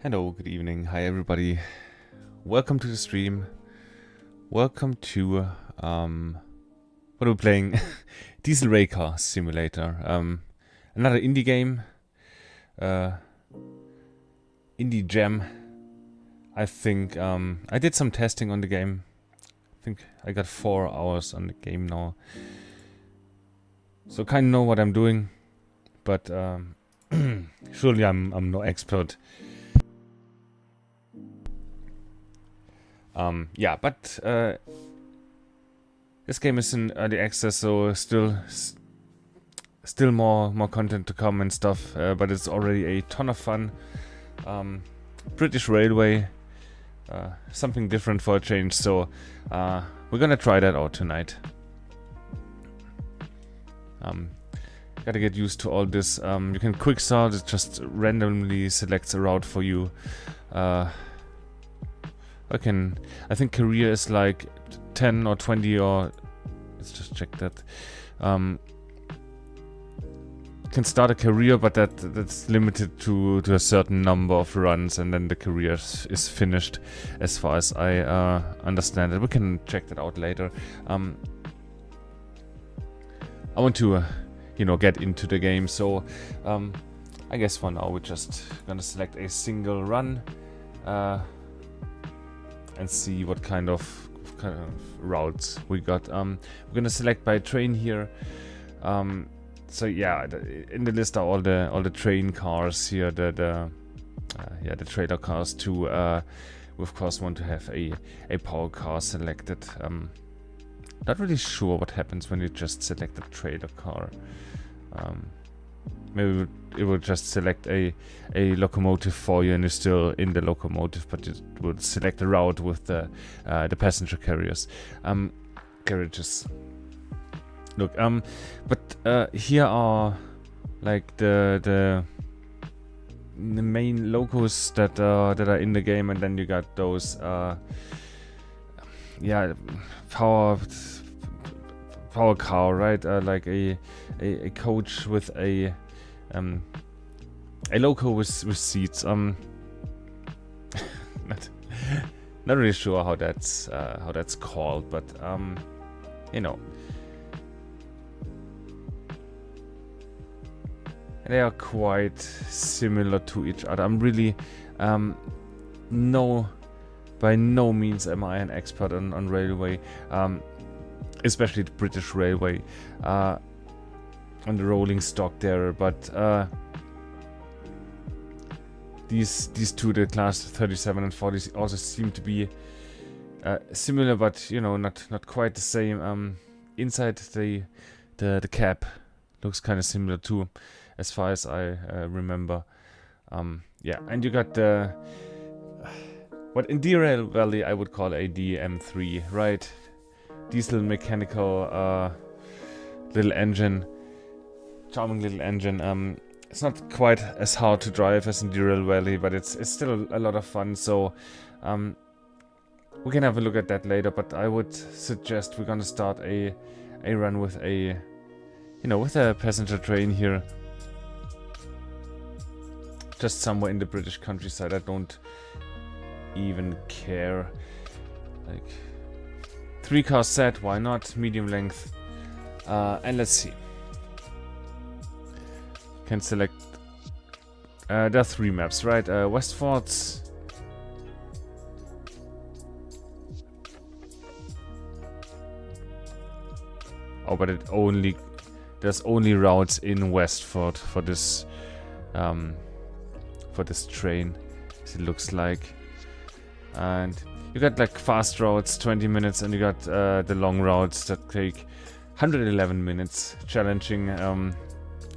Hello, good evening. Hi everybody. Welcome to the stream. Welcome to what are we playing? Diesel Railcar Simulator. Another indie game. Indie gem. I think I did some testing on the game. I think I got 4 hours on the game now. So kind of know what I'm doing, but surely I'm no expert. Yeah, but this game is in early access, so still more content to come and stuff. But it's already a ton of fun. British Railway, something different for a change. So we're gonna try that out tonight. Gotta get used to all this. You can quick start. It just randomly selects a route for you. I think career is like 10 or 20 or let's just check that. You can start a career, but that's limited to a certain number of runs, and then the career is finished, as far as I understand it. We can check that out later. I want to, get into the game, so I guess for now we're just gonna select a single run. And see what kind of routes we got. We're gonna select by train here. So yeah, in the list are all the train cars here. The trailer cars too. We of course want to have a power car selected. Not really sure what happens when you just select a trailer car. Maybe it will just select a locomotive for you, and you're still in the locomotive, but it will select a route with the passenger carriages. Look, but here are like the main locos that are in the game, and then you got those power car, right? Like a coach with a loco with seats. Not really sure how that's called, but they are quite similar to each other. I'm really by no means am I an expert on railway, especially the British Railway, on the rolling stock there, but these two, the class 37 and 40, also seem to be similar, but not quite the same. Inside the cab looks kind of similar too, as far as I remember. Yeah, and you got the what in Derail Valley I would call a DM3, right? Diesel mechanical little engine. Charming little engine. It's not quite as hard to drive as in Derail Valley, but it's still a lot of fun. So we can have a look at that later. But I would suggest we're gonna start a run with a passenger train here, just somewhere in the British countryside. I don't even care. Like 3 car set, why not? Medium length, and let's see. Can select. There are 3 maps, right? Westfords. Oh, but there's only routes in Westford for this train, as it looks like. And you got like fast routes, 20 minutes, and you got the long routes that take 111 minutes, challenging.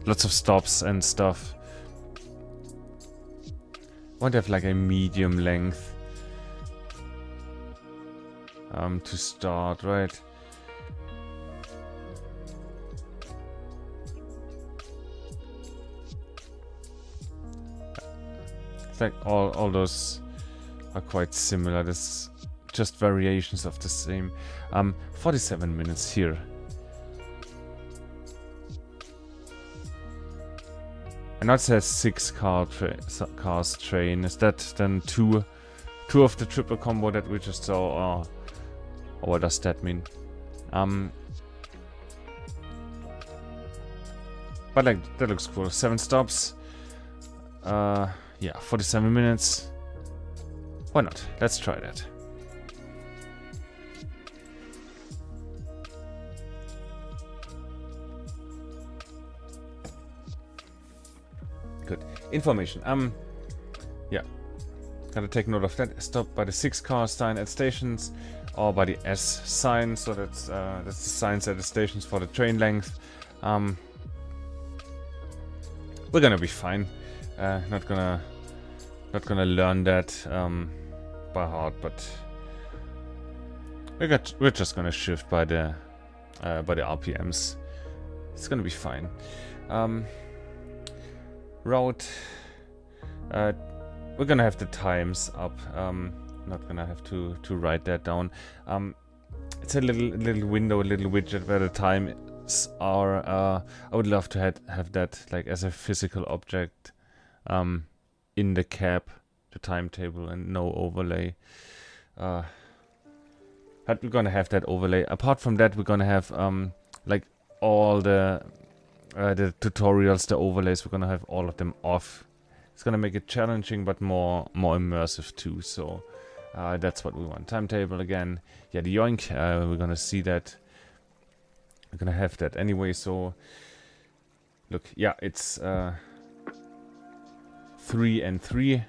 Lots of stops and stuff. Want to have like a medium length to start, right? It's like all those are quite similar. There's just variations of the same. 47 minutes here. And now it says 6 cars train. Is that then two of the triple combo that we just saw? Or what does that mean? But like, that looks cool. 7 stops. Yeah, 47 minutes. Why not? Let's try that. Good. Information. Yeah. Gotta take note of that. Stop by the 6 car sign at stations, or by the S sign. So that's the signs at the stations for the train length. We're gonna be fine. Not gonna learn that by heart, but we're just gonna shift by the RPMs. It's gonna be fine. Route. We're gonna have the times up. Not gonna have to write that down. It's a little window, a little widget where the times are. I would love to have that like as a physical object in the cab, the timetable, and no overlay. But we're gonna have that overlay. Apart from that, we're gonna have like all the tutorials, the overlays. We're gonna have all of them off. It's gonna make it challenging, but more immersive too. So that's what we want. Timetable again. Yeah, the yoink. We're gonna see that. We're gonna have that anyway. So look, yeah, it's 3 and 3.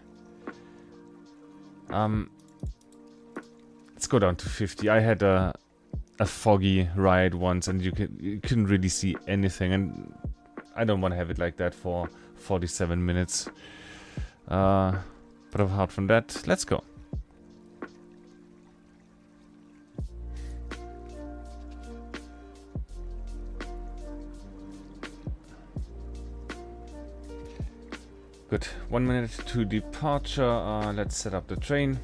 Let's go down to 50. I had a foggy ride once, and you couldn't really see anything, and I don't want to have it like that for 47 minutes. But apart from that, let's go. Good. 1 minute to departure. Let's set up the train.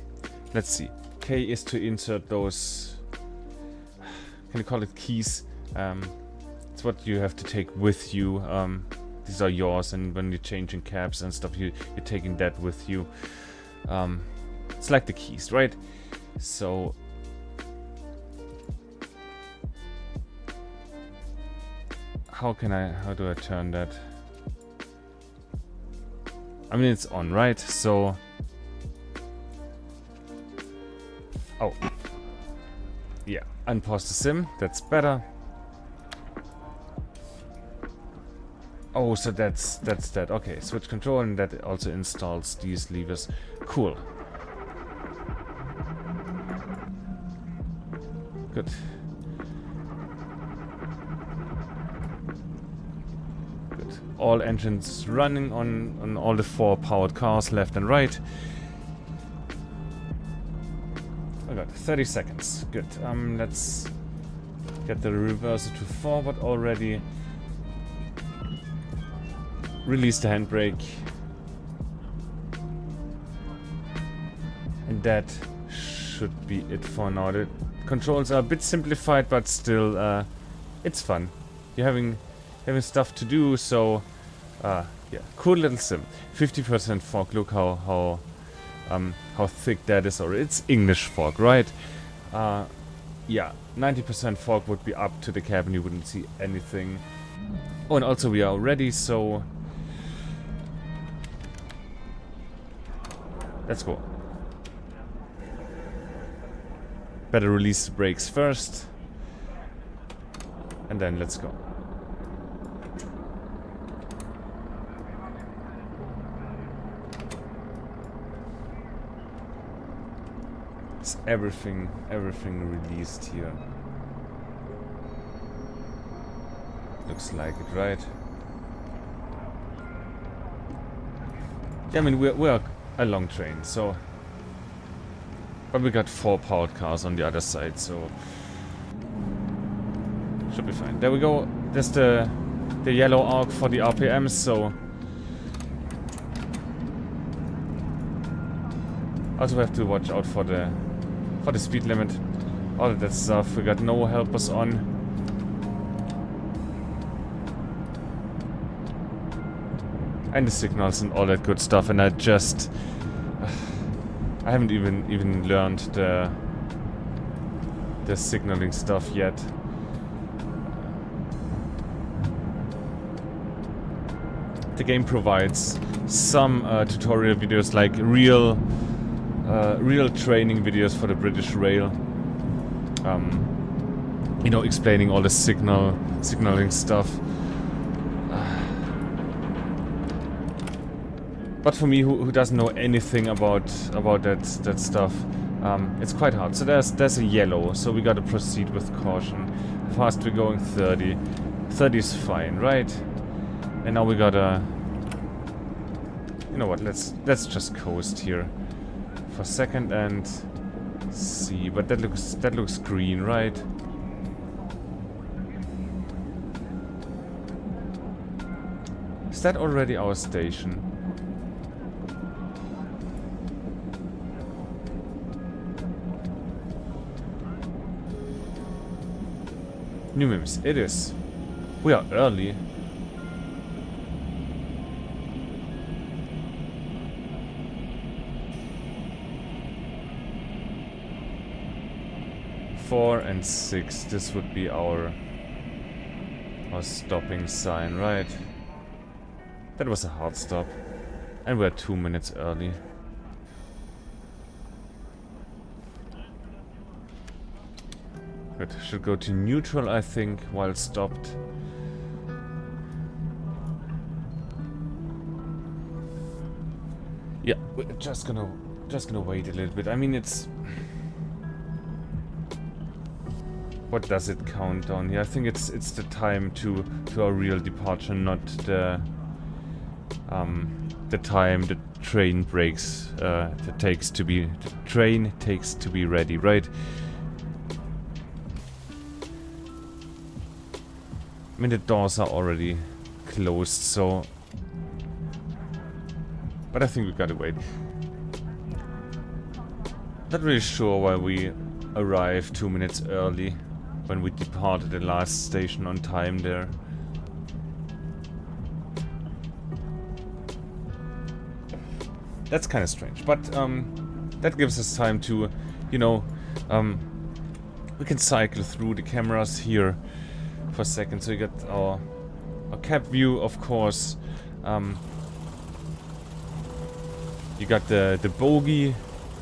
Let's see. K is to insert those. Can you call it keys? It's what you have to take with you. These are yours, and when you're changing cabs and stuff, you're taking that with you. It's like the keys, right? So how do I turn that? I mean, it's on, right? So oh yeah, unpause the sim. That's better. Oh, so that's that. Okay, switch control, and that also installs these levers. Cool. Good. Good. All engines running on all the 4 powered cars, left and right. I got 30 seconds. Good. Let's get the reverser to forward already. Release the handbrake. And that should be it for now. The controls are a bit simplified, but still, it's fun. You're having stuff to do, so yeah, cool little sim. 50% fog. Look how thick that is. Or it's English fog, right? Yeah, 90% fog would be up to the cabin. You wouldn't see anything. Oh, and also we are ready, so let's go. Better release the brakes first, and then let's go. Is everything released here? Looks like it, right? Yeah, I mean, we're a long train, so. But we got 4 powered cars on the other side, so should be fine. There we go. There's the yellow arc for the RPMs, so also we have to watch out for the speed limit. All of that stuff. We got no helpers on. and the signals and all that good stuff, and I just I haven't even learned the signaling stuff yet. The game provides some tutorial videos, like real training videos for the British Rail. You know, explaining all the signaling stuff. But for me, who doesn't know anything about that stuff, it's quite hard. So there's a yellow, so we gotta proceed with caution. Fast, we're going 30. 30 is fine, right? And now we gotta... You know what, let's just coast here for a second and see. But that looks green, right? Is that already our station? New Mims, it is. We are early. Four and 6. This would be our stopping sign, right? That was a hard stop, and we're 2 minutes early. Good. Should go to neutral, I think, while stopped. Yeah, we're just gonna wait a little bit. I mean, it's... What does it count down here? I think it's the time to our real departure, not the time the train breaks. The train takes to be ready, right? I mean, the doors are already closed, so... But I think we gotta wait. Not really sure why we arrived 2 minutes early when we departed the last station on time there. That's kind of strange, but that gives us time to, you know, we can cycle through the cameras here for a second. So you got our cab view, of course. You got the bogie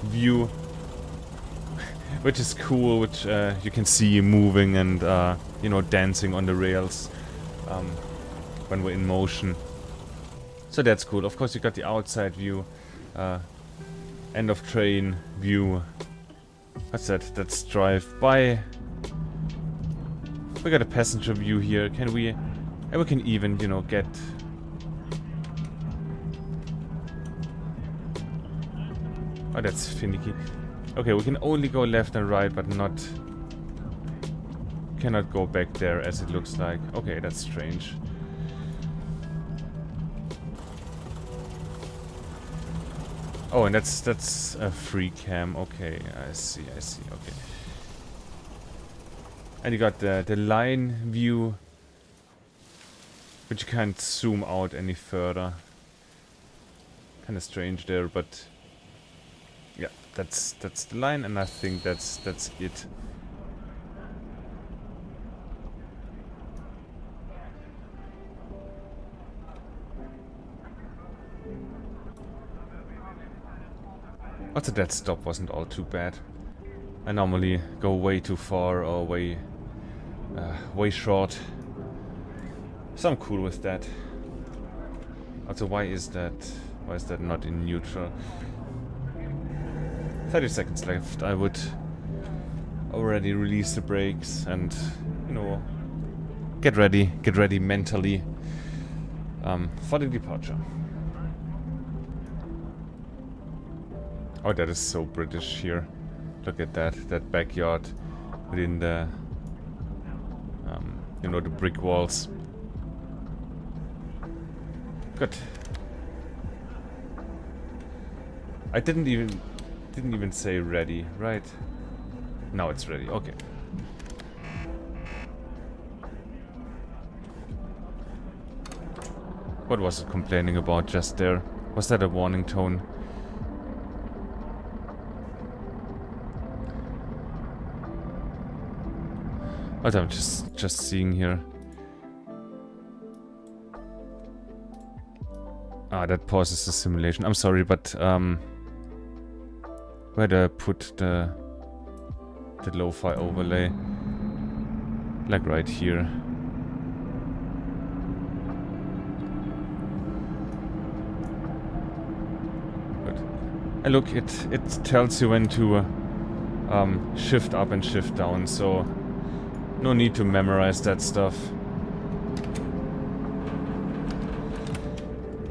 view, which is cool, which you can see moving and you know, dancing on the rails when we're in motion. So that's cool. Of course, you got the outside view, end of train view. What's that? That's drive by. We got a passenger view here. Can we? And we can even, you know, get. Oh, that's finicky. Okay, we can only go left and right, but cannot go back there, as it looks like. Okay, that's strange. Oh, and that's a free cam. Okay, I see. Okay. And you got the line view, which you can't zoom out any further. Kind of strange there, but yeah, that's the line, and I think that's it. Also, that stop wasn't all too bad. I normally go way too far or way short. So I'm cool with that. Also, why is that not in neutral? 30 seconds left. I would already release the brakes and, you know, get ready mentally for the departure. Oh, that is so British here. Look at that backyard within the, you know, the brick walls. Good. I didn't even say ready, right? Now it's ready. Okay. What was it complaining about just there? Was that a warning tone? What I'm just seeing here. Ah, that pauses the simulation. I'm sorry, but where do I put the lo-fi overlay? Like right here. Good. And look, it tells you when to shift up and shift down, so no need to memorize that stuff.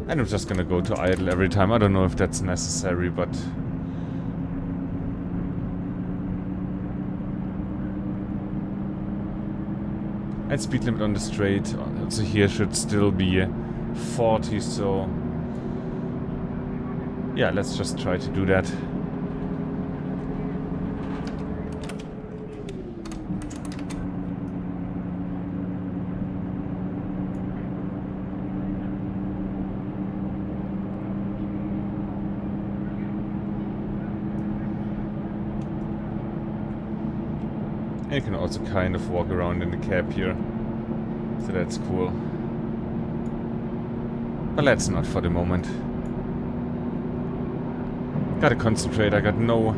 And I'm just gonna go to idle every time. I don't know if that's necessary, but... And speed limit on the straight, also here should still be 40, so... Yeah, let's just try to do that. And you can also kind of walk around in the cab here, so that's cool. But let's not for the moment. Gotta concentrate, I got no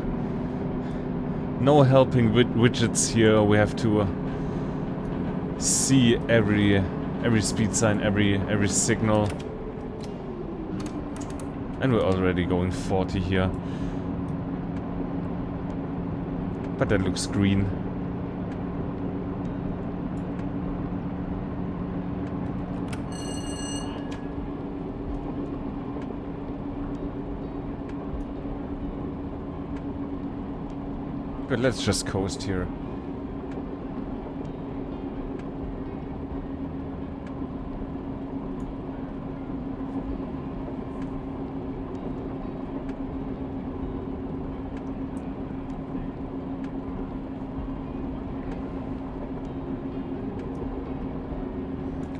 helping widgets here. We have to see every speed sign, every signal. And we're already going 40 here. But that looks green. Good, let's just coast here.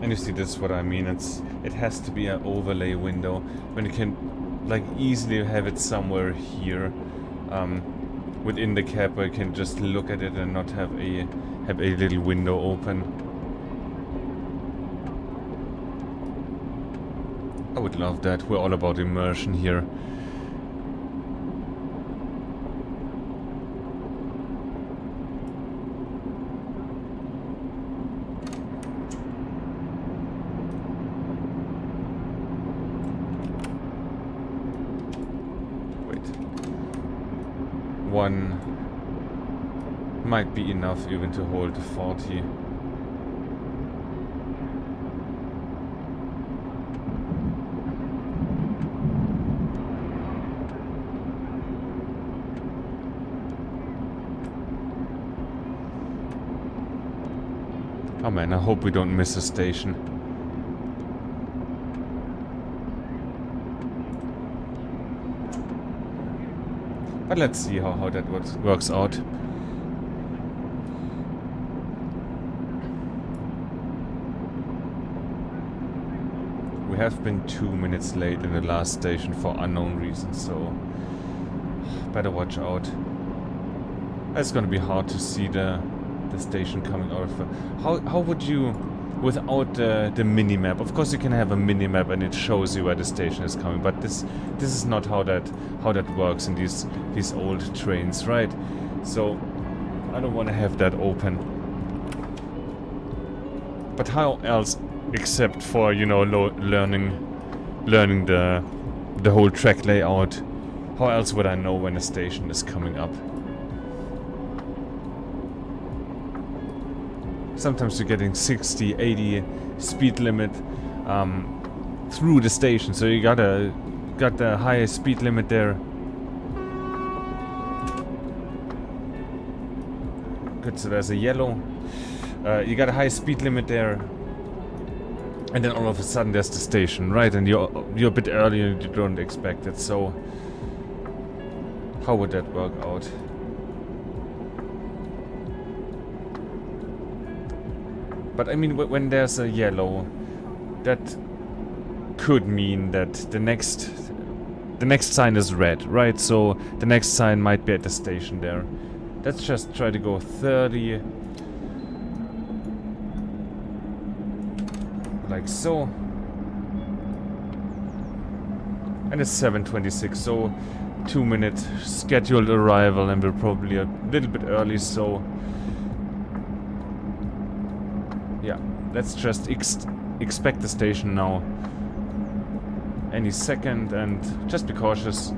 And you see, this is what I mean. It has to be an overlay window when you can like easily have it somewhere here. Within the cab where you can just look at it and not have a little window open. I would love that. We're all about immersion here. One might be enough even to hold 40. Oh man, I hope we don't miss a station. But let's see how that works out. We have been 2 minutes late in the last station for unknown reasons, so better watch out. It's gonna be hard to see the station coming out of. How would you, without the mini-map? Of course you can have a mini-map and it shows you where the station is coming, but this is not how that works in these old trains, right? So I don't want to have that open. But how else, except for, you know, learning the whole track layout, how else would I know when a station is coming up? Sometimes you're getting 60, 80 speed limit through the station, so you got the highest speed limit there. Good, so there's a yellow. You got a high speed limit there, and then all of a sudden there's the station, right? And you're a bit early and you don't expect it. So how would that work out? But I mean, when there's a yellow, that could mean that the next sign is red, right? So the next sign might be at the station there. Let's just try to go 30. Like so. And it's 7:26, so 2-minute scheduled arrival, and we're probably a little bit early, so yeah, let's just expect the station now any second, and just be cautious.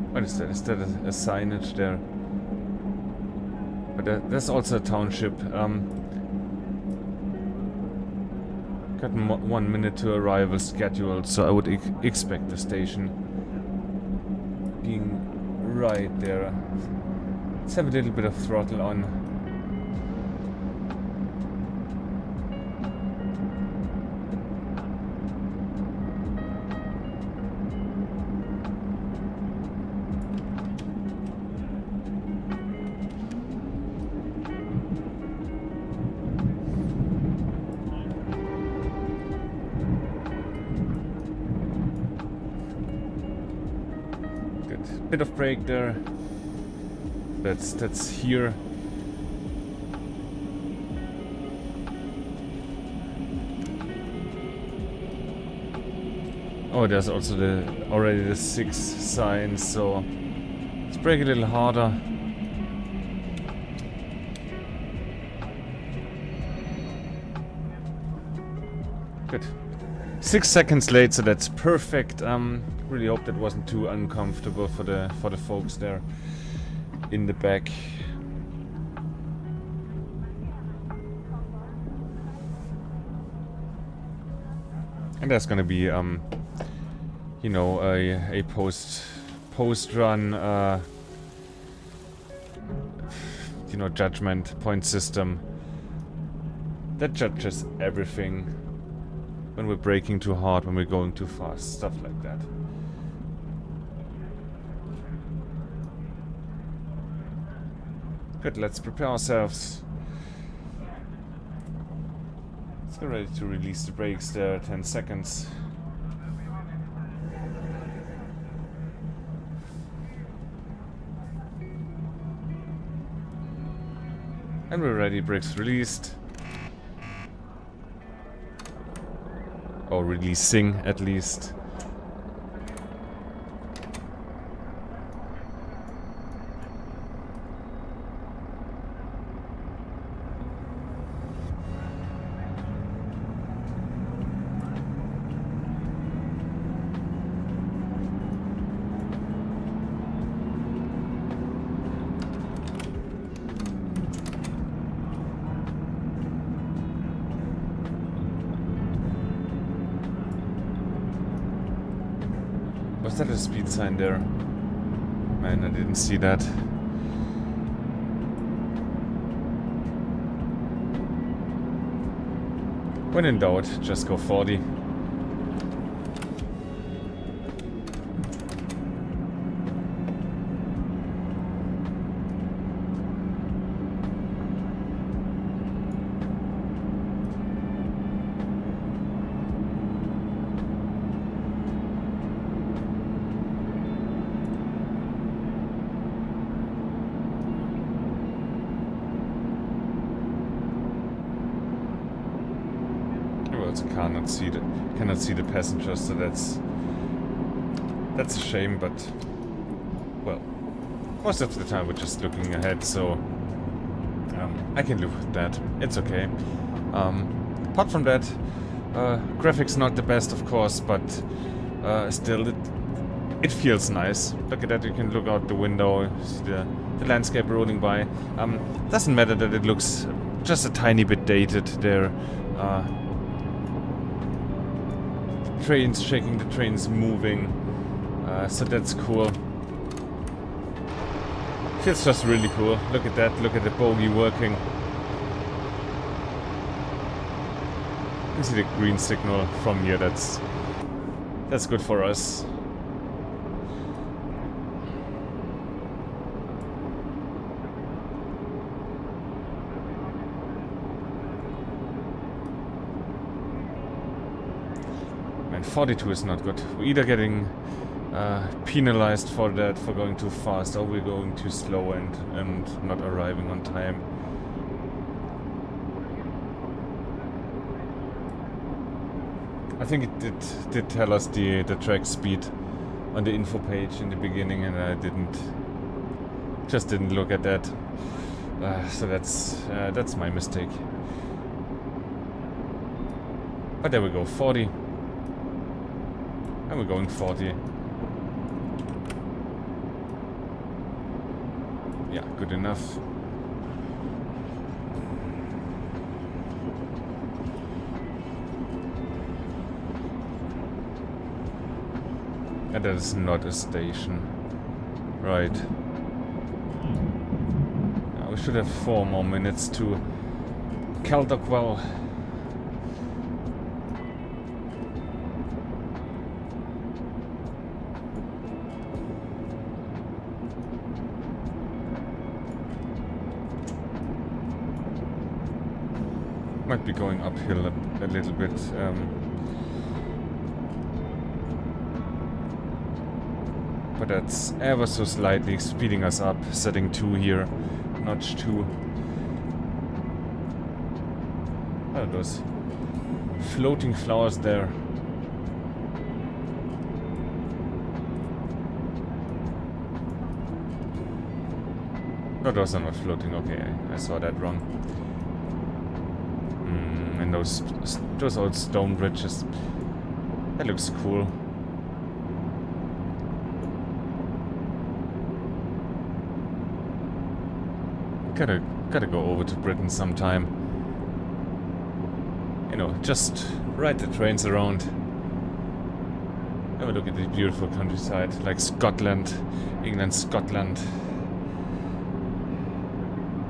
What is that? Is that a signage there? But there's also a township. Got 1 minute to arrival scheduled, so I would expect the station being right there. Let's have a little bit of throttle on. Bit of brake there. That's here. Oh, there's also already the 6 sign, so let's brake a little harder. Good. 6 seconds late, so that's perfect. Really hope that wasn't too uncomfortable for the folks there in the back. And there's gonna be you know, a post run you know, judgment point system that judges everything. When we're braking too hard, when we're going too fast, stuff like that. Good, let's prepare ourselves. Let's get ready to release the brakes there, 10 seconds. And we're ready, brakes released. Or releasing, at least. Was that a speed sign there? Man, I didn't see that. When in doubt, just go 40. Cannot see the passengers, so that's a shame, but well, most of the time we're just looking ahead, so I can live with that. It's okay. Apart from that, graphics not the best, of course, but still it feels nice. Look at that, you can look out the window, see the landscape rolling by. Doesn't matter that it looks just a tiny bit dated there. Trains shaking, the trains moving, so that's cool. Feels just really cool. Look at that, look at the bogey working. You can see the green signal from here, that's good for us. And 42 is not good. We're either getting penalized for that, for going too fast, or we're going too slow and not arriving on time. I think it did tell us the track speed on the info page in the beginning, and I just didn't look at that. So that's my mistake. But there we go, 40. And we're going 40. Yeah, good enough. And that is not a station. Right. Now we should have 4 more minutes to Caldockwell. Might be going uphill a little bit. But that's ever so slightly speeding us up. Setting 2 here, notch 2. What are those floating flowers there? No, those are not floating. Okay, I saw that wrong. And those old stone bridges. That looks cool. Gotta go over to Britain sometime. You know, just ride the trains around. Have a look at the beautiful countryside, like Scotland, England, Scotland.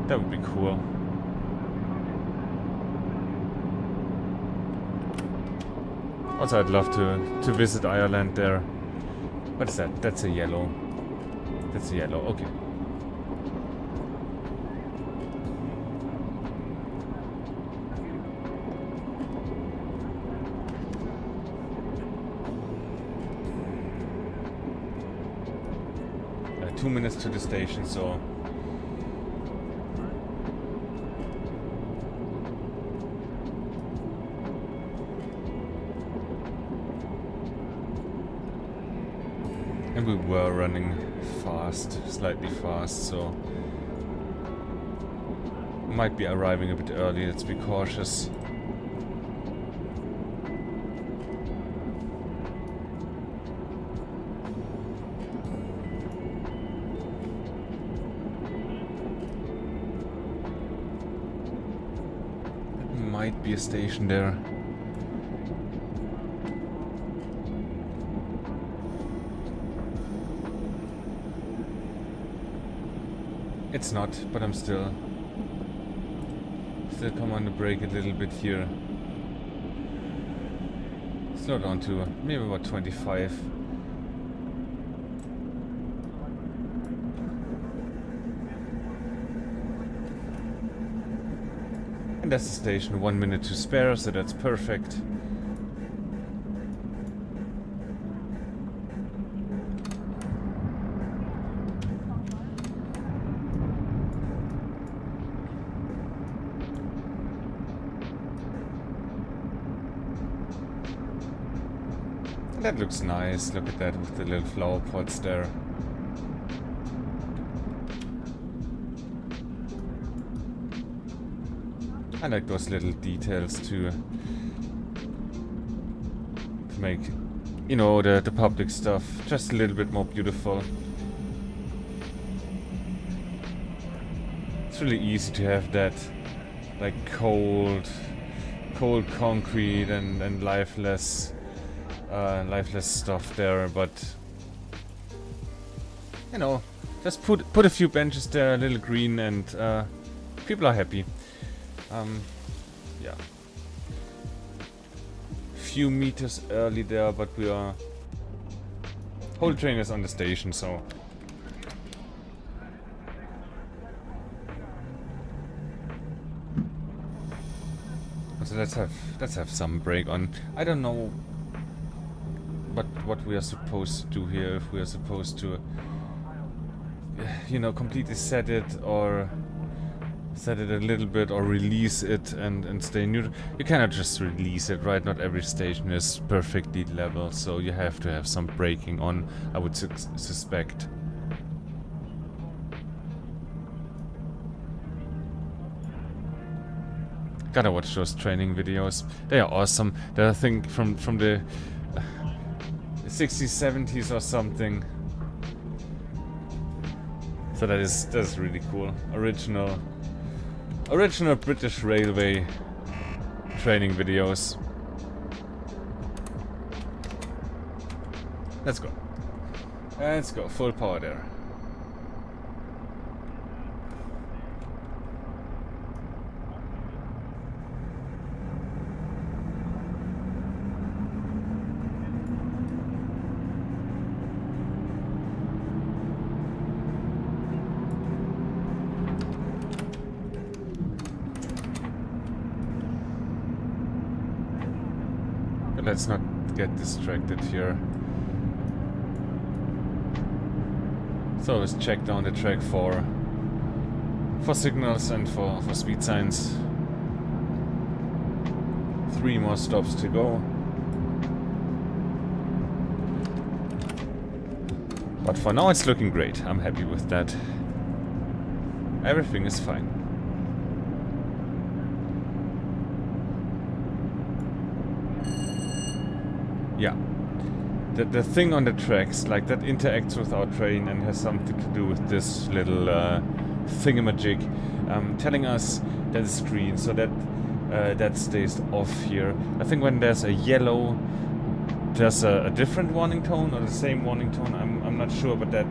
That would be cool. Also, I'd love to visit Ireland there. What is that? That's a yellow. That's a yellow, okay. Two minutes to the station, so and we were running fast, slightly fast, so might be arriving a bit early. Let's be cautious. Might be a station there. It's not, but I'm still come on the brake a little bit here. Slow down to maybe about 25. And that's the station, 1 minute to spare, so that's perfect. And that looks nice, look at that with the little flower pots there. I like those little details to make, you know, the public stuff just a little bit more beautiful. It's really easy to have that, like, cold concrete and lifeless stuff there, but you know, Just put a few benches there, a little green, and people are happy. Yeah. Few meters early there, but we are... Whole train is on the station, so... So let's have some break on. I don't know what we are supposed to do here, if we are supposed to, you know, completely set it or set it a little bit or release it and stay neutral. You cannot just release it, right? Not every station is perfectly level, so you have to have some braking on, I would suspect. Gotta watch those training videos. They are awesome. They're, I think, from the 60s, 70s or something. So that's really cool. Original British Railway training videos. Let's go. Let's go. Full power there. Let's not get distracted here. So let's check down the track for signals and for speed signs. 3 more stops to go. But for now it's looking great. I'm happy with that. Everything is fine. Yeah. The thing on the tracks, like that interacts with our train and has something to do with this little thingamajig telling us that it's green, so that that stays off here. I think when there's a yellow, there's a different warning tone or the same warning tone. I'm not sure, but that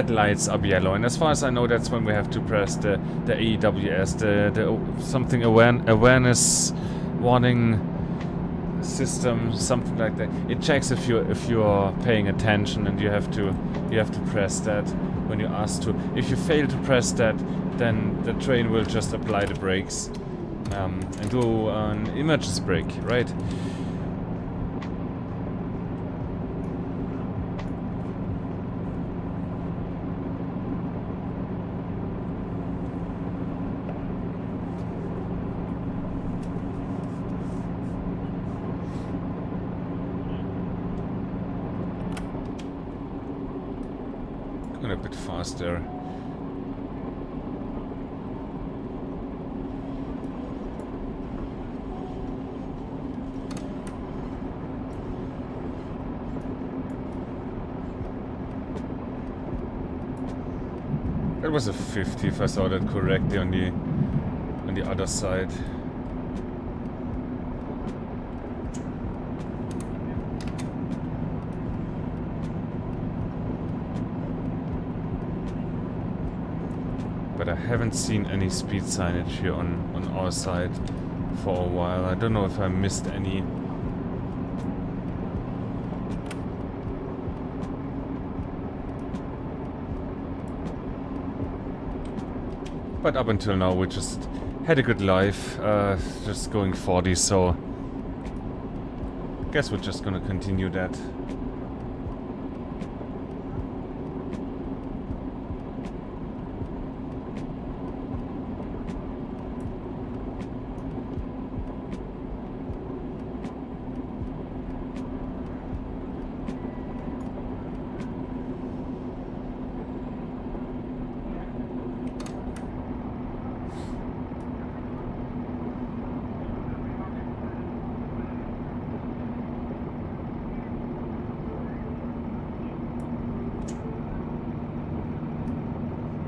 lights up yellow. And as far as I know, that's when we have to press the AEWS, the something awareness warning system, something like that. It checks if you are paying attention, and you have to press that when you ask to. If you fail to press that, then the train will just apply the brakes and do an emergency brake, right? A bit faster. That was a 50 if I saw that correctly on the other side. But I haven't seen any speed signage here on our side for a while. I don't know if I missed any. But up until now we just had a good life, just going 40, so I guess we're just gonna continue that.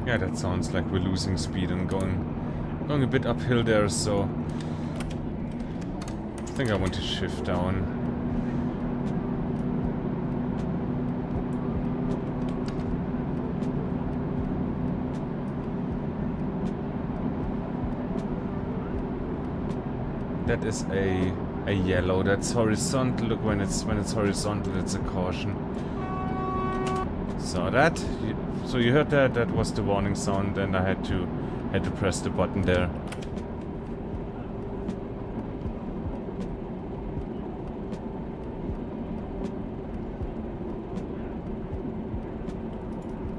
Yeah, that sounds like we're losing speed and going a bit uphill there, so I think I want to shift down. That is a yellow. That's horizontal. Look, when it's horizontal, it's a caution. So that. So you heard that? That was the warning sound, and I had to press the button there.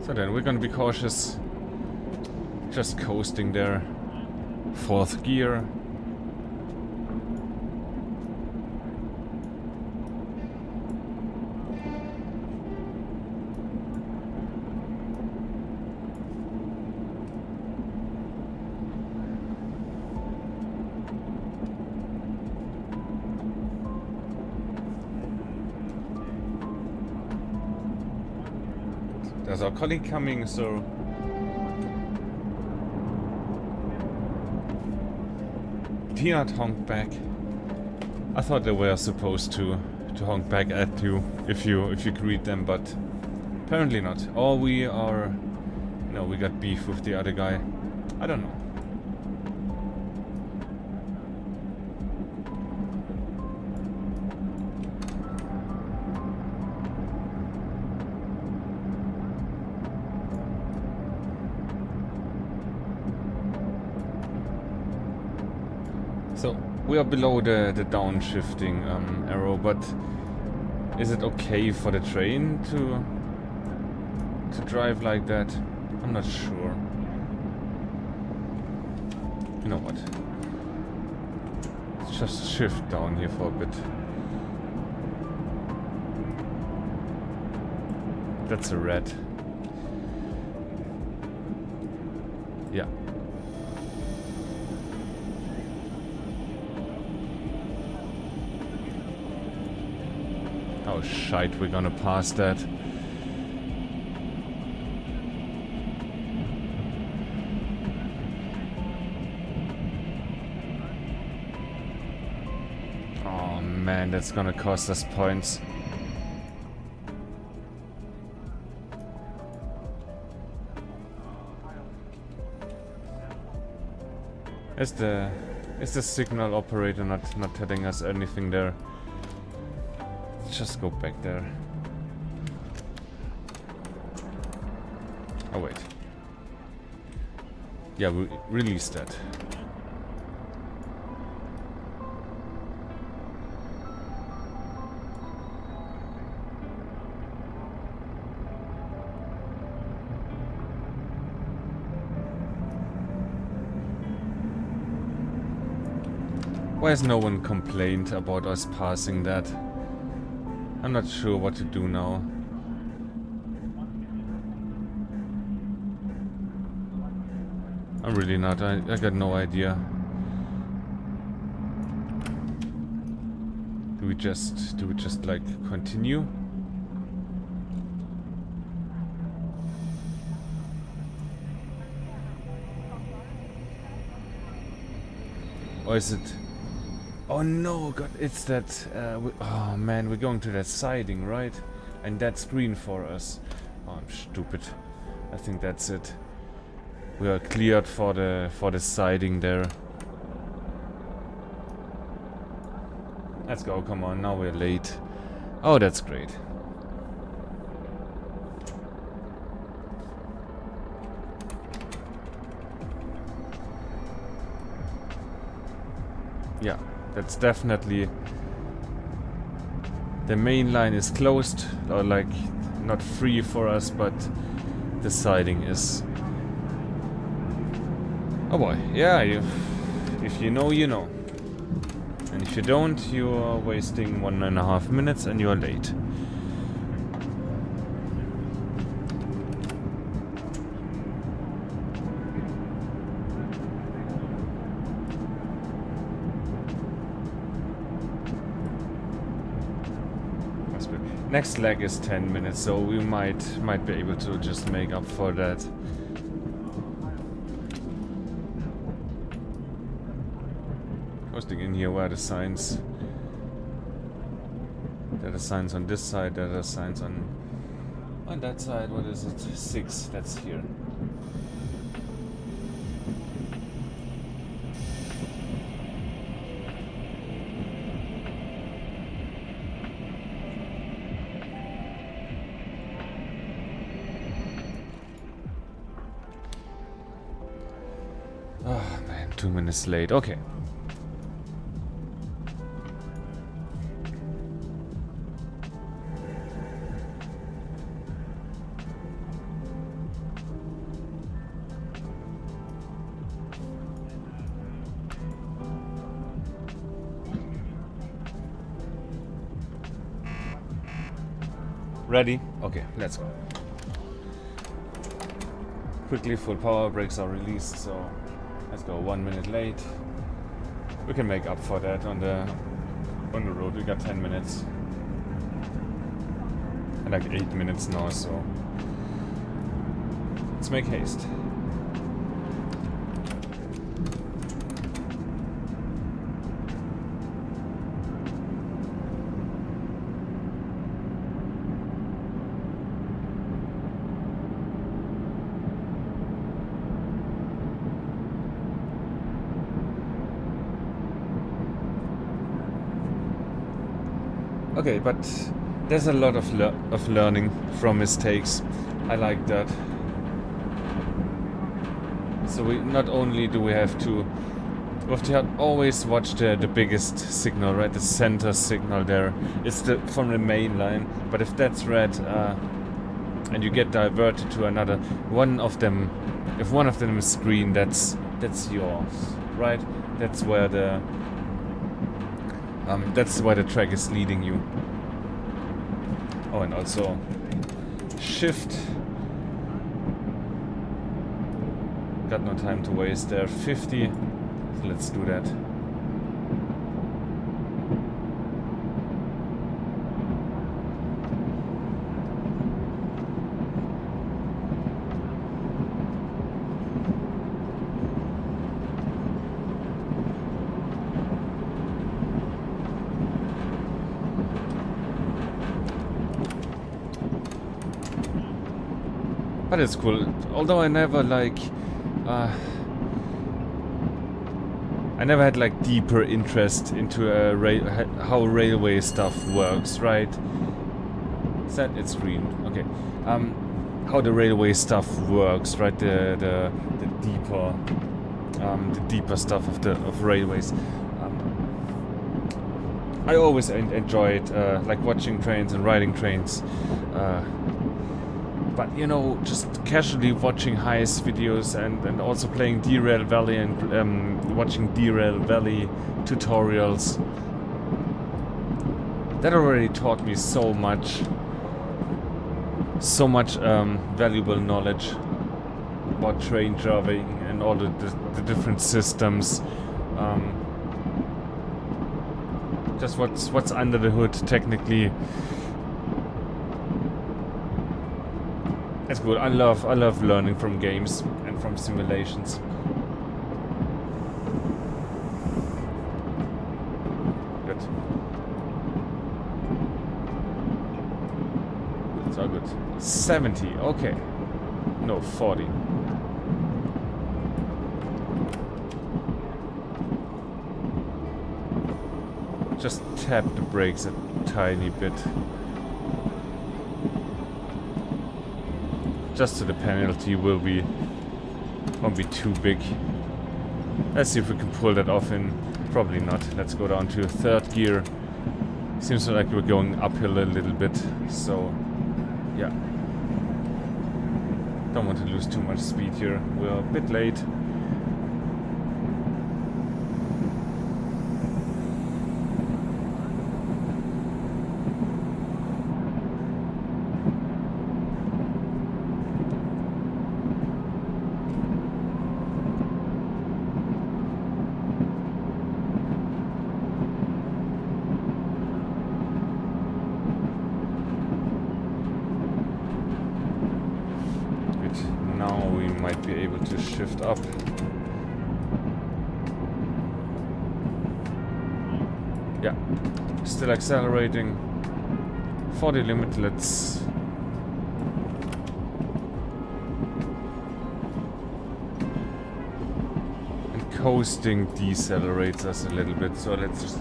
So then we're gonna be cautious. Just coasting there. 4th gear. There's our colleague coming, so did he not honk back? I thought they were supposed to honk back at you if you greet them, but apparently not. Or we are, no, we got beef with the other guy. I don't know. So we are below the downshifting arrow, but is it okay for the train to drive like that? I'm not sure. You know what? Let's just shift down here for a bit. That's a red. Yeah. Oh shite, we're gonna pass that. Oh man, that's gonna cost us points. Is the signal operator not telling us anything there? Just go back there. Oh wait. Yeah, we release that. Why has no one complained about us passing that? I'm not sure what to do now. I'm really not. I got no idea. Do we just like continue? Or is it? Oh no, God, it's that, oh man, we're going to that siding, right? And that's green for us. Oh, I'm stupid. I think that's it. We are cleared for the siding there. Let's go, come on, now we're late. Oh, that's great. Yeah. That's definitely... The main line is closed, or like not free for us, but the siding is. Oh boy, yeah, if you know, you know. And if you don't, you are wasting 1.5 minutes and you are late. Next leg is 10 minutes, so we might be able to just make up for that. Coasting in here, where are the signs? There are signs on this side, there are signs on that side. What is it? 6, that's here. 2 minutes late. Okay. Ready? Okay, let's go. Quickly, full power, brakes are released, so let's go. 1 minute late. We can make up for that on the road. We got 10 minutes. And like 8 minutes now, so let's make haste. Okay, but there's a lot of learning from mistakes. I like that. So we not only do we have to always watch the biggest signal, right? The center signal there. It's from the main line. But if that's red and you get diverted to another, one of them, if one of them is green, that's yours, right? That's where the track is leading you. Oh, and also shift. Got no time to waste there. 50. So let's do that. But it's cool. Although I never had like deeper interest into how railway stuff works, right? Set it's green. Okay. How the railway stuff works, right? The deeper stuff of railways. I always enjoyed like watching trains and riding trains. But you know, just casually watching heist videos and also playing Derail Valley and watching Derail Valley tutorials. That already taught me so much valuable knowledge about train driving and all the different systems. Just what's under the hood technically. It's good. I love learning from games and from simulations. Good. It's all good. 70. Okay. No, 40. Just tap the brakes a tiny bit. Just so the penalty won't be too big. Let's see if we can pull that off in. Probably not. Let's go down to third gear. Seems like we're going uphill a little bit, so yeah. Don't want to lose too much speed here. We're a bit late. Now we might be able to shift up. Yeah, still accelerating. 40 limit, let's... And coasting decelerates us a little bit, so let's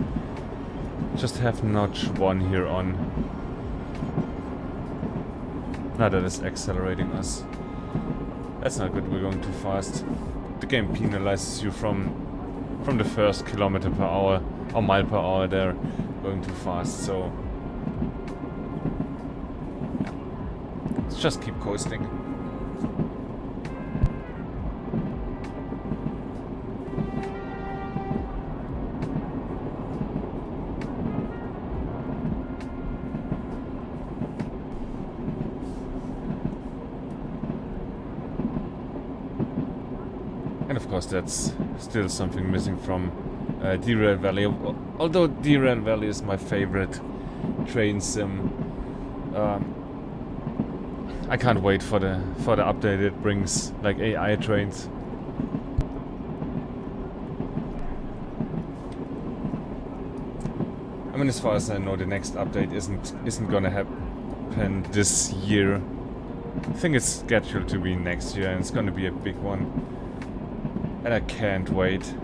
just have notch 1 here on. Now that is accelerating us. That's not good, we're going too fast. The game penalizes you from from the first kilometer per hour or mile per hour there, going too fast. So yeah. Let's just keep coasting. And of course that's still something missing from Derail Valley. Although Derail Valley is my favorite train sim, I can't wait for the update it brings, like AI trains. I mean, as far as I know, the next update isn't gonna happen this year. I think it's scheduled to be next year, and it's gonna be a big one. And I can't wait.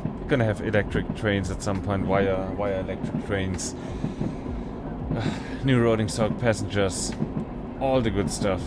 We're gonna have electric trains at some point, via electric trains. New rolling stock passengers, all the good stuff.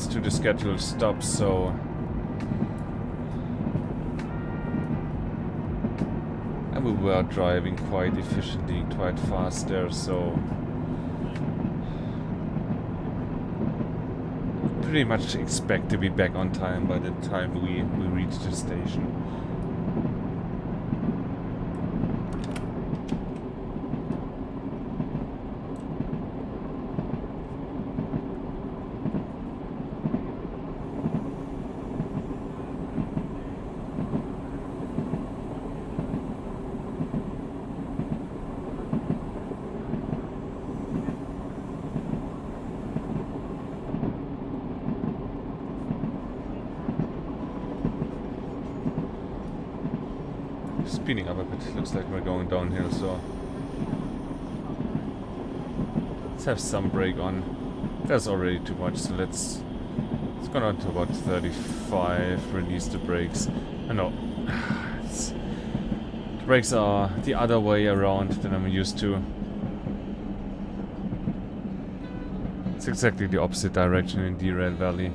To the scheduled stop, so and we were driving quite efficiently, quite fast there, so pretty much expect to be back on time by the time we reach the station. Speeding up a bit, looks like we're going downhill, so let's have some brake on. That's already too much, so let's go down to about 35, release the brakes. I know, the brakes are the other way around than I'm used to. It's exactly the opposite direction in Derail Valley.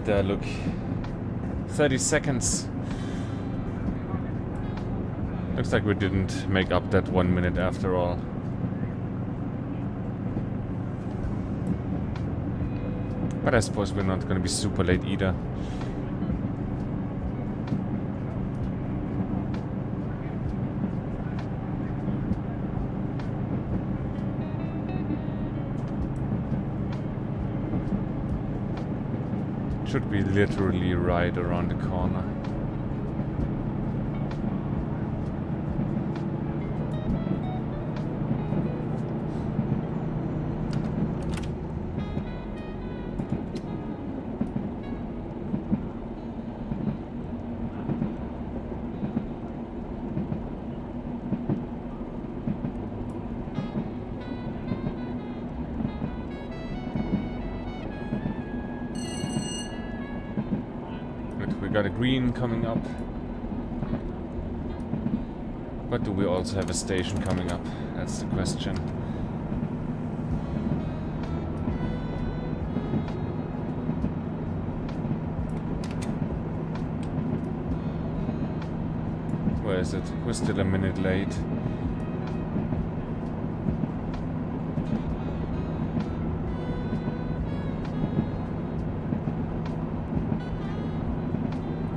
There, look, 30 seconds. Looks like we didn't make up that 1 minute after all. But I suppose we're not gonna be super late either. Should be literally right around the corner. We got a green coming up. But do we also have a station coming up? That's the question. Where is it? We're still a minute late.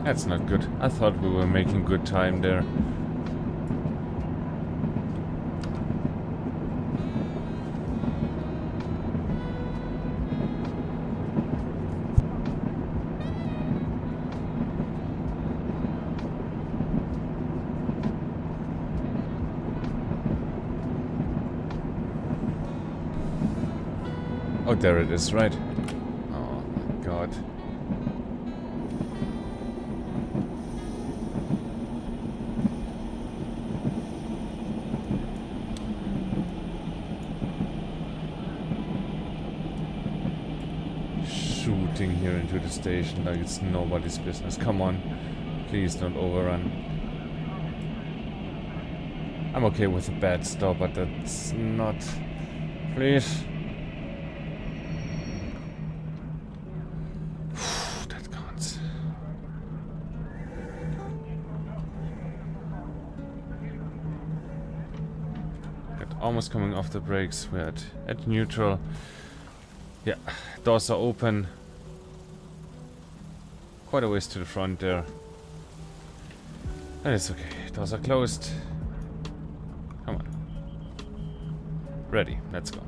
That's not good. I thought we were making good time there. Oh, there it is, right? Oh my god. Shooting here into the station like it's nobody's business. Come on. Please don't overrun. I'm okay with a bad stop, but that's not... Please. That counts. Almost coming off the brakes. We're at neutral. Yeah, doors are open. Quite a ways to the front there. And it's okay. Doors are closed. Come on. Ready. Let's go.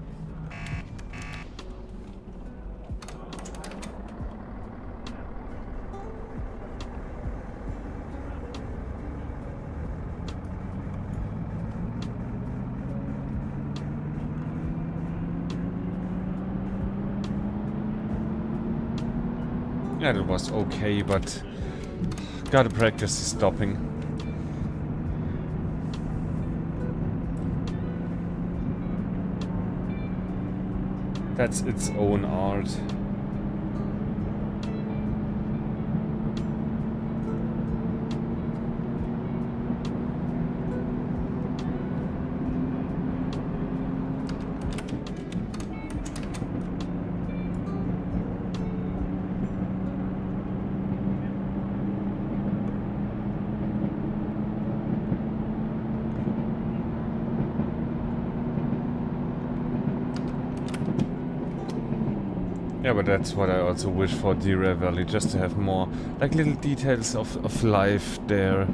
Yeah, that was okay, but gotta practice stopping. That's its own art. Yeah, but that's what I also wish for Deer Valley, just to have more, like, little details of life there.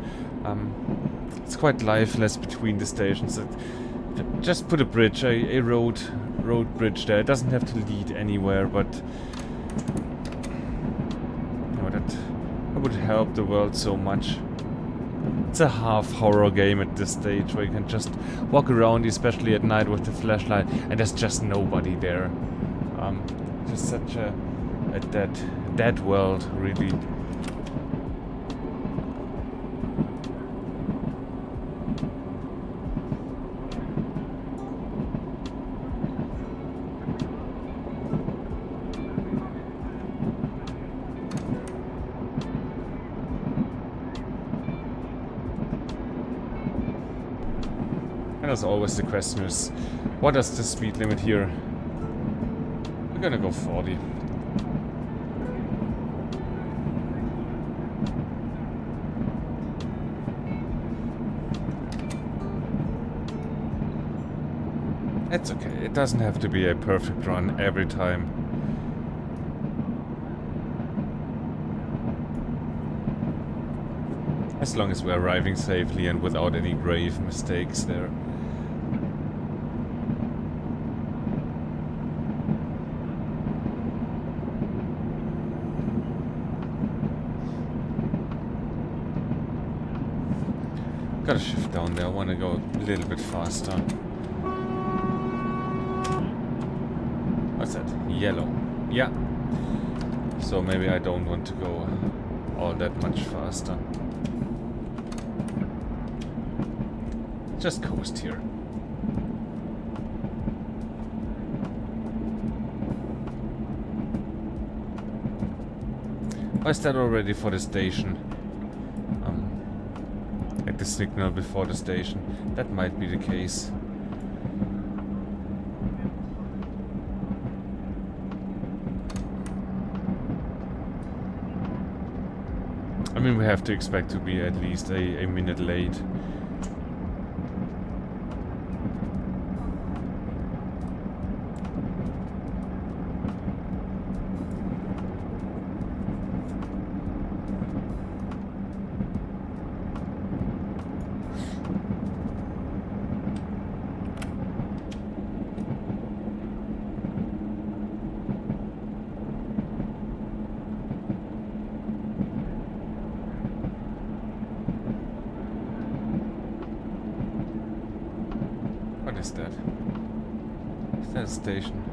It's quite lifeless between the stations. Just put a bridge, a road bridge there. It doesn't have to lead anywhere, but you know, that would help the world so much. It's a half horror game at this stage, where you can just walk around, especially at night with the flashlight, and there's just nobody there. Just such a dead world, really. And as always, the question is, what is the speed limit here? We're gonna go 40. It's okay. It doesn't have to be a perfect run every time. As long as we're arriving safely and without any grave mistakes there. Gotta shift down there. I wanna go a little bit faster. What's that? Yellow. Yeah. So maybe I don't want to go all that much faster. Just coast here. Or is that already for the station? At the signal before the station. That might be the case. I mean, we have to expect to be at least a minute late. What is that? Is that a station?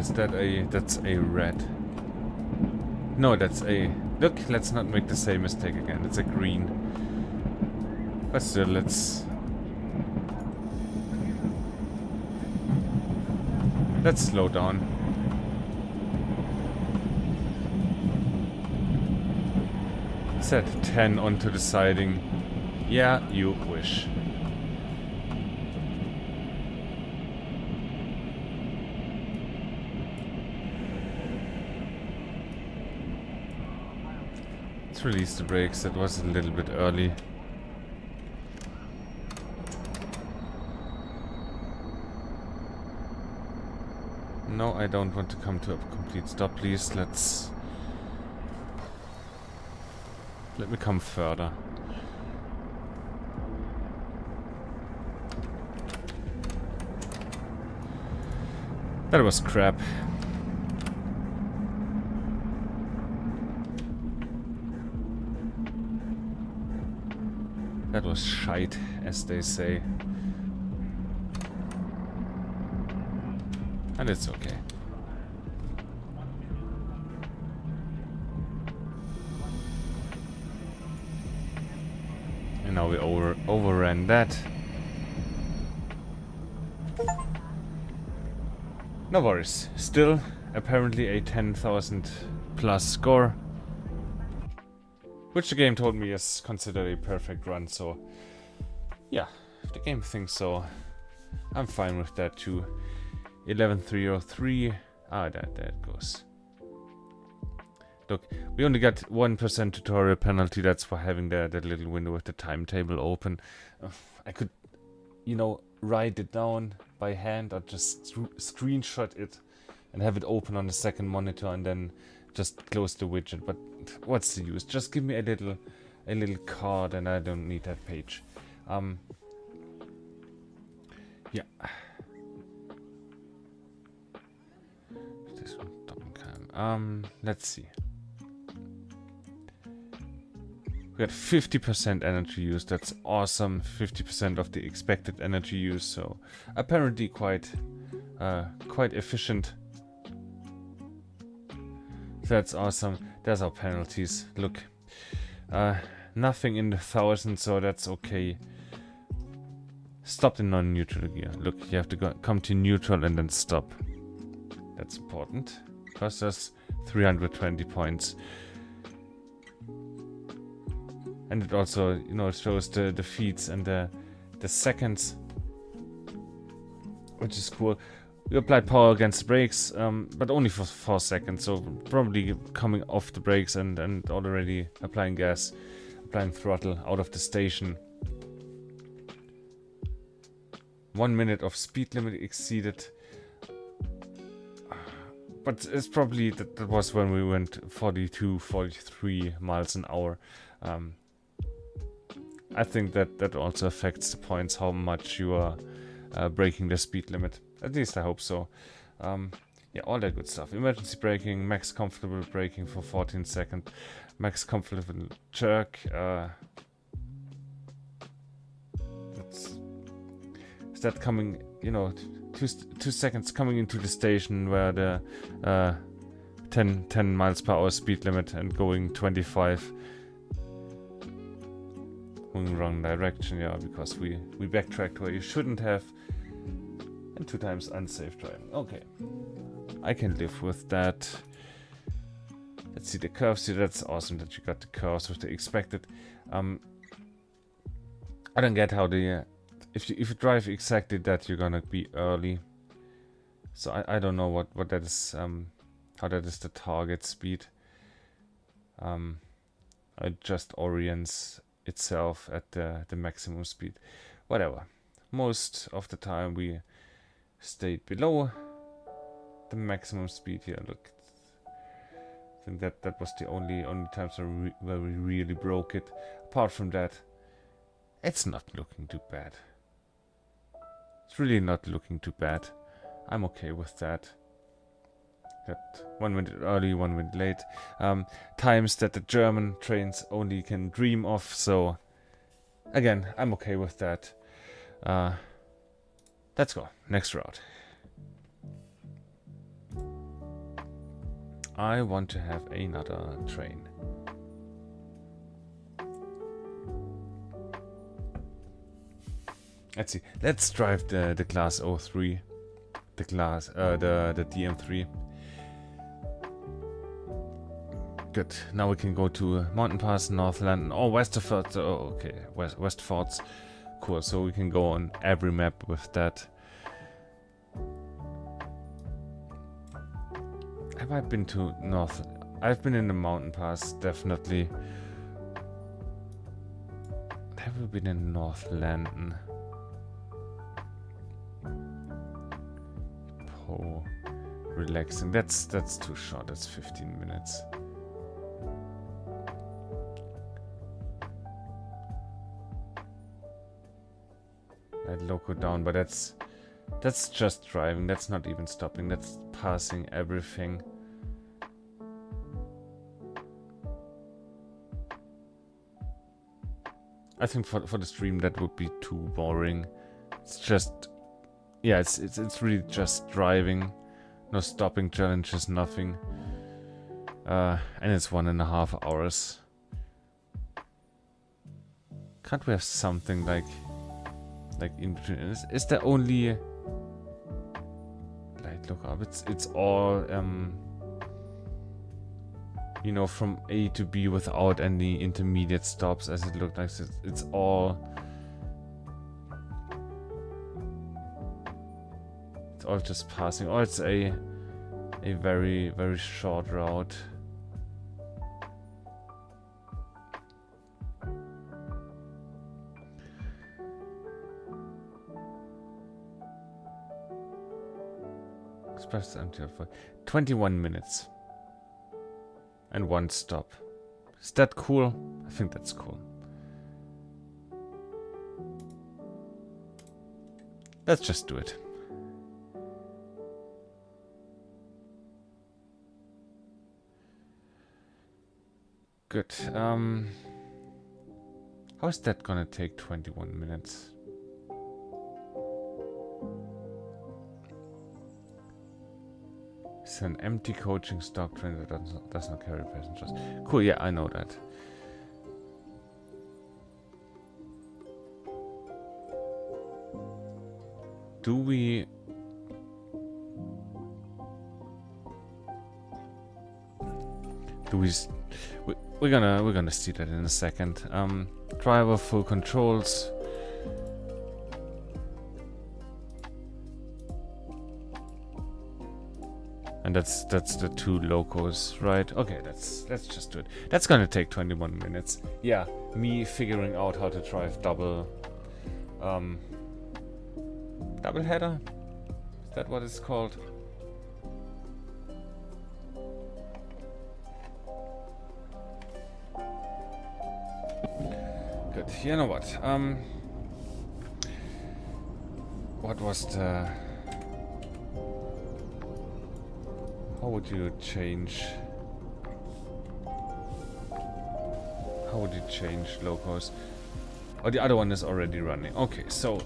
is that a... That's a red. No, that's a... Look, let's not make the same mistake again. It's a green. But still, let's slow down. Set 10 onto the siding. Yeah, you wish. Let's release the brakes. That was a little bit early. No, I don't want to come to a complete stop, please. Let me come further. That was crap. That was shite, as they say. And it's okay. And now we overran that. No worries. Still, apparently a 10,000 plus score. Which the game told me is considered a perfect run, so... Yeah, if the game thinks so, I'm fine with that too. 11,303. Ah, that goes. Look, we only got 1% tutorial penalty. That's for having that little window with the timetable open. I could, you know, write it down by hand or just screenshot it and have it open on the second monitor and then just close the widget. But what's the use? Just give me a little card and I don't need that page. Yeah. This one, let's see. We got 50% energy use. That's awesome. 50% of the expected energy use. So apparently quite efficient. That's awesome. There's our penalties. Look, nothing in the thousands, so that's okay. Stop in non-neutral gear. Look, you have to come to neutral and then stop. That's important. Cost us 320 points. And it also, you know, it shows the feeds and the seconds, which is cool. We applied power against the brakes, but only for 4 seconds, so probably coming off the brakes and already applying gas, applying throttle out of the station. 1 minute of speed limit exceeded. But it's probably, that was when we went 42, 43 miles an hour. I think that also affects the points, how much you are breaking the speed limit. At least I hope so. Yeah, all that good stuff. Emergency braking, max comfortable braking for 14 seconds, max comfortable jerk. Is that coming, you know, 2 seconds coming into the station where the 10 miles per hour speed limit and going 25. Going wrong direction, yeah, because we backtracked where you shouldn't have. And 2 times unsafe driving. Okay. I can live with that. Let's see the curves here. That's awesome that you got the curves with the expected. I don't get how the... if you drive exactly that, you're gonna be early. So I don't know what that is, how that is the target speed. It just orients itself at the maximum speed. Whatever. Most of the time we stayed below the maximum speed here. Look, I think that was the only times where we really broke it. Apart from that, it's not looking too bad. It's really not looking too bad. I'm okay with that. Got 1 minute early, 1 minute late. Times that the German trains only can dream of. So again, I'm okay with that. Let's go. Next route. I want to have another train. Let's see. Let's drive the class 03. The class the DM3. Good. Now we can go to Mountain Pass, North London, or Westerford. Oh, okay. Westfords. Cool. So we can go on every map with that. Have I been to North? I've been in the Mountain Pass, definitely. Have we been in North London? Oh, relaxing. That's too short. That's 15 minutes. Let Loco down, but that's just driving. That's not even stopping. That's passing everything. I think for the stream that would be too boring. It's just, yeah, it's really just driving. No stopping challenges, nothing. And it's 1.5 hours. Can't we have something like in between? Is there only like look up? It's all you know, from A to B without any intermediate stops, as it looked like. It's all just passing. Or it's a very, very short route. Express empty for 21 minutes. And 1 stop. Is that cool? I think that's cool. Let's just do it. Good. How is that gonna take 21 minutes? It's an empty coaching stock train that does not carry passengers. Cool, yeah, I know that. Do we... We're gonna see that in a second. Driver full controls. And that's the 2 locos, right? Okay, let's just do it. That's gonna take 21 minutes. Yeah, me figuring out how to drive double header? Is that what it's called? Good. You know what? What was the... How would you change... How would you change locos? Oh, the other one is already running. Okay, so...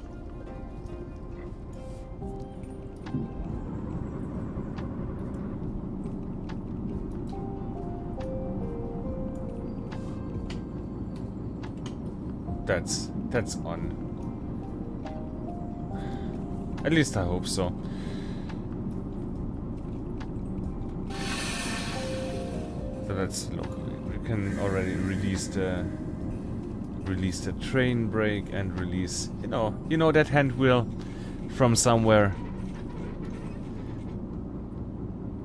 That's on. At least I hope so. So that's local. We can already release the train brake and release, you know that hand wheel from somewhere.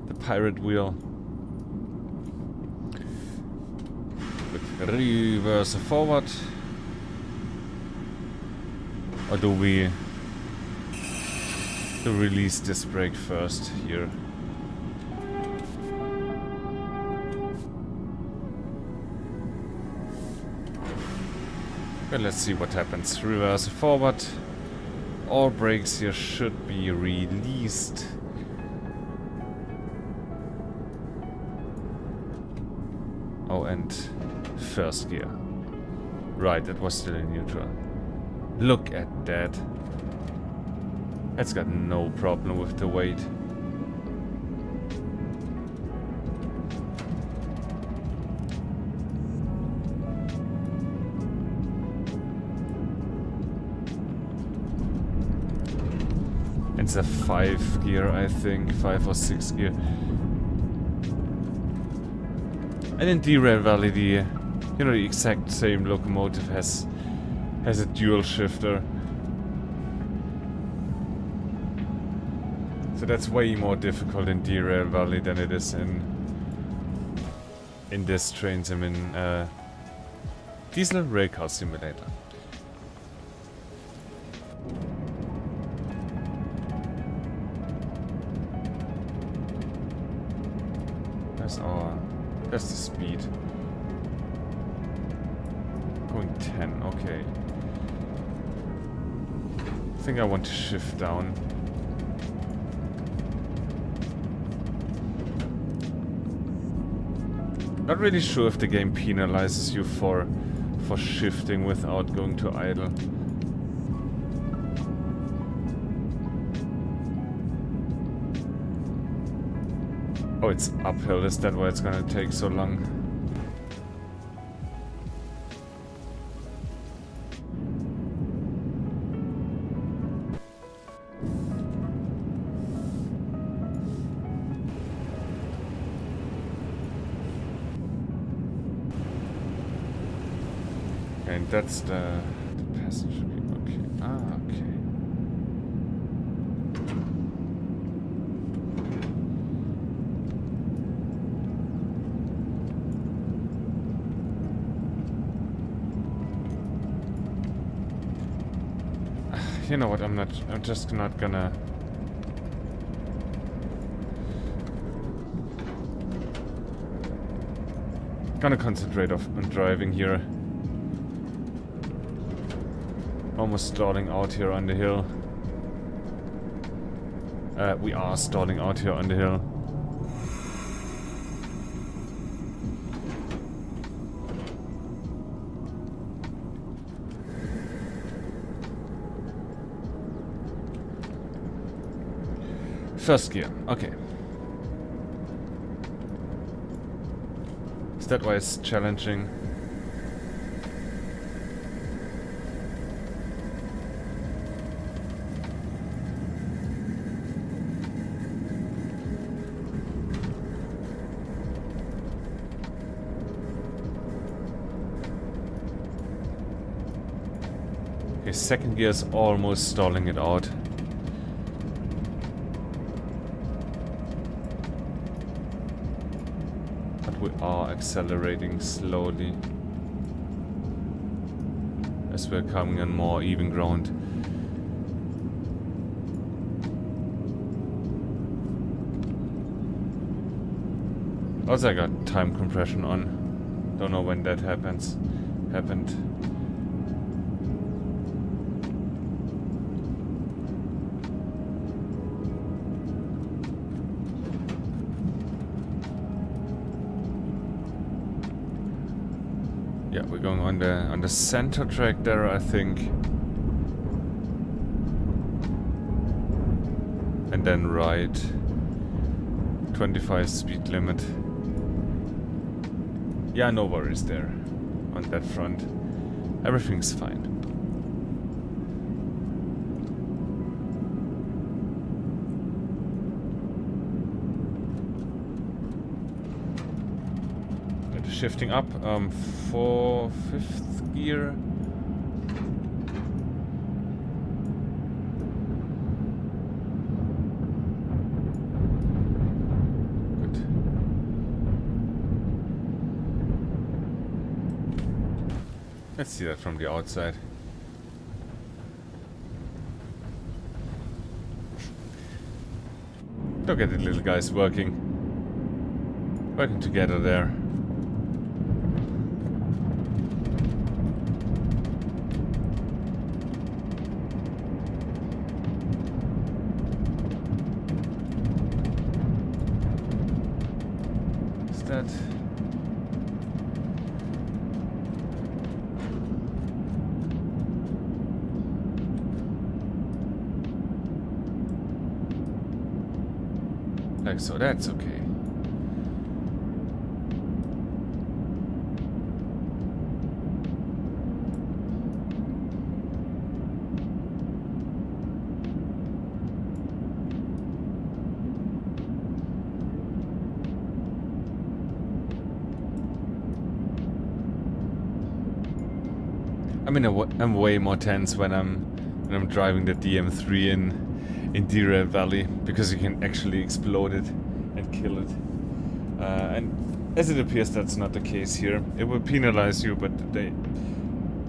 The pirate wheel. Good. Reverse forward. Or do we release this brake first here? Well, let's see what happens. Reverse forward. All brakes here should be released. Oh, and first gear. Right, that was still in neutral. Look at that. That's got no problem with the weight. It's a 5 gear, I think, 5 or 6 gear. And in Derail Valley, the the exact same locomotive has a dual shifter. So that's way more difficult in Derail Valley than it is in this train sim in Diesel Railcar Simulator. That's the speed. Going 10, okay. I think I want to shift down. Not really sure if the game penalizes you for shifting without going to idle. Oh, it's uphill. Is that why it's gonna take so long? Okay, and that's the passenger people. Okay. Ah, okay. You know what, I'm just not gonna... Gonna concentrate on driving here. Almost stalling out here on the hill. We are stalling out here on the hill. First gear, okay. Is that why it's challenging? Okay, second gear is almost stalling it out. We are accelerating slowly as we're coming on more even ground. Also, I got time compression on. Don't know when that happened. Yeah, we're going on the center track there, I think. And then right. 25 speed limit. Yeah, no worries there on that front. Everything's fine. Shifting up for 5th gear. Good. Let's see that from the outside. Look at the little guys working together there. That like so, that's okay. I mean, I'm way more tense when I'm driving the DM3 in Derail Valley, because you can actually explode it and kill it. And as it appears, that's not the case here. It will penalize you, but the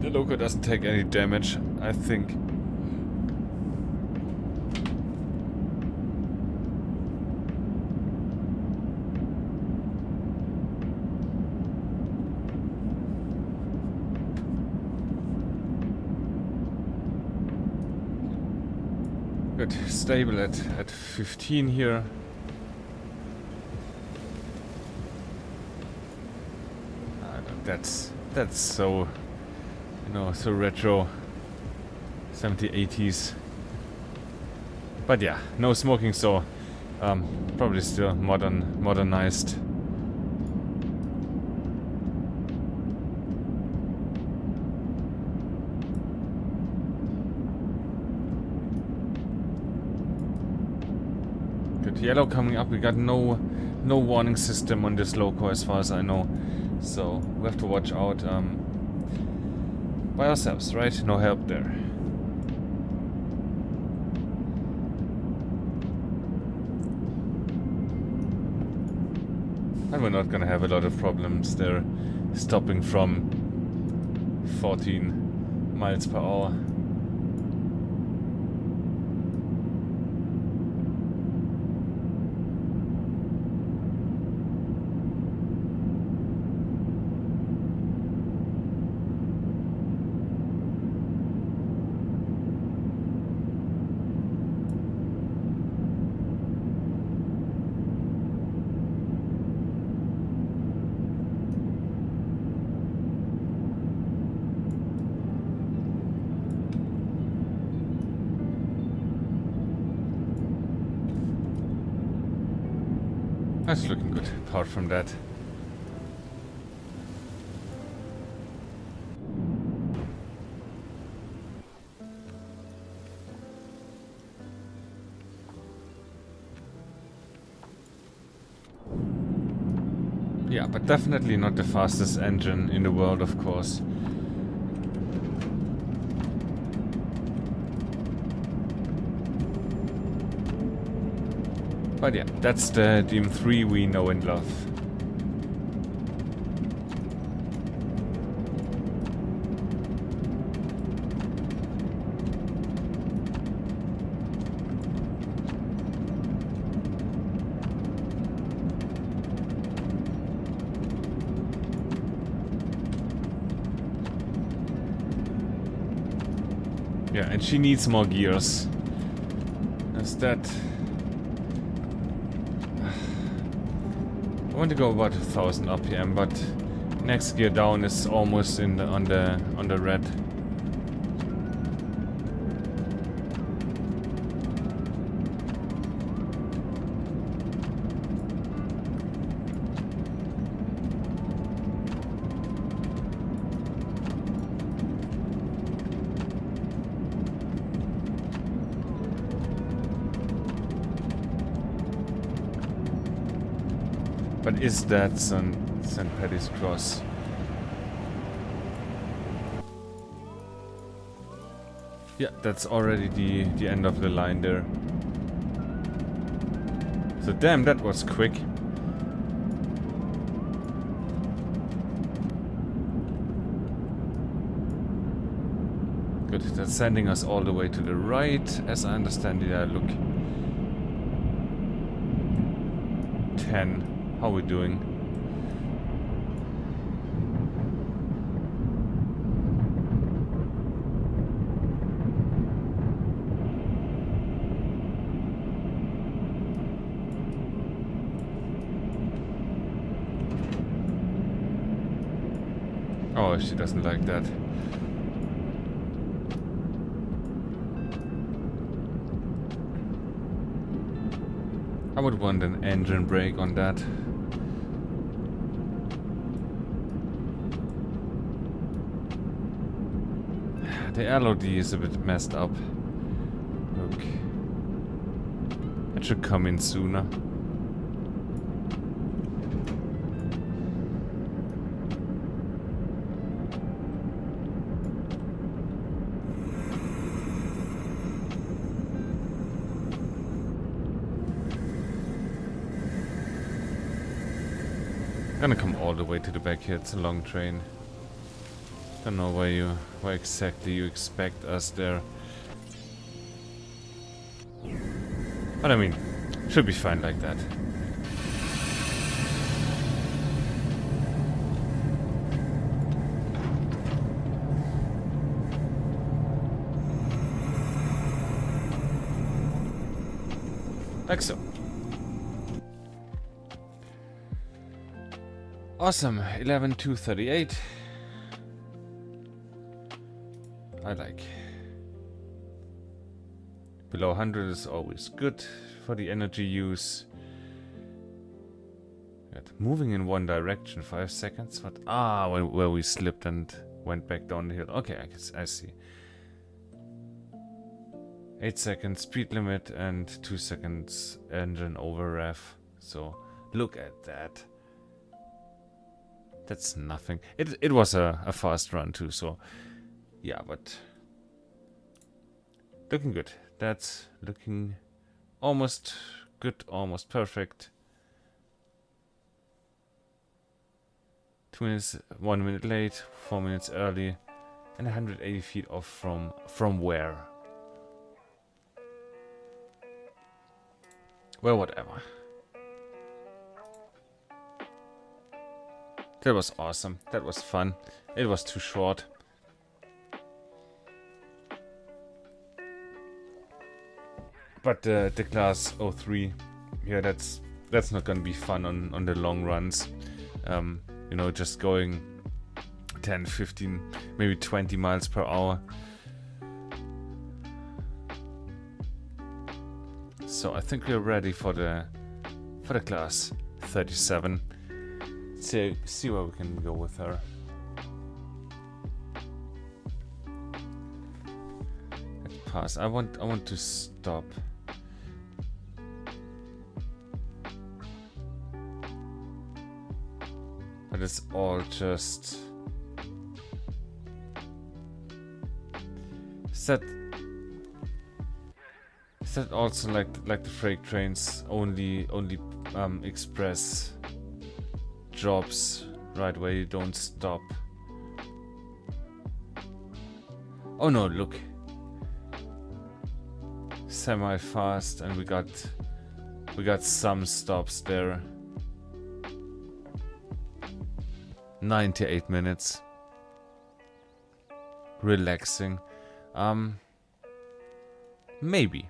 Loco doesn't take any damage, I think. Good, stable at 15 here. That's so, you know, so retro, 70s, 80s. But yeah, no smoking, so probably still modernized. Good, yellow coming up. We got no warning system on this Loco as far as I know. So we have to watch out by ourselves, right? No help there. And we're not gonna have a lot of problems there, stopping from 14 miles per hour. That's looking good, apart from that. Yeah, but definitely not the fastest engine in the world, of course. But yeah, that's the DM3 we know and love. Yeah, and she needs more gears. Is that... I want to go about 1000 RPM, but next gear down is almost on the red. But is that St. Paddy's Cross? Yeah, that's already the end of the line there. So damn, that was quick. Good, that's sending us all the way to the right, as I understand it. Look. 10. How are we doing? Oh, she doesn't like that. I would want an engine brake on that. The LOD is a bit messed up. Look. It should come in sooner. Gonna come all the way to the back here. It's a long train. Don't know where exactly you expect us there. But I mean, should be fine like that. Like so. Awesome. 11,238. I like. Below 100 is always good for the energy use. Good. Moving in one direction, 5 seconds. What? Ah, where we slipped and went back down the hill. Okay, I see. 8 seconds speed limit and 2 seconds engine over rev. So look at that. That's nothing. It was a fast run too, so yeah, but looking good. That's looking almost good, almost perfect. 2 minutes, 1 minute late, 4 minutes early, and 180 feet off from where? Well, whatever. That was awesome. That was fun. It was too short. But the class 03, yeah, that's not gonna be fun on the long runs. You know, just going 10, 15, maybe 20 miles per hour. So I think we're ready for the class 37. See where we can go with her. Let's pass. I want to stop. But it's all just. Is that also like the freight trains only express drops right where you don't stop? Oh no, look. Semi-fast, and we got some stops there. 98 minutes. Relaxing. Maybe.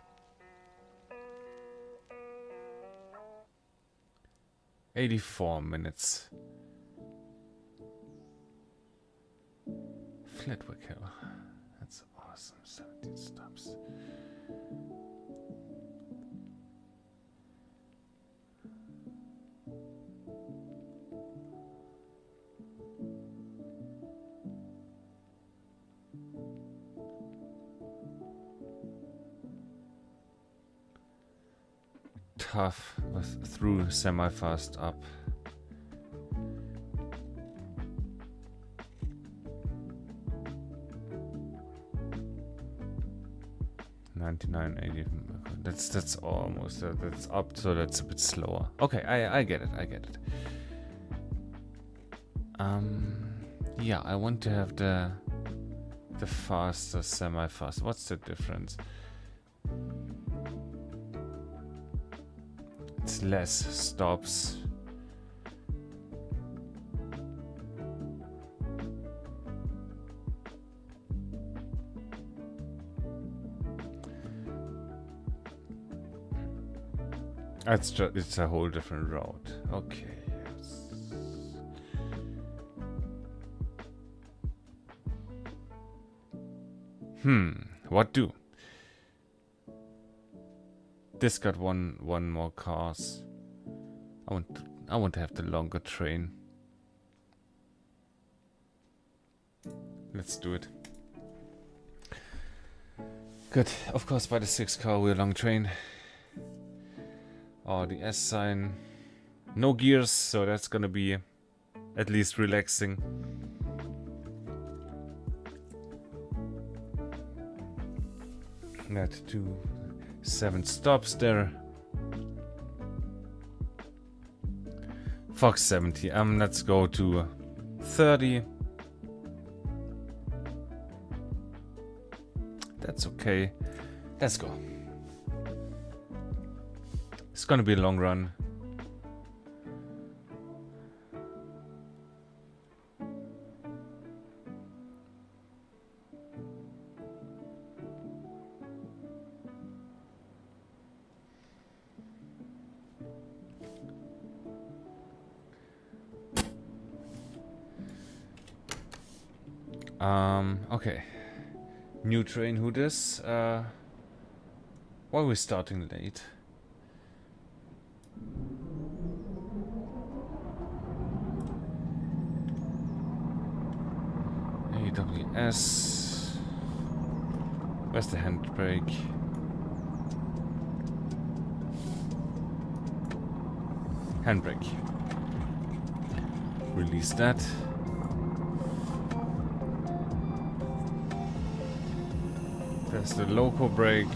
84 minutes. Flatwick Hill. That's awesome. 17 stops. Tough through semi-fast up. $99.80. That's almost that's up, so that's a bit slower. Okay, I get it. Yeah, I want to have the faster semi-fast. What's the difference? It's less stops. It's a whole different route. Okay. What do? This got one more cars. I want to have the longer train. Let's do it. Good. Of course, by the 6 car wheel long train. Oh, the S sign. No gears, so that's gonna be at least relaxing. Got 7 stops there. Fox 70. Let's go to 30. That's okay. Let's go. It's gonna be a long run. Okay. New train, who this? Why are we starting late? AWS. Where's the handbrake? Handbrake. Release that. There's the loco brake.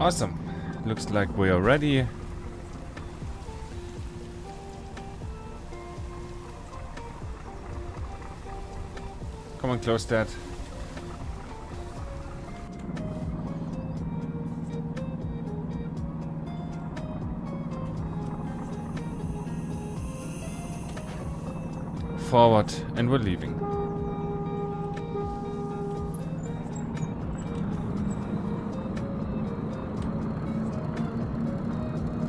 Awesome. Looks like we are ready. Come on, close that. Forward, and we're leaving.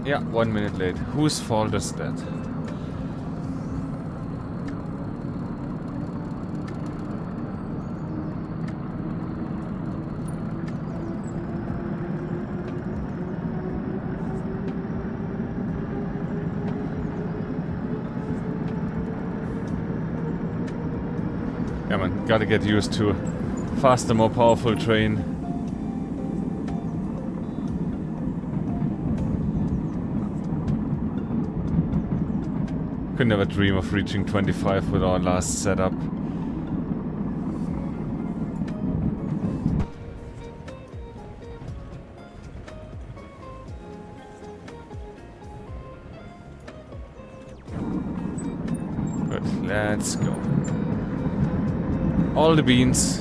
Yeah, 1 minute late. Whose fault is that? Yeah man, gotta get used to faster, more powerful train. Could never dream of reaching 25 with our last setup. But let's go. All the beans.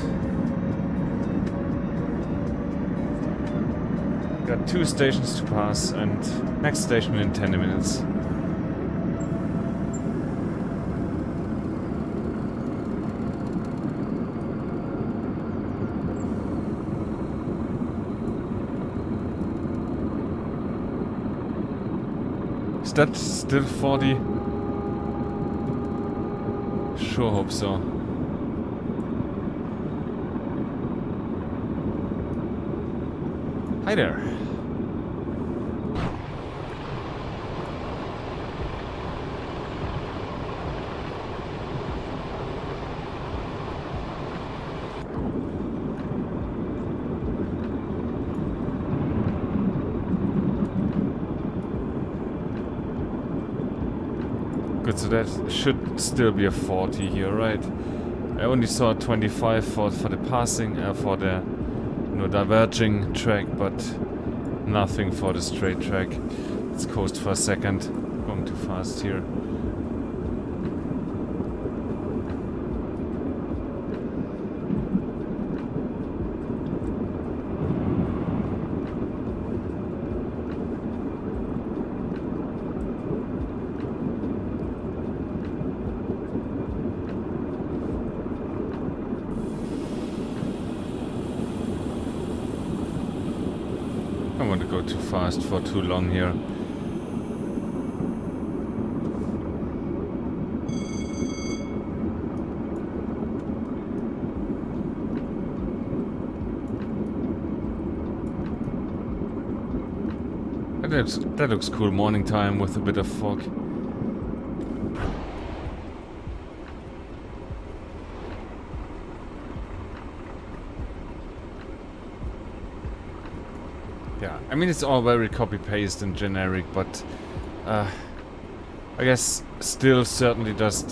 Got 2 stations to pass and next station in 10 minutes. Is that still 40? Sure hope so. Hi there. Good, so that should still be a 40 here, right? I only saw 25 for the passing, for the diverging track, but nothing for the straight track. Let's coast for a second. Going too fast here. I don't want to go too fast for too long here. That looks cool, morning time with a bit of fog. Yeah, I mean it's all very copy-paste and generic, but I guess still certainly does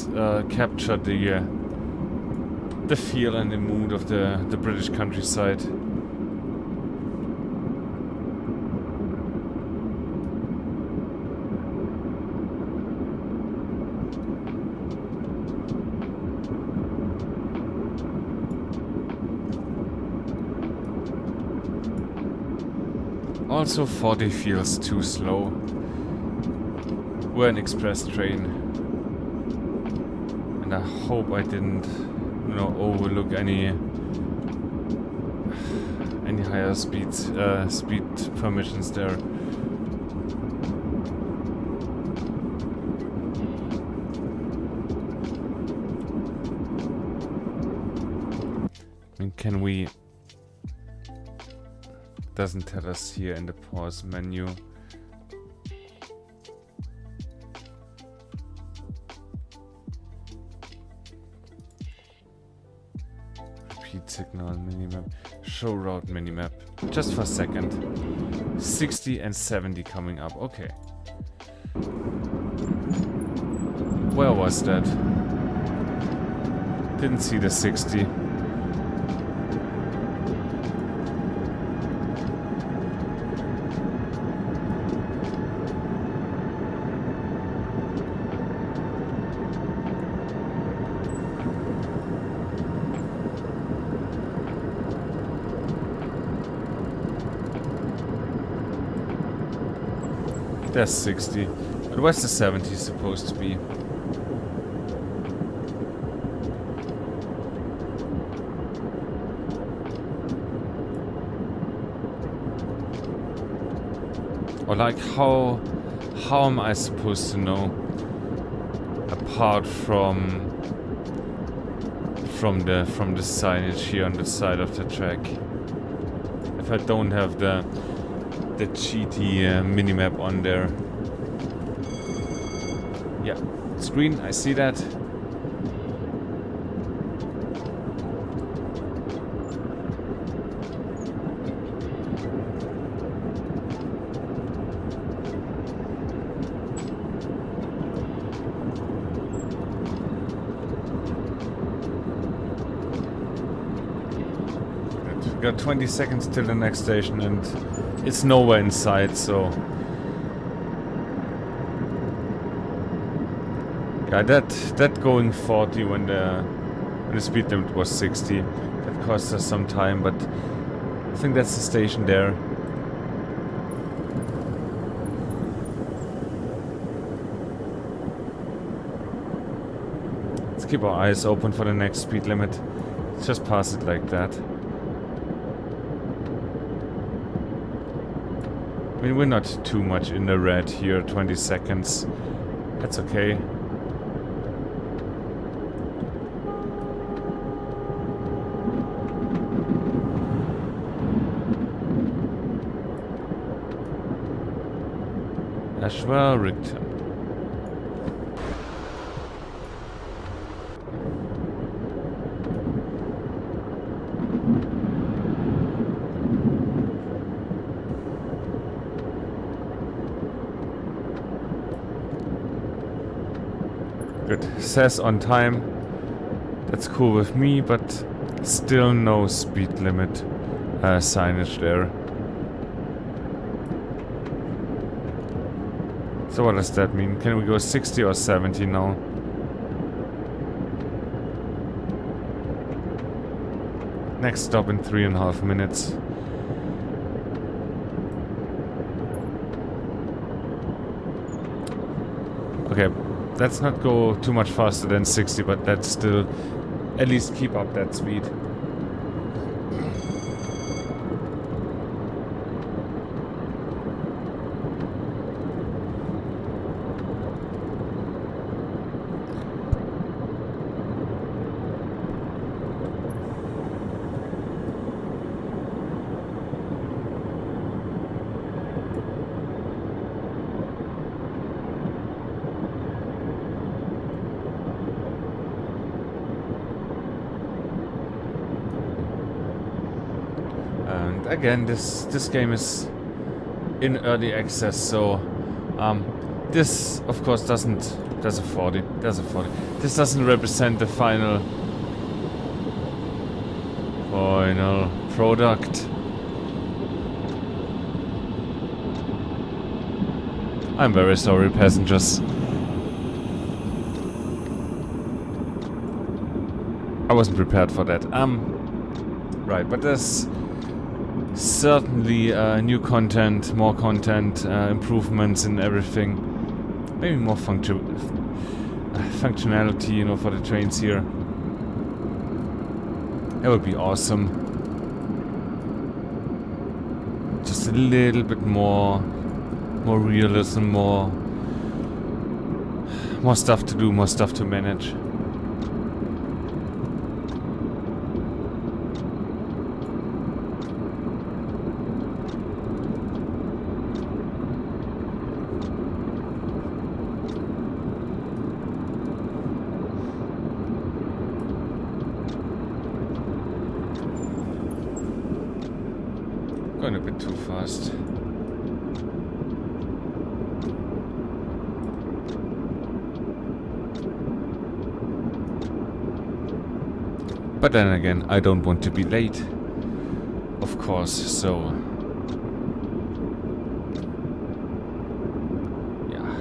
capture the feel and the mood of the British countryside. Also 40 feels too slow. We're an express train. And I hope I didn't, you know, overlook any higher speed permissions there. I mean, can we... Doesn't tell us here in the pause menu. Repeat signal minimap. Show route minimap. Just for a second. 60 and 70 coming up. Okay. Where was that? Didn't see the 60. There's 60. But where's the 70 supposed to be? Or like how am I supposed to know? Apart from the signage here on the side of the track. If I don't have the cheaty minimap on there. Yeah, screen, I see that. We got 20 seconds till the next station and it's nowhere in sight, so... Yeah, that going 40 when the speed limit was 60, that cost us some time, but I think that's the station there. Let's keep our eyes open for the next speed limit. Let's just pass it like that. I mean, we're not too much in the red here, 20 seconds. That's okay. Ashwell Rigton. Good. Says on time. That's cool with me, but still no speed limit signage there. So what does that mean? Can we go 60 or 70 now? Next stop in 3.5 minutes. Okay, let's not go too much faster than 60, but let's still at least keep up that speed. Again, this game is in early access, so This, of course, doesn't... There's a 40. There's a 40. This doesn't represent the final product. I'm very sorry, passengers. I wasn't prepared for that. Right, but there's certainly new content, more content, improvements in everything. Maybe more functionality, you know, for the trains here. That would be awesome. Just a little bit more realism, more stuff to do, more stuff to manage. Going a bit too fast. But then again, I don't want to be late, of course, so... yeah.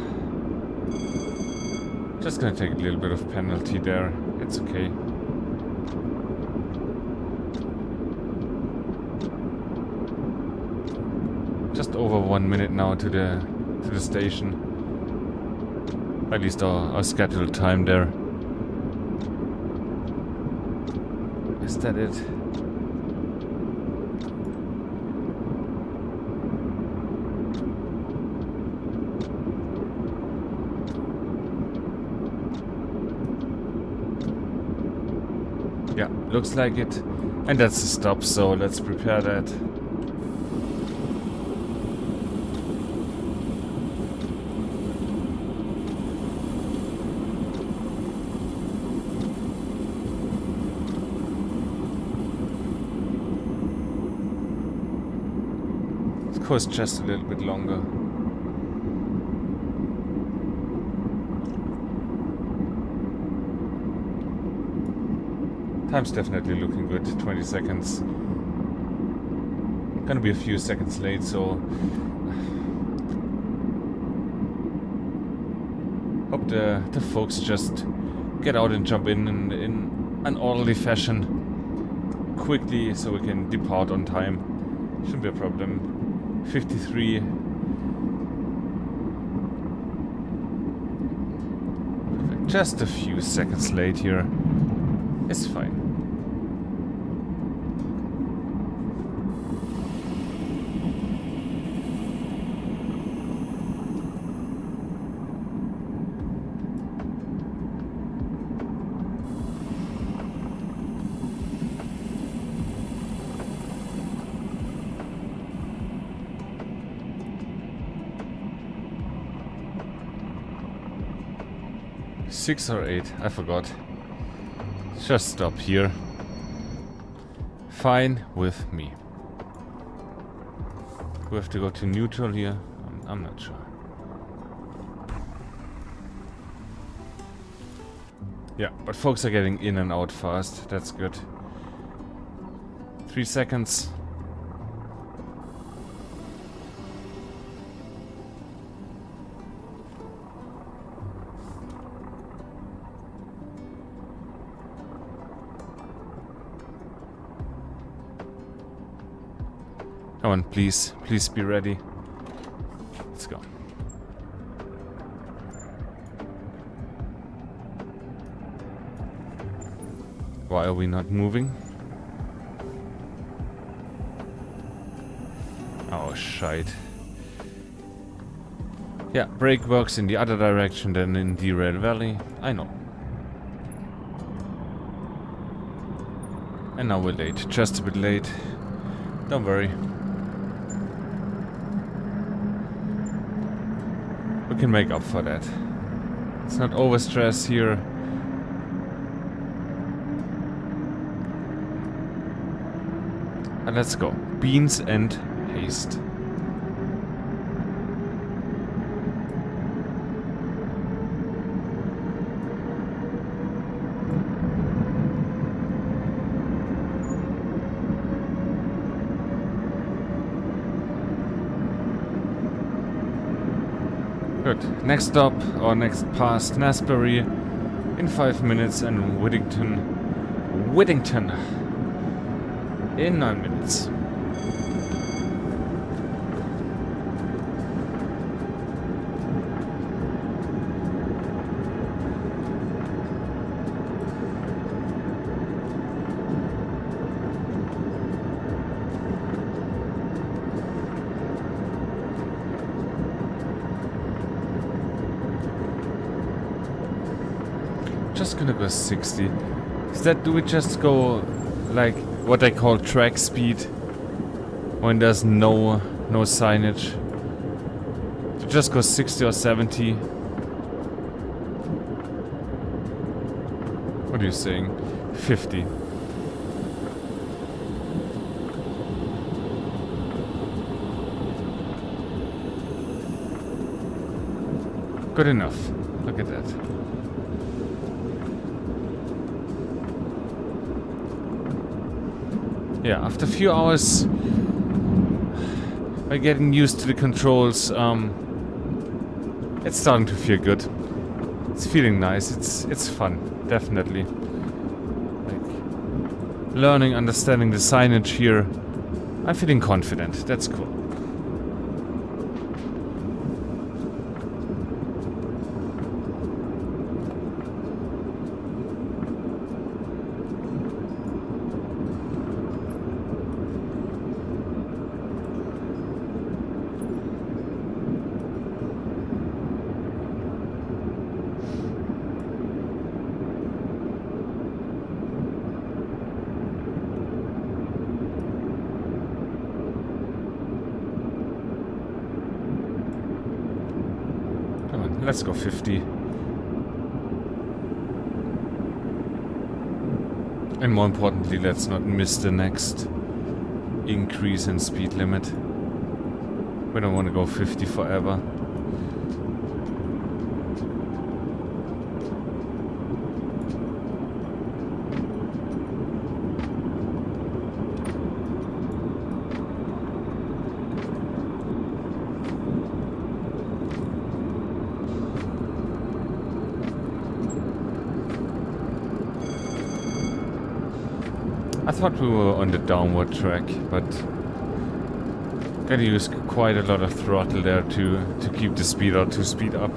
Just gonna take a little bit of penalty there, it's okay. Just over 1 minute now to the station. At least our scheduled time there. Is that it? Yeah, looks like it. And that's the stop, so let's prepare that. Of course, just a little bit longer. Time's definitely looking good, 20 seconds. Gonna be a few seconds late, so... hope the folks just get out and jump in an orderly fashion. Quickly, so we can depart on time. Shouldn't be a problem. 53. Perfect. Just a few seconds late here. It's fine. Six or eight, I forgot. Just stop here. Fine with me. We have to go to neutral here. I'm not sure. Yeah, but folks are getting in and out fast. That's good. 3 seconds. Come on, please. Please be ready. Let's go. Why are we not moving? Oh, shite. Yeah, brake works in the other direction than in Derail Valley. I know. And now we're late. Just a bit late. Don't worry. We can make up for that. Let's not overstress here. And let's go. Beans and haste. Good. Next stop, or next pass, Nasbury in 5 minutes, and Whittington in 9 minutes. Just gonna go 60. Do we just go like what I call track speed when there's no signage? So just go 60 or 70. What are you saying? 50. Good enough. Look at that. Yeah, after a few hours, by getting used to the controls, it's starting to feel good. It's feeling nice. It's fun, definitely. Like learning, understanding the signage here. I'm feeling confident. That's cool. Let's go 50. And more importantly, let's not miss the next increase in speed limit. We don't want to go 50 forever. I thought we were on the downward track, but gotta use quite a lot of throttle there to keep the speed or to speed up.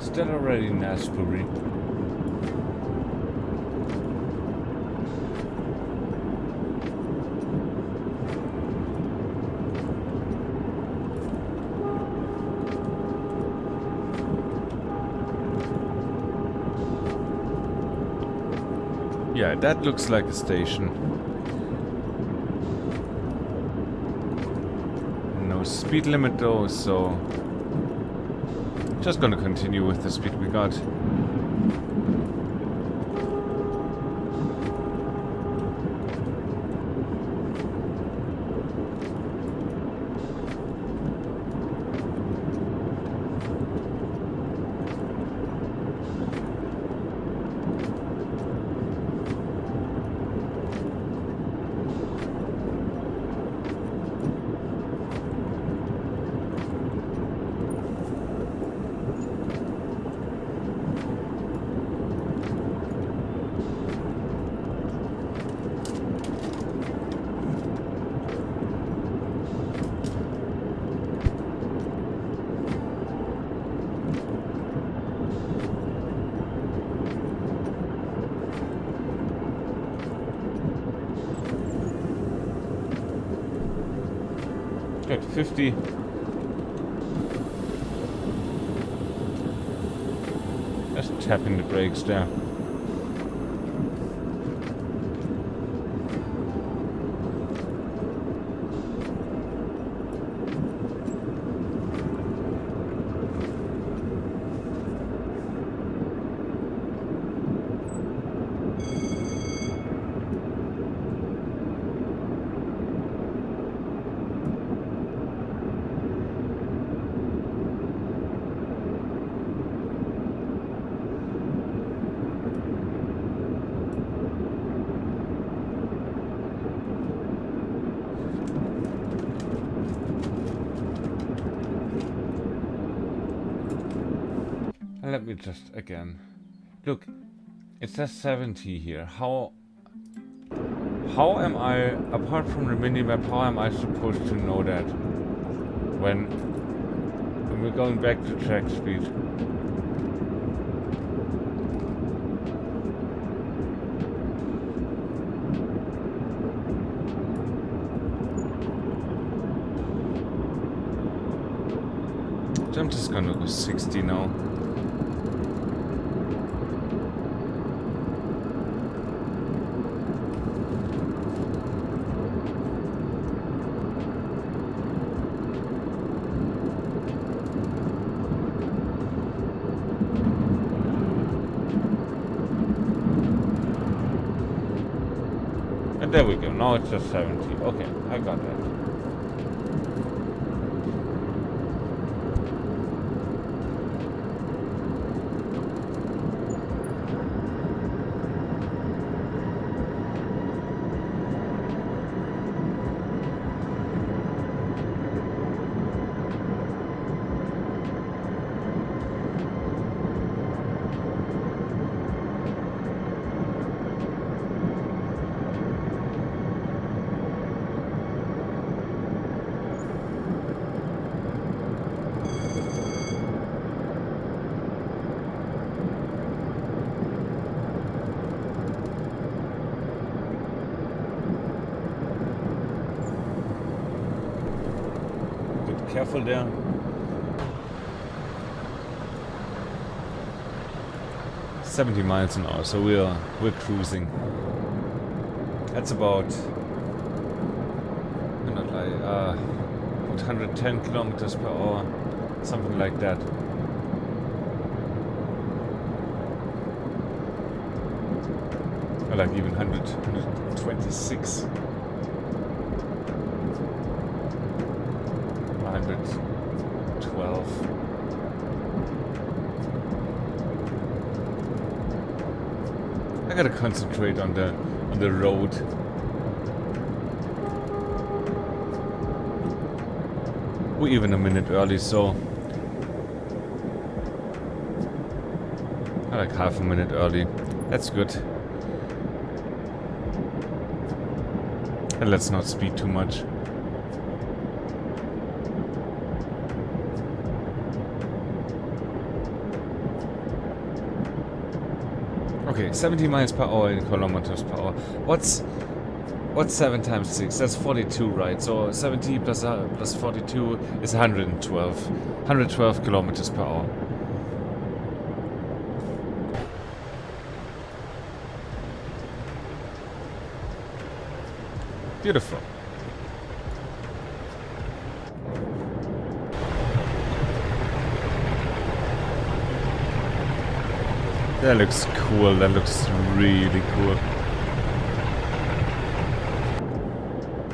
Is that already Nasbury? Yeah, that looks like a station. No speed limit though, so just gonna continue with the speed we got. Good, 50. Just tapping the brakes there. Let me just again. Look, it says 70 here. How am I, apart from the minimap, how am I supposed to know that? When we're going back to track speed. I'm just gonna go 60 now. And there we go. Now it's just 70. Okay, I got that. Careful there. "70 miles an hour, so we're cruising. That's about, I'm not like 110 kilometers per hour, something like that. Or like even 126. 112. I gotta concentrate on the road. We're even a minute early, so like half a minute early. That's good. And let's not speed too much. Okay, 70 miles per hour in kilometers per hour. What's 7 times 6? That's 42, right? So 70 plus 42 is 112. 112 kilometers per hour. Beautiful. That looks cool. That looks really cool.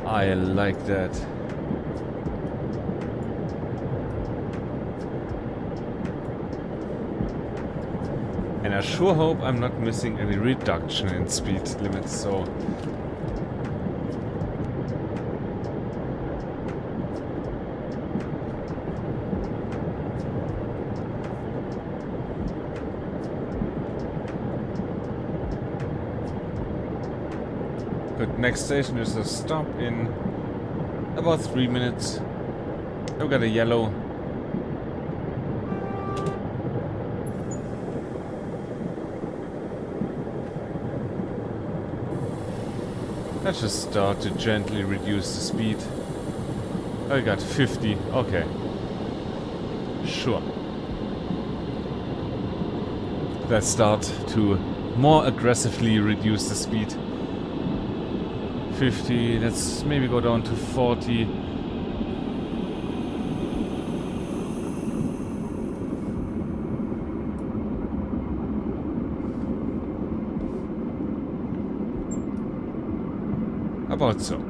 I like that. And I sure hope I'm not missing any reduction in speed limits, so... Good, next station is a stop in about 3 minutes. I've got a yellow. Let's just start to gently reduce the speed. I got 50, okay. Sure. Let's start to more aggressively reduce the speed. 50, let's maybe go down to 40. About so.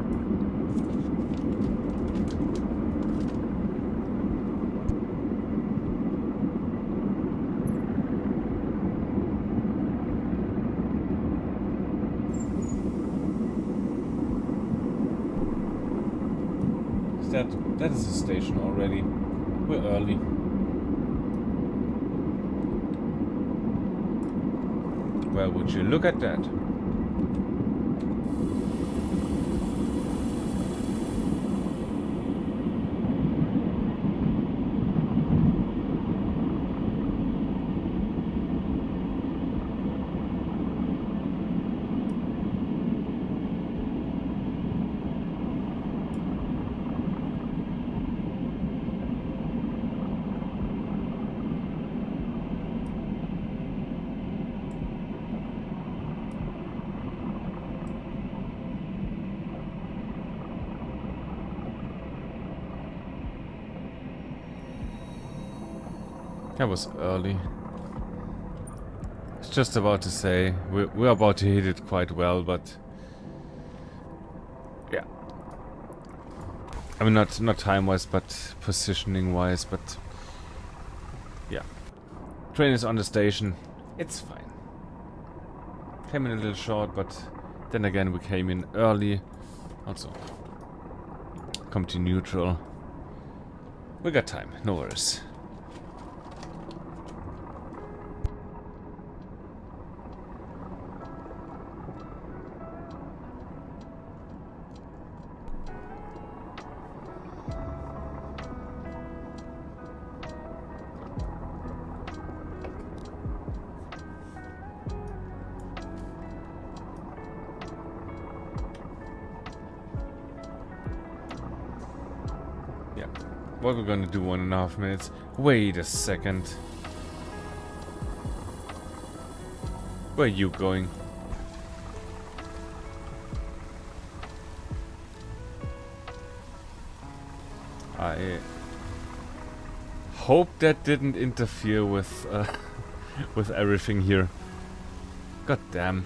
That is a station already. We're early. Where would you look at that? That was early. I was just about to say, we're about to hit it quite well, but... yeah. I mean, not time-wise, but positioning-wise, but... yeah. Train is on the station. It's fine. Came in a little short, but... then again, we came in early. Also... come to neutral. We got time, no worries. What we're gonna do 1.5 minutes. Wait a second. Where are you going? I hope that didn't interfere with with everything here. God damn.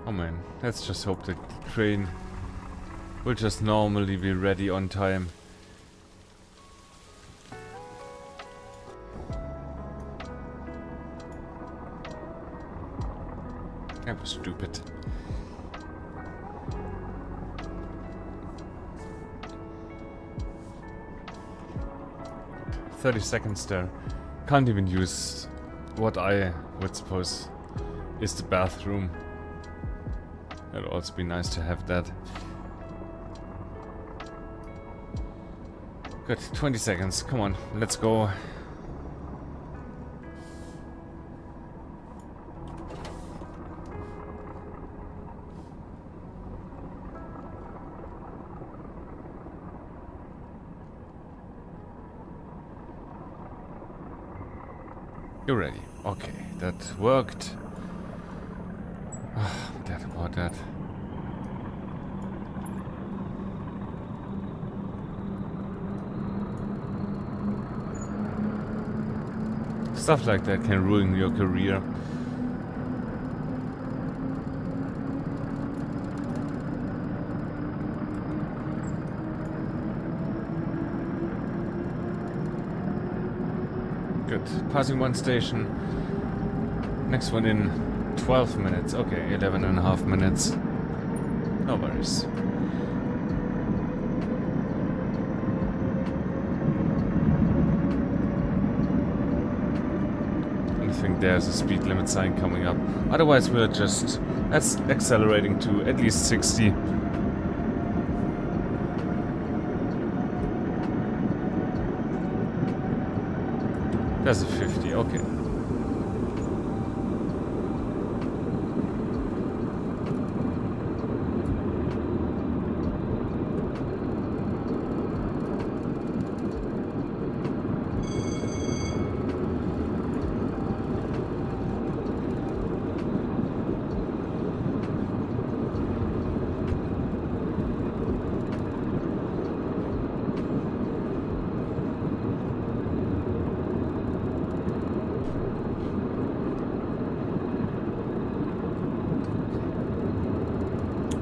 Oh man, let's just hope the train will just normally be ready on time. That was stupid. "30 seconds there. Can't even use what I would suppose is the bathroom. It'd also be nice to have that. Good, 20 seconds. Come on, let's go. You're ready. Okay, that worked. I'm dead about that. Stuff like that can ruin your career. Good. Passing one station. Next one in 12 minutes. Okay, 11.5 minutes. No worries. I think there's a speed limit sign coming up. Otherwise we're just accelerating to at least 60. There's a 50, okay.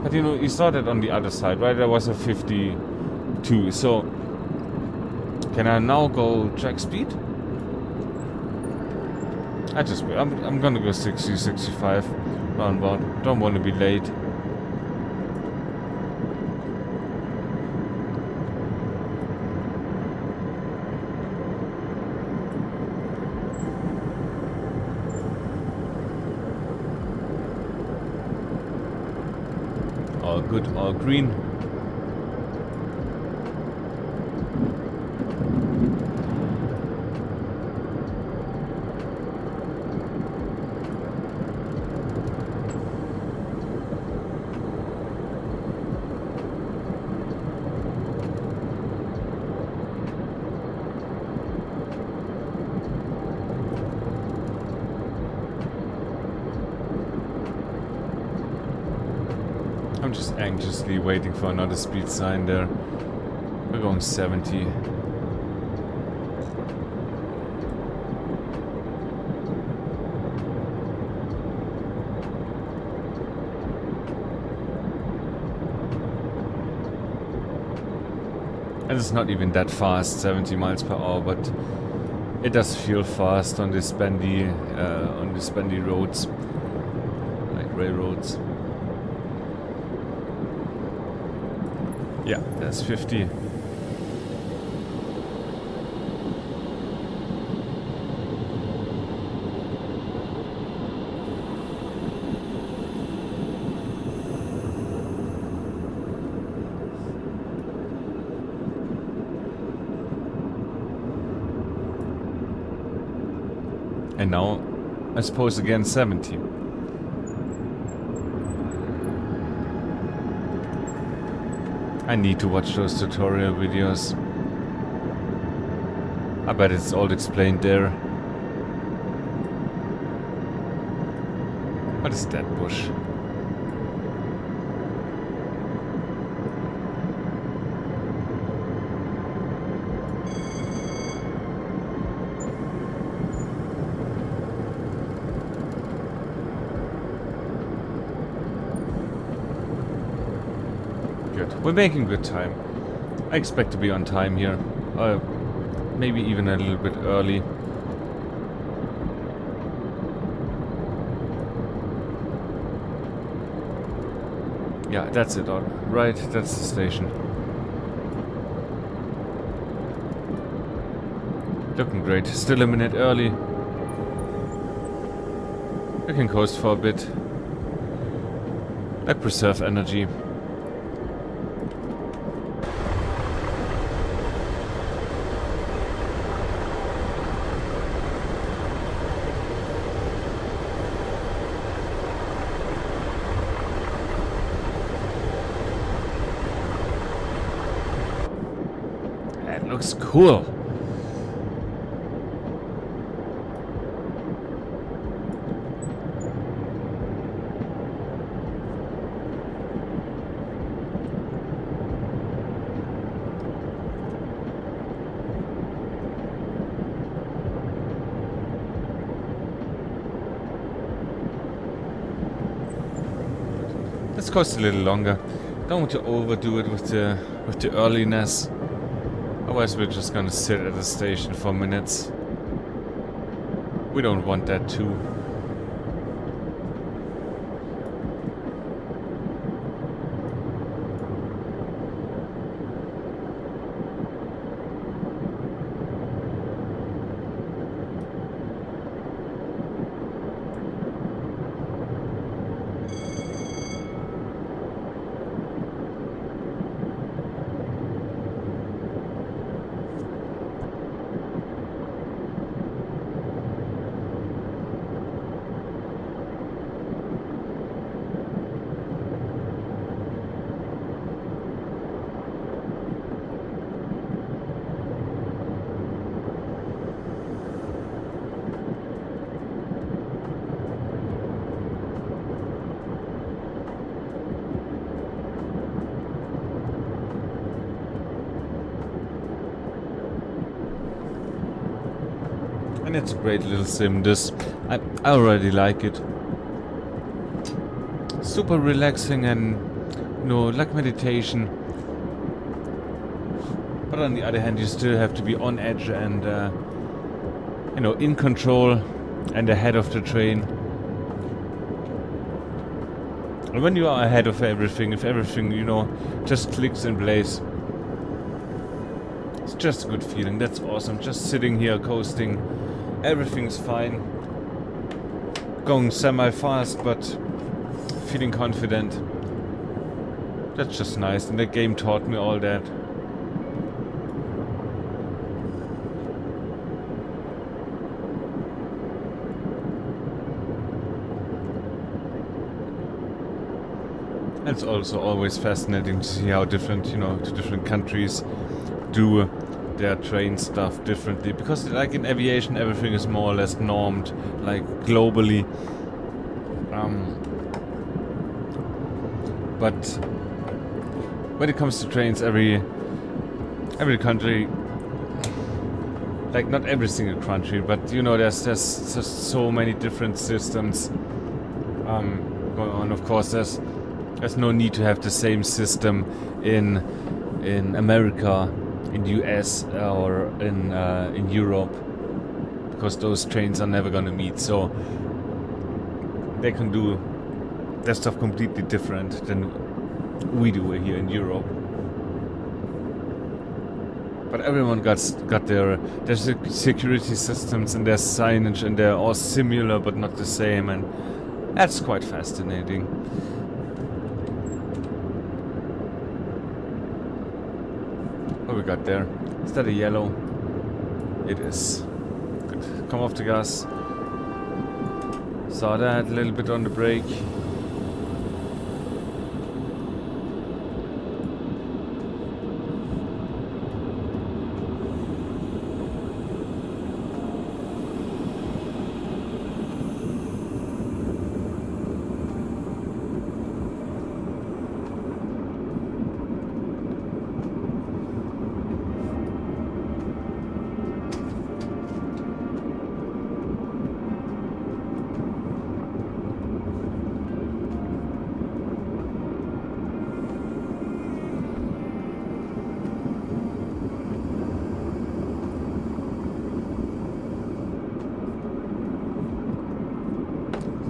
But you know, you saw that on the other side, right? There was a 52. So, can I now go track speed? I'm gonna go 60, 65 round about. Don't want to be late. All good, all green. I'm just anxiously waiting for another speed sign there. We're going 70. And it's not even that fast, 70 miles per hour, but it does feel fast on these bendy roads, like railroads. Yeah, that's 50. And now, I suppose again 70. I need to watch those tutorial videos. I bet it's all explained there. What is that bush? We're making good time. I expect to be on time here. Maybe even a little bit early. Yeah, that's it. All right, that's the station. Looking great. Still a minute early. We can coast for a bit. Like preserve energy. Looks cool. Let's coast a little longer. Don't want to overdo it with the earliness. Otherwise we're just gonna sit at the station for minutes. We don't want that too. And it's a great little sim, this. I already like it. Super relaxing and, you know, like meditation. But on the other hand, you still have to be on edge and, you know, in control and ahead of the train. And when you are ahead of everything, if everything, you know, just clicks in place, it's just a good feeling. That's awesome. Just sitting here coasting. Everything's fine. Going semi-fast, but feeling confident. That's just nice, and the game taught me all that. It's also always fascinating to see how different, you know, different countries do their train stuff differently. Because like in aviation, everything is more or less normed, like globally. But when it comes to trains, every country, like not every single country, but you know, there's just so many different systems going on. Of course, there's no need to have the same system in America, in the US, or in Europe, because those trains are never gonna meet. So they can do their stuff completely different than we do here in Europe. But everyone got their security systems and their signage, and they're all similar but not the same, and that's quite fascinating. What we got there? Is that a yellow? It is. Good. Come off the gas. Saw that, a little bit on the brake.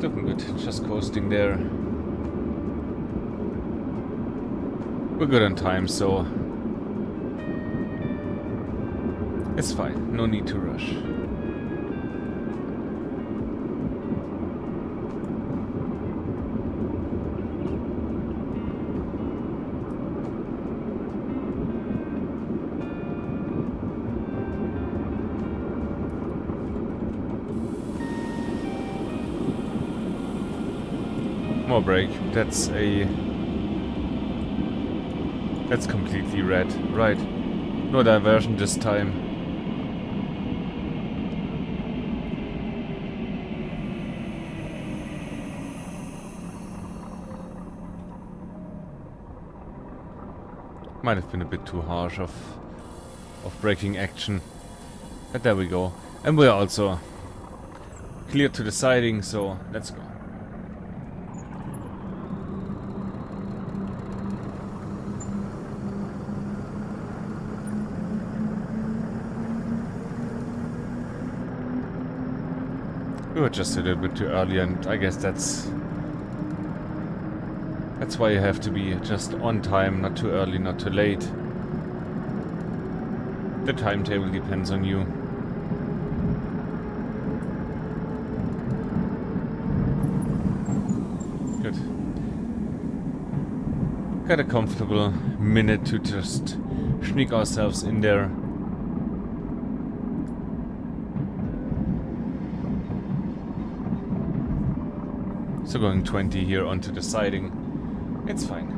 Looking good, just coasting there. We're good on time, so it's fine, no need to rush. More brake. That's completely red. Right. No diversion this time. Might have been a bit too harsh of braking action. But there we go. And we're also clear to the siding, so let's go. We were just a little bit too early, and I guess that's why you have to be just on time, not too early, not too late. The timetable depends on you. Good. Got a comfortable minute to just sneak ourselves in there. So going 20 here onto the siding, it's fine.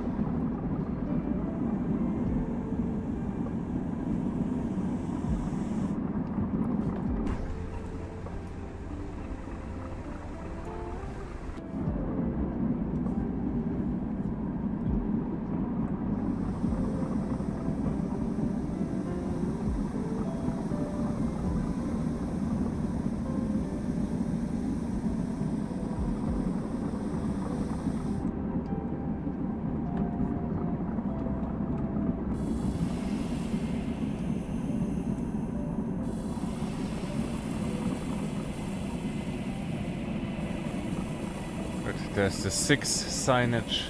There's the 6 signage.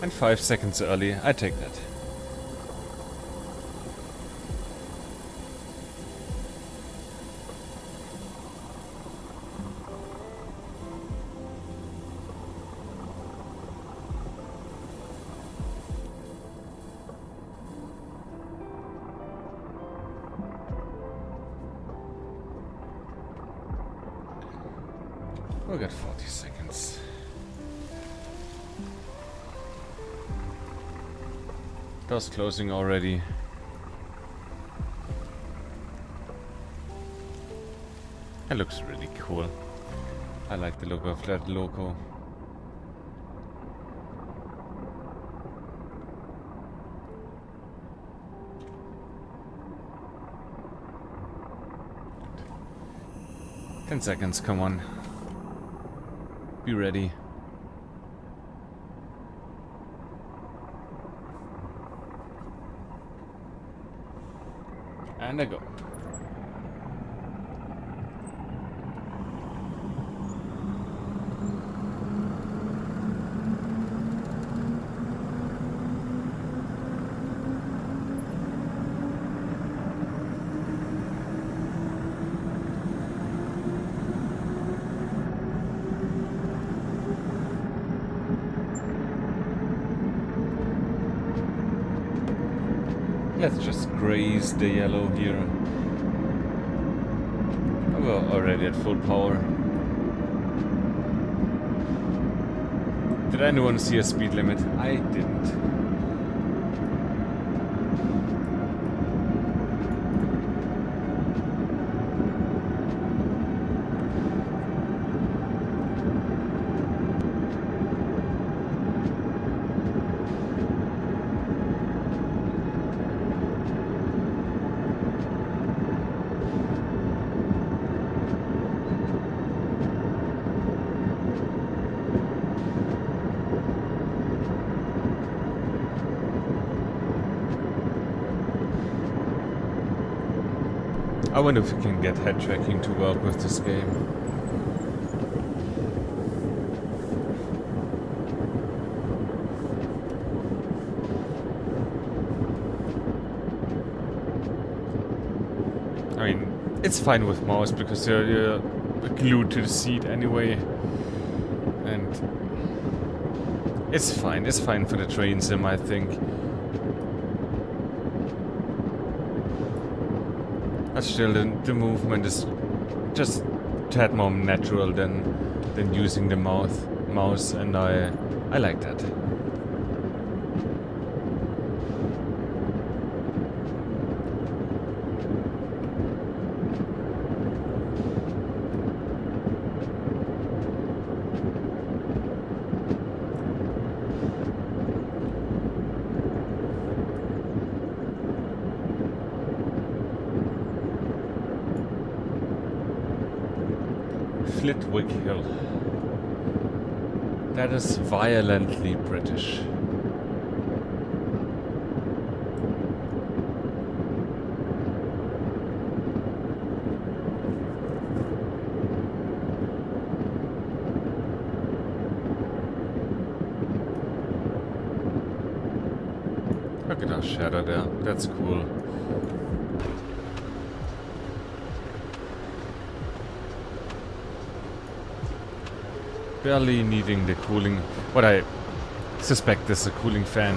And 5 seconds early, I take that. We got 40 seconds. Doors closing already. That looks really cool. I like the look of that logo. Ten seconds, come on. Be ready. And I go. Let's just graze the yellow here. We're already at full power. Did anyone see a speed limit? I didn't. I wonder if we can get head tracking to work with this game. I mean, it's fine with mouse because you're glued to the seat anyway. And it's fine for the train sim, I think. But still, the movement is just a tad more natural than using the mouse, and I like that. Flitwick Hill. That is violently British. Look at our shadow there. That's cool. Barely needing the cooling. What I suspect is a cooling fan.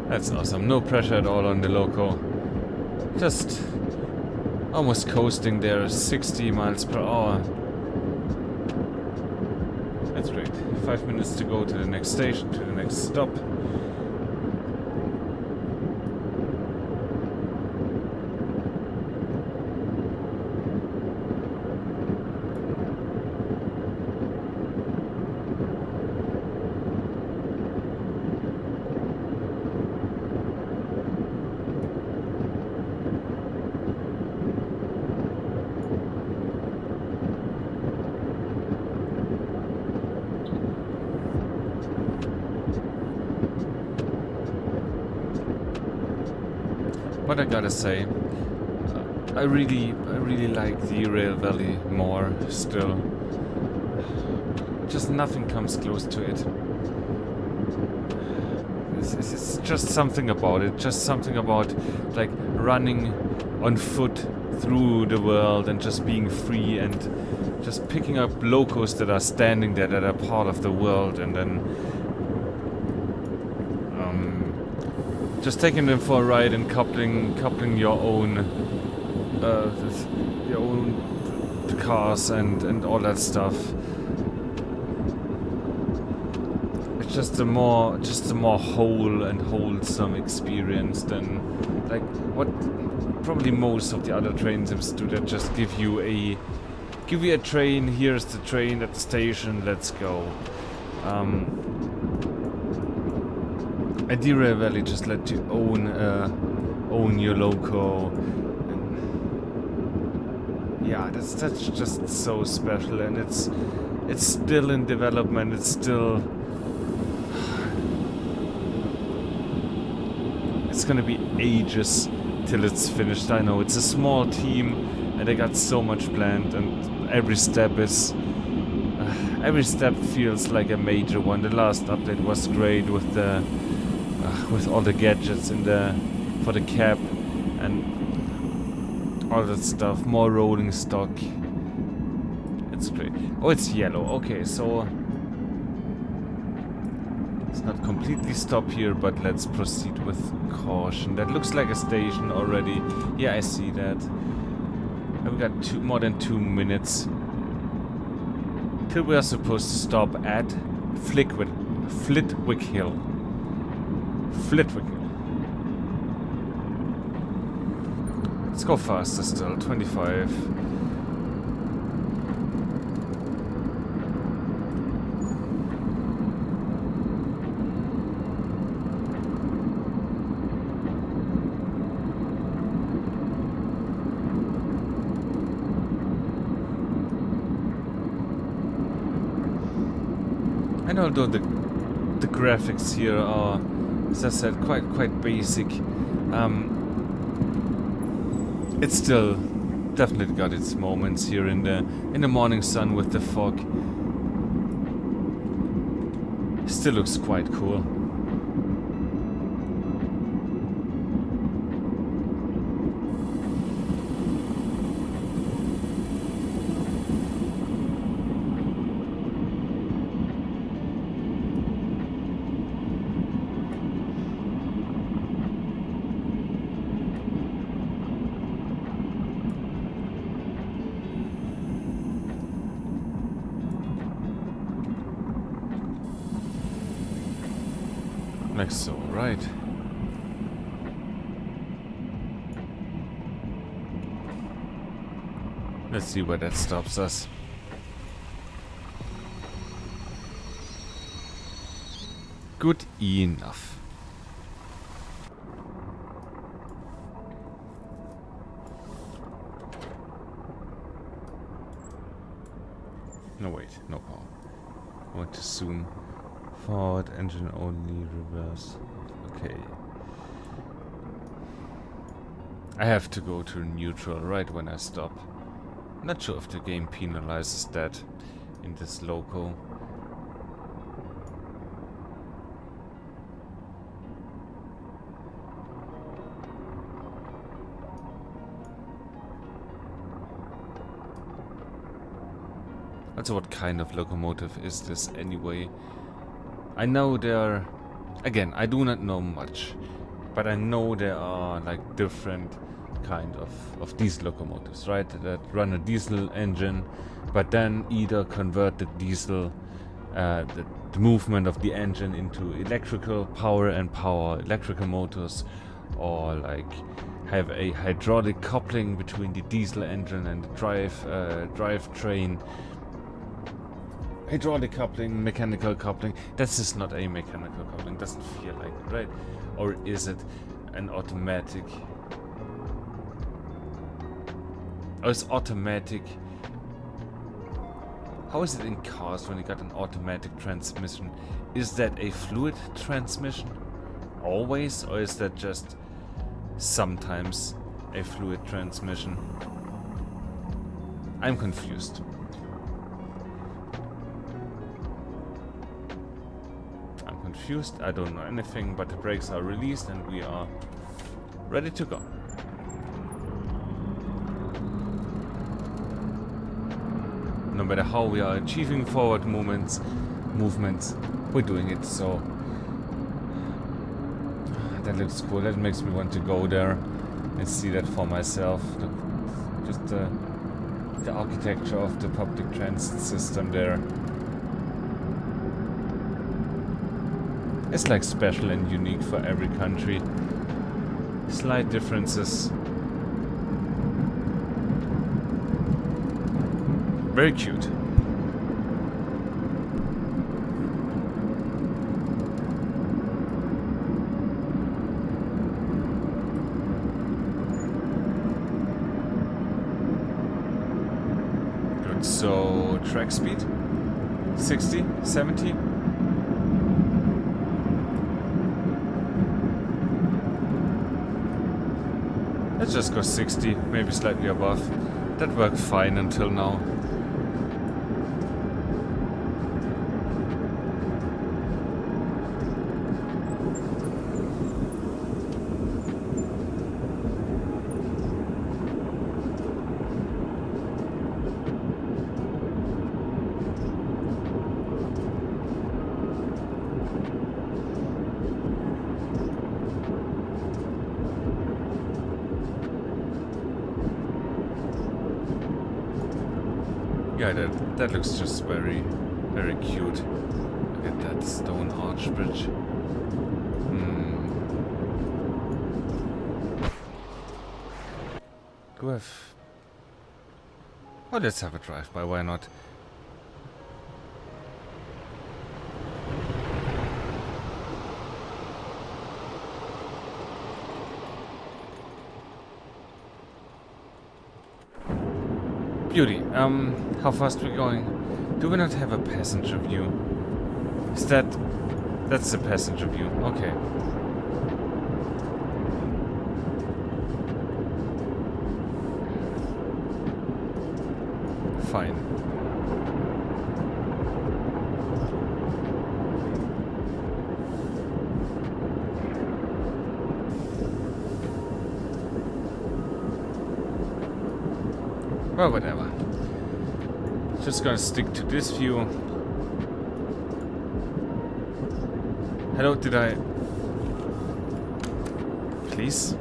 That's awesome. No pressure at all on the loco. Just almost coasting there, 60 miles per hour. That's great. 5 minutes to go to the next station, to the next stop. But I gotta say, I really like the Rail Valley more still. Just nothing comes close to it. It's just something about it. Just something about like running on foot through the world and just being free and just picking up locos that are standing there, that are part of the world, and then just taking them for a ride and coupling your own your own cars and all that stuff. It's just a more whole and wholesome experience than like what probably most of the other train sims do. That just give you a train. Here's the train at the station. Let's go. Idea Valley just let you own your loco. And yeah, that's just so special, and it's still in development. It's still. It's gonna be ages till it's finished. I know it's a small team, and they got so much planned, and every step feels like a major one. The last update was great with the with all the gadgets for the cap and all that stuff. More rolling stock. It's great. Oh, it's yellow. Okay, so it's not completely stop here, but let's proceed with caution. That looks like a station already. Yeah, I see that. We've got more than 2 minutes till we are supposed to stop at Flitwick Hill. Flitwick Hill. Let's go faster still. 25. And although the graphics here are, as I said, quite basic, it's still definitely got its moments here in the morning sun with the fog. Still looks quite cool. Like so, right? Let's see where that stops us. Good enough. No, wait, no power. I want to zoom. Forward, engine only, reverse. Okay. I have to go to neutral right when I stop. Not sure if the game penalizes that in this loco. Also, what kind of locomotive is this anyway? I know there are, again, I do not know much, but I know there are like different kind of diesel locomotives, right? That run a diesel engine, but then either convert the diesel, the movement of the engine into electrical power and power electrical motors, or like have a hydraulic coupling between the diesel engine and the drivetrain. Hydraulic coupling, mechanical coupling. This is not a mechanical coupling, doesn't feel like it, right? Or is it an automatic? Oh, it's automatic. How is it in cars when you got an automatic transmission? Is that a fluid transmission? Always? Or is that just sometimes a fluid transmission? I'm confused. I don't know anything, but the brakes are released and we are ready to go. No matter how we are achieving forward movements, we're doing it, so that looks cool. That makes me want to go there and see that for myself. The just the architecture of the public transit system there. It's like special and unique for every country. Slight differences. Very cute. Good, so track speed? 60? 70? Let's just go 60, maybe slightly above. That worked fine until now. Yeah, that looks just very, very cute. Look at that stone arch bridge. Do I have... Oh, let's have a drive-by, why not? Beauty. How fast we're going? Do we not have a passenger view? Is that... That's the passenger view. Okay. Fine. Well, whatever. Just gonna stick to this view. Hello, did I... Please?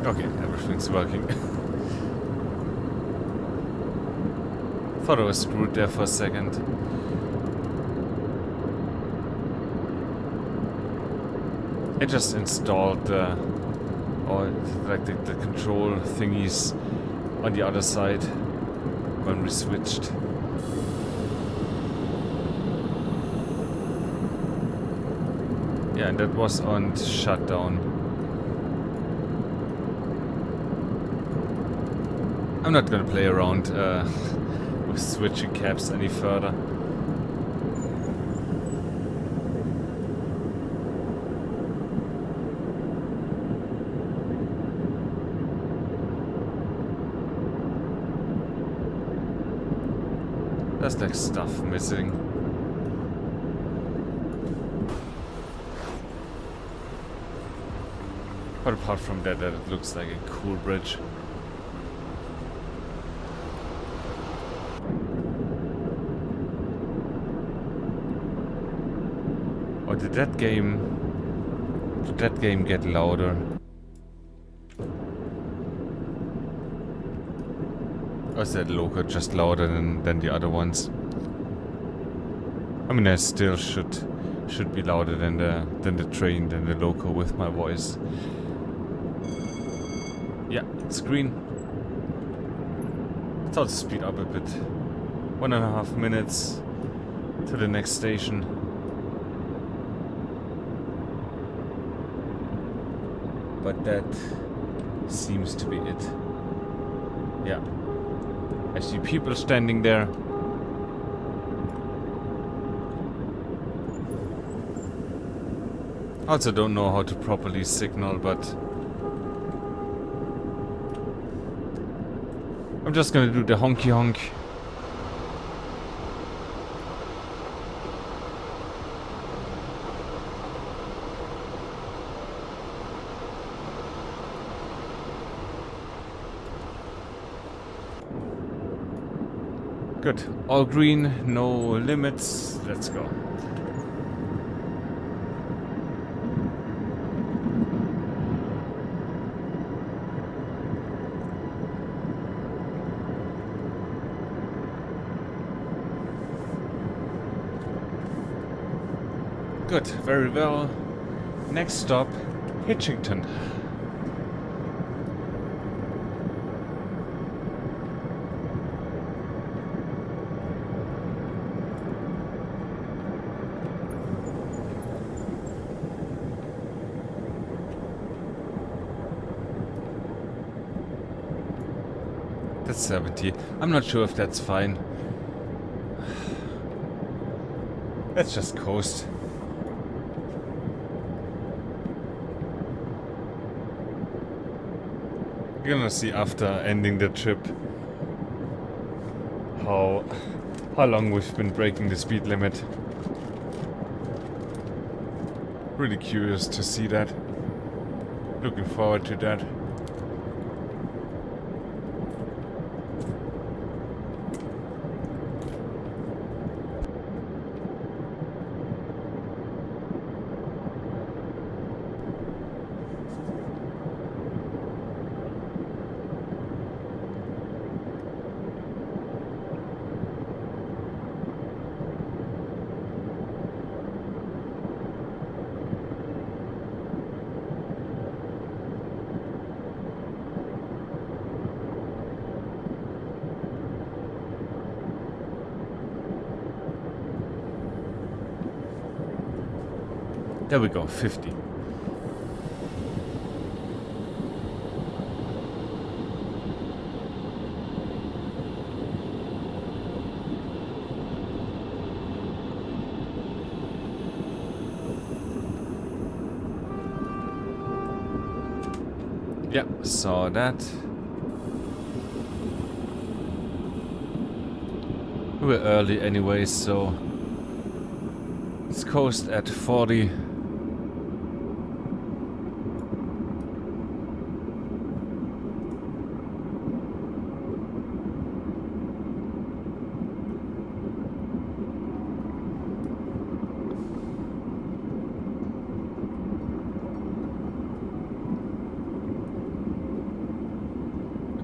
Okay, everything's working. Thought I was screwed there for a second. I just installed the control thingies on the other side when we switched. Yeah, and that was on shutdown. I'm not gonna play around with switching cabs any further. There's like stuff missing. But apart from that, it looks like a cool bridge. Or did that game get louder? Or is that loco just louder than the other ones? I mean, I still should be louder than the train, than the loco with my voice. Yeah, it's green. Thought to speed up a bit. 1.5 minutes to the next station. But that seems to be it. Yeah. I see people standing there. Also don't know how to properly signal, but I'm just gonna do the honky honk. Good. All green, no limits. Let's go. Good, very well. Next stop, Hitchington. That's 70. I'm not sure if that's fine. Let's just coast. We're gonna see after ending the trip how long we've been breaking the speed limit. Really curious to see that. Looking forward to that. There we go, 50. Yep, saw that. We're early anyway, so let's coast at 40.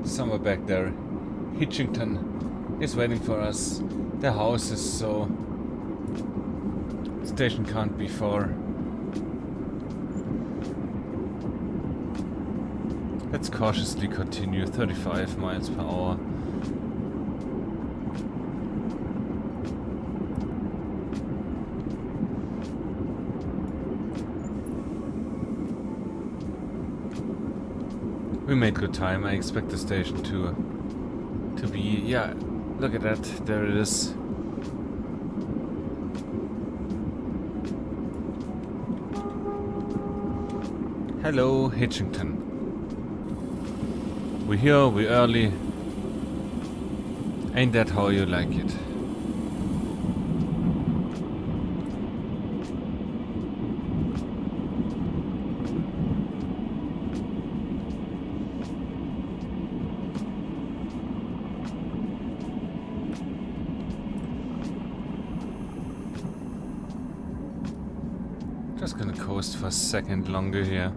Somewhere back there, Hitchington is waiting for us. The house is so... Station can't be far. Let's cautiously continue, 35 miles per hour. We made good time. I expect the station to be... Yeah, look at that. There it is. Hello, Hitchington. We're here, we're early. Ain't that how you like it? Just gonna coast for a second longer here.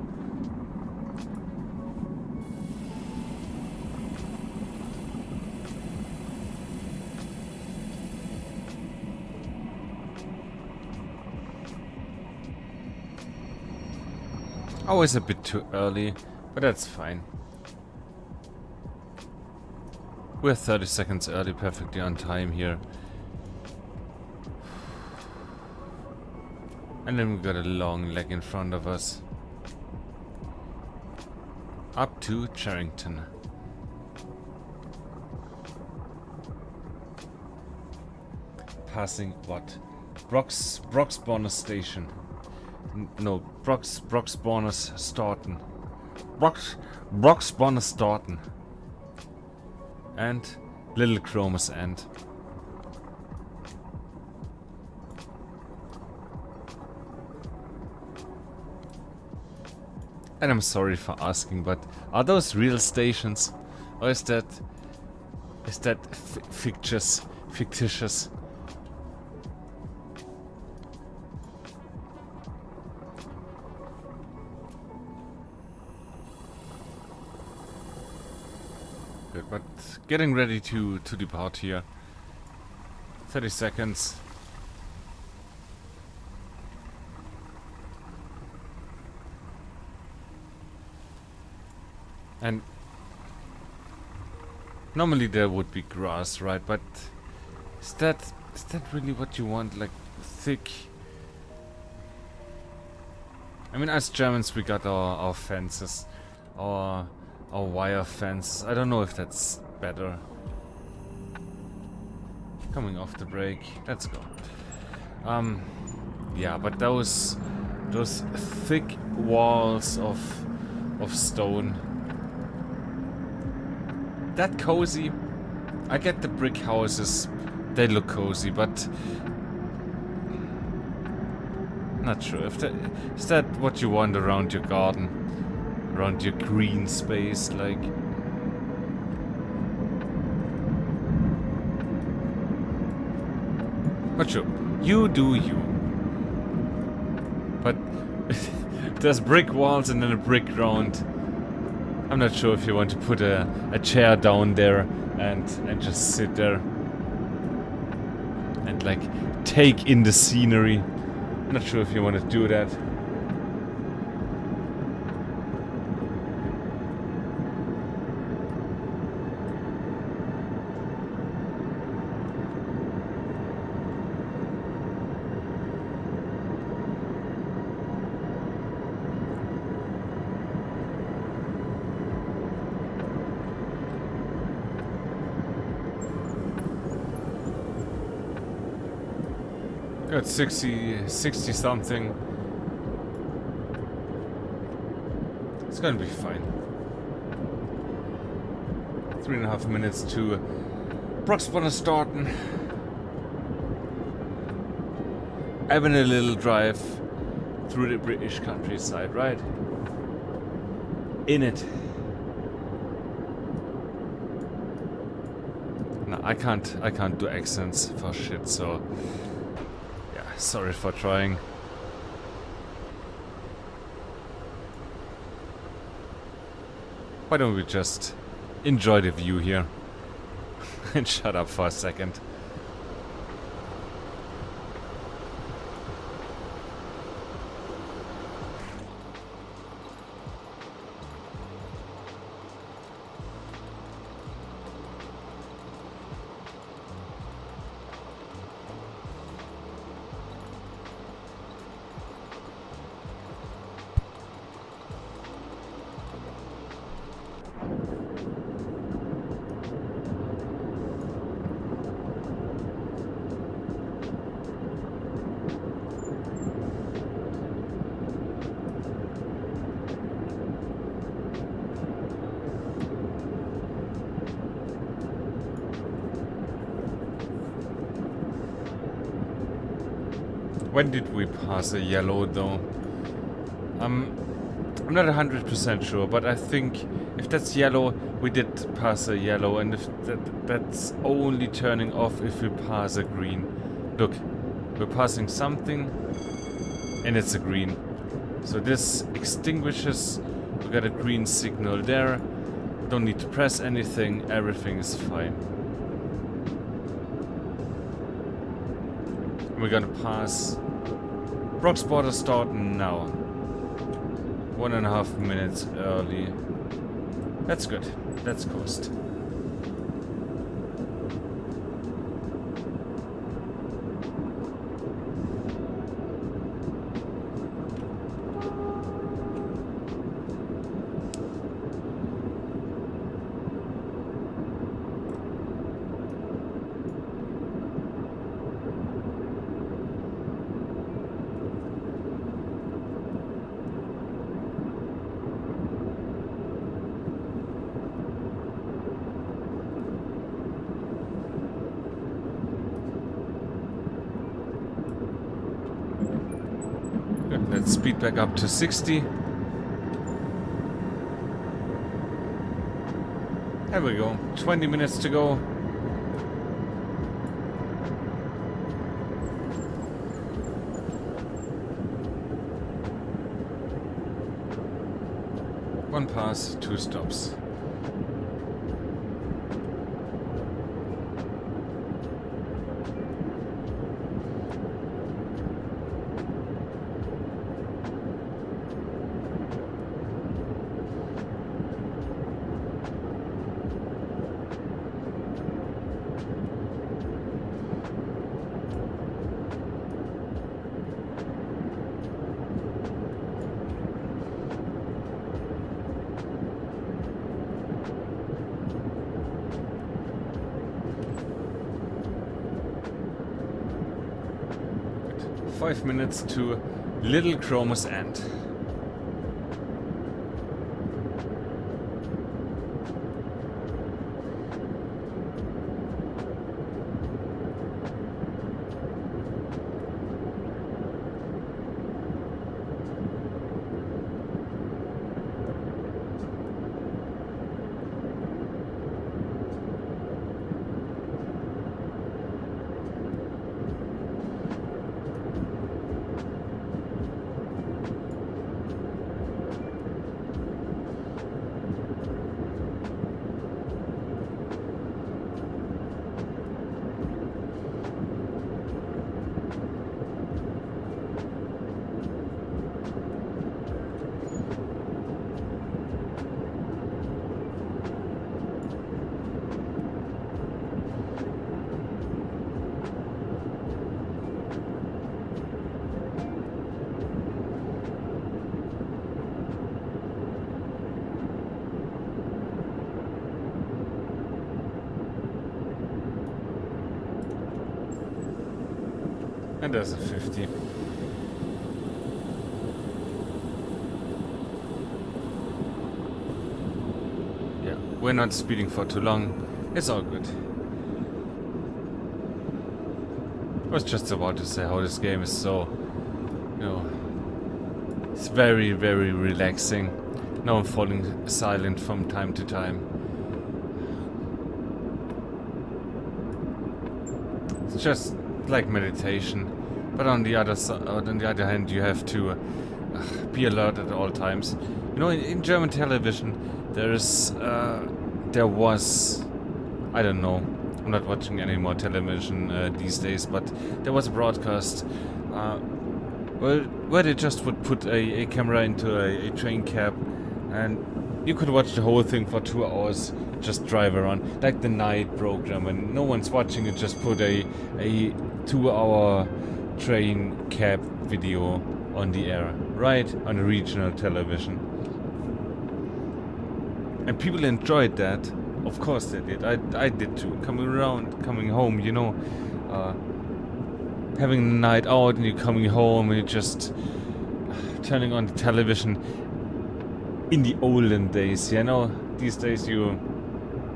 Always a bit too early, but that's fine. We're 30 seconds early, perfectly on time here. And then we've got a long leg in front of us. Up to Charrington. Passing what? Broxbourne Station. No, Broxbourne Staunton. Broxbourne Staunton. And Little Cromer's End. And I'm sorry for asking, but are those real stations, or is that fictitious? Good, but getting ready to depart here. 30 seconds. And normally there would be grass, right? But is that really what you want? Like thick? I mean, as Germans, we got our fences, our wire fence. I don't know if that's better. Coming off the brake. Let's go. Yeah, but those thick walls of stone. That cozy. I get the brick houses. They look cozy, but not sure if is that what you want around your garden, around your green space, like. Not sure. You do you. But there's brick walls and then a brick ground. I'm not sure if you want to put a chair down there and just sit there and like take in the scenery. I'm not sure if you want to do that. Got 60 something. It's gonna be fine. 3.5 minutes to Broxbonnerstorten. Having a little drive through the British countryside, right? In it. No, I can't do accents for shit, so sorry for trying. Why don't we just enjoy the view here and shut up for a second? When did we pass a yellow though? I'm not 100% sure, but I think if that's yellow, we did pass a yellow, and if that's only turning off if we pass a green. Look, we're passing something, and it's a green. So this extinguishes. We got a green signal there. Don't need to press anything. Everything is fine. We're gonna pass Broxbonnerstorten now. 1.5 minutes early. That's good. That's coast. Let's speed back up to 60. There we go. 20 minutes to go. One pass, 2 stops. 5 minutes to Little Chromus End. And there's a 50. Yeah, we're not speeding for too long. It's all good. I was just about to say how this game is so, you know, it's very, very relaxing. Now I'm falling silent from time to time. It's just like meditation, but on the other hand, you have to be alert at all times. You know, in German television, there was, I don't know, I'm not watching any more television these days, but there was a broadcast where they just would put a camera into a train cab, and you could watch the whole thing for 2 hours, just drive around, like the night program, and no one's watching it, just put a 2-hour train cab video on the air, right on regional television. And people enjoyed that. Of course they did. I did too. Coming around, coming home, you know, having a night out and you're coming home and you're just turning on the television. In the olden days, you know, these days you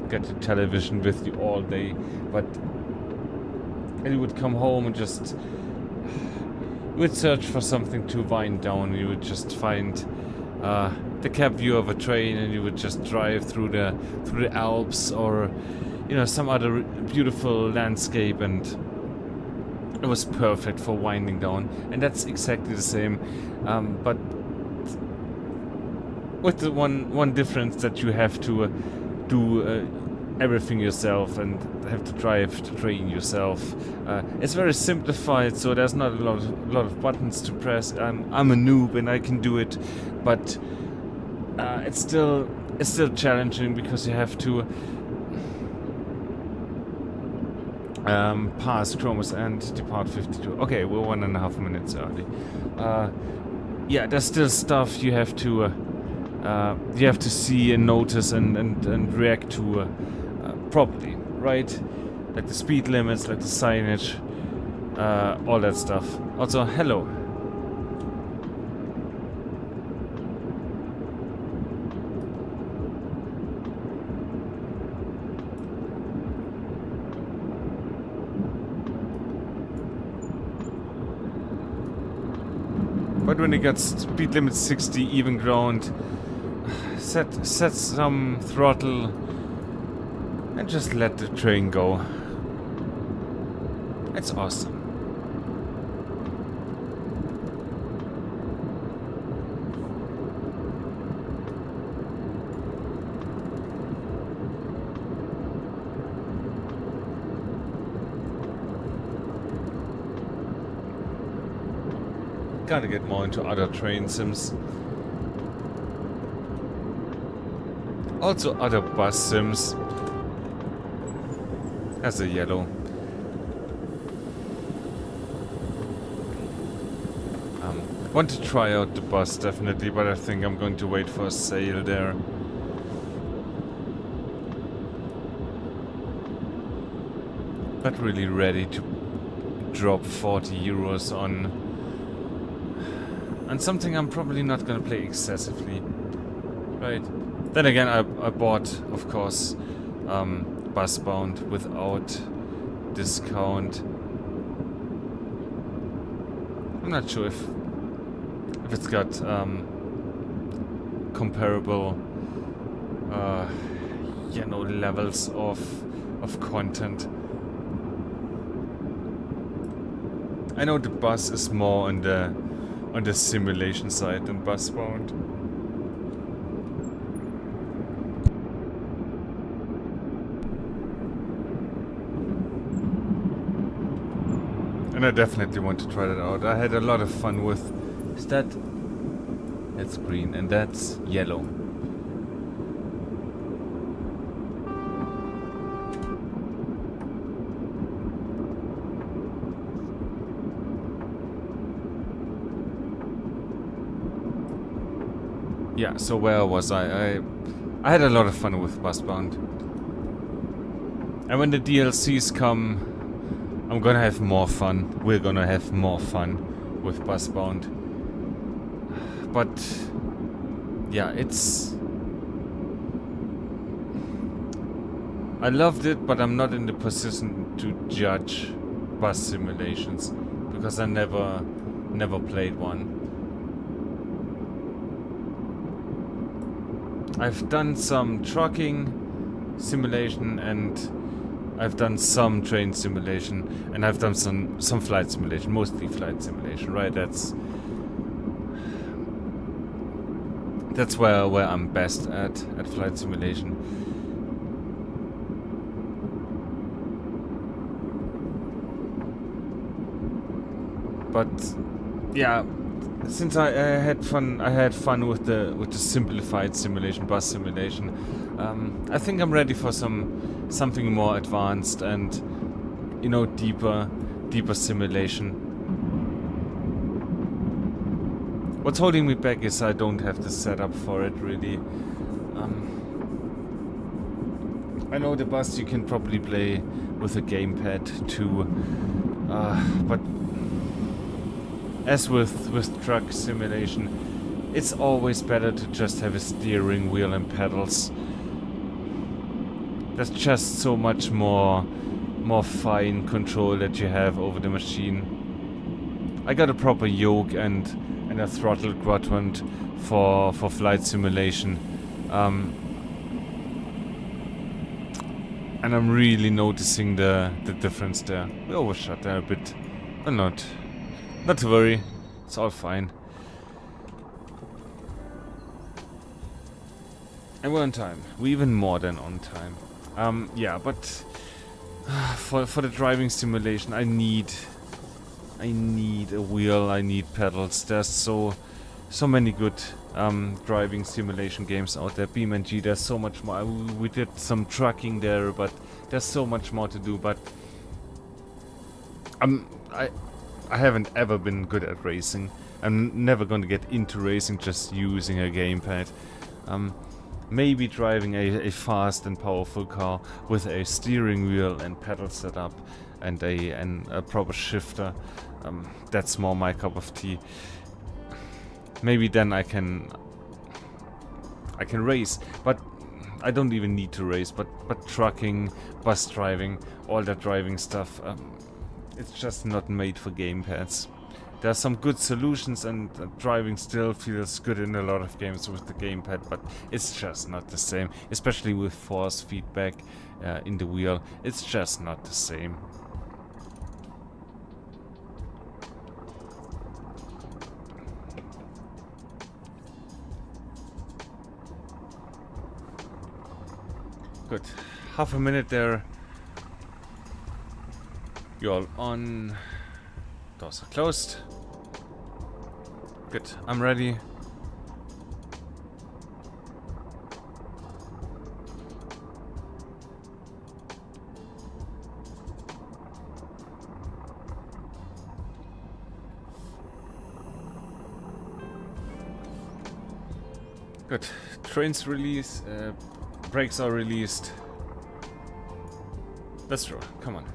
get the television with you all day, but you would come home and just you would search for something to wind down. You would just find the cab view of a train, and you would just drive through the Alps or, you know, some other beautiful landscape, and it was perfect for winding down. And that's exactly the same, but with the one difference that you have to do everything yourself and have to drive the train yourself. It's very simplified, so there's not a lot of buttons to press. I'm a noob and I can do it, but it's still challenging because you have to pass Chromus and depart 52. Okay, we're 1.5 minutes early. Yeah, there's still stuff you have to see and notice and react to properly, right? Like the speed limits, like the signage, all that stuff. Also, hello. But when it gets speed limit 60 even ground, set some throttle and just let the train go. It's awesome. Gotta get more into other train sims. Also other bus sims. As a yellow. Want to try out the bus definitely, but I think I'm going to wait for a sale there. Not really ready to drop 40 euros on And something I'm probably not gonna play excessively. Right. Then again, I bought, of course, Busbound without discount. I'm not sure if it's got comparable, you know, levels of content. I know the bus is more on the simulation side than Busbound. And I definitely want to try that out. I had a lot of fun with... Is that... That's green and that's yellow. Yeah, so where was I? I had a lot of fun with Busbound. And when the DLCs come, I'm gonna have more fun. We're gonna have more fun with Busbound. But yeah, it's... I loved it, but I'm not in the position to judge bus simulations because I never played one. I've done some trucking simulation and I've done some train simulation and I've done some flight simulation, mostly flight simulation, right? That's where I'm best at flight simulation. But yeah, since I had fun with the simplified simulation, bus simulation. I think I'm ready for something more advanced and, you know, deeper simulation. What's holding me back is I don't have the setup for it really. I know the bus you can probably play with a gamepad too, but as with truck simulation, it's always better to just have a steering wheel and pedals. There's just so much more fine control that you have over the machine. I got a proper yoke and a throttle quadrant for flight simulation, and I'm really noticing the difference there. We overshot there a bit, but not to worry, it's all fine. And we're on time. We're even more than on time. Yeah, but for the driving simulation, I need a wheel. I need pedals. There's so many good driving simulation games out there. BeamNG, there's so much more. We did some trucking there, but there's so much more to do. But I haven't ever been good at racing. I'm never going to get into racing just using a gamepad. Maybe driving a fast and powerful car with a steering wheel and pedal setup and a proper shifter. That's more my cup of tea. Maybe then I can race, but I don't even need to race. But trucking, bus driving, all that driving stuff. It's just not made for gamepads. There are some good solutions and driving still feels good in a lot of games with the gamepad, but it's just not the same, especially with force feedback in the wheel. It's just not the same. Good. Half a minute there. You're all on. Doors are closed. Good. I'm ready. Good. Trains release. Brakes are released. Let's draw. Come on.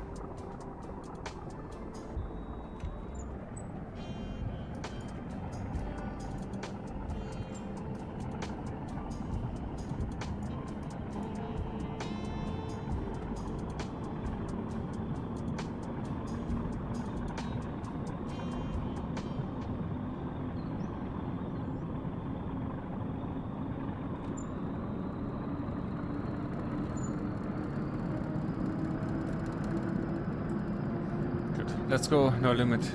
let's go. No limit.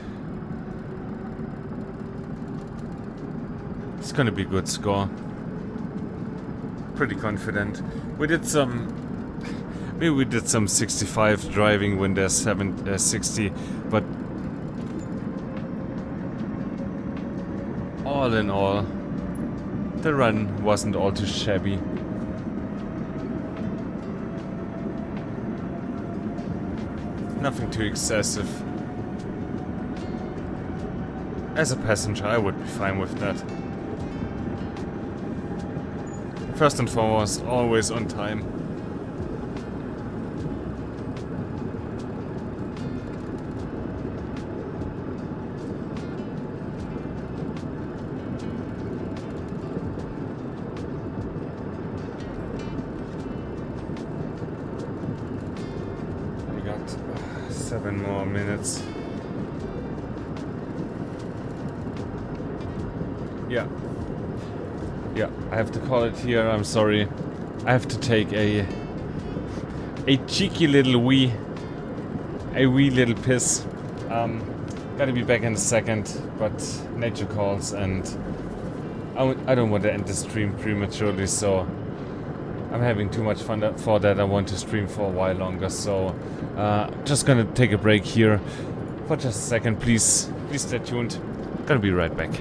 It's gonna be a good score. Pretty confident. We did some... Maybe we did some 65 driving when there's 60, but... all in all, the run wasn't all too shabby. Nothing too excessive. As a passenger, I would be fine with that. First and foremost, always on time. We got 7 more minutes. Yeah. Yeah, I have to call it here, I'm sorry. I have to take a cheeky little wee little piss. Gotta be back in a second, but nature calls and I don't want to end the stream prematurely, so I'm having too much fun for that. I want to stream for a while longer, so just gonna take a break here for just a second. Please stay tuned. Gonna be right back.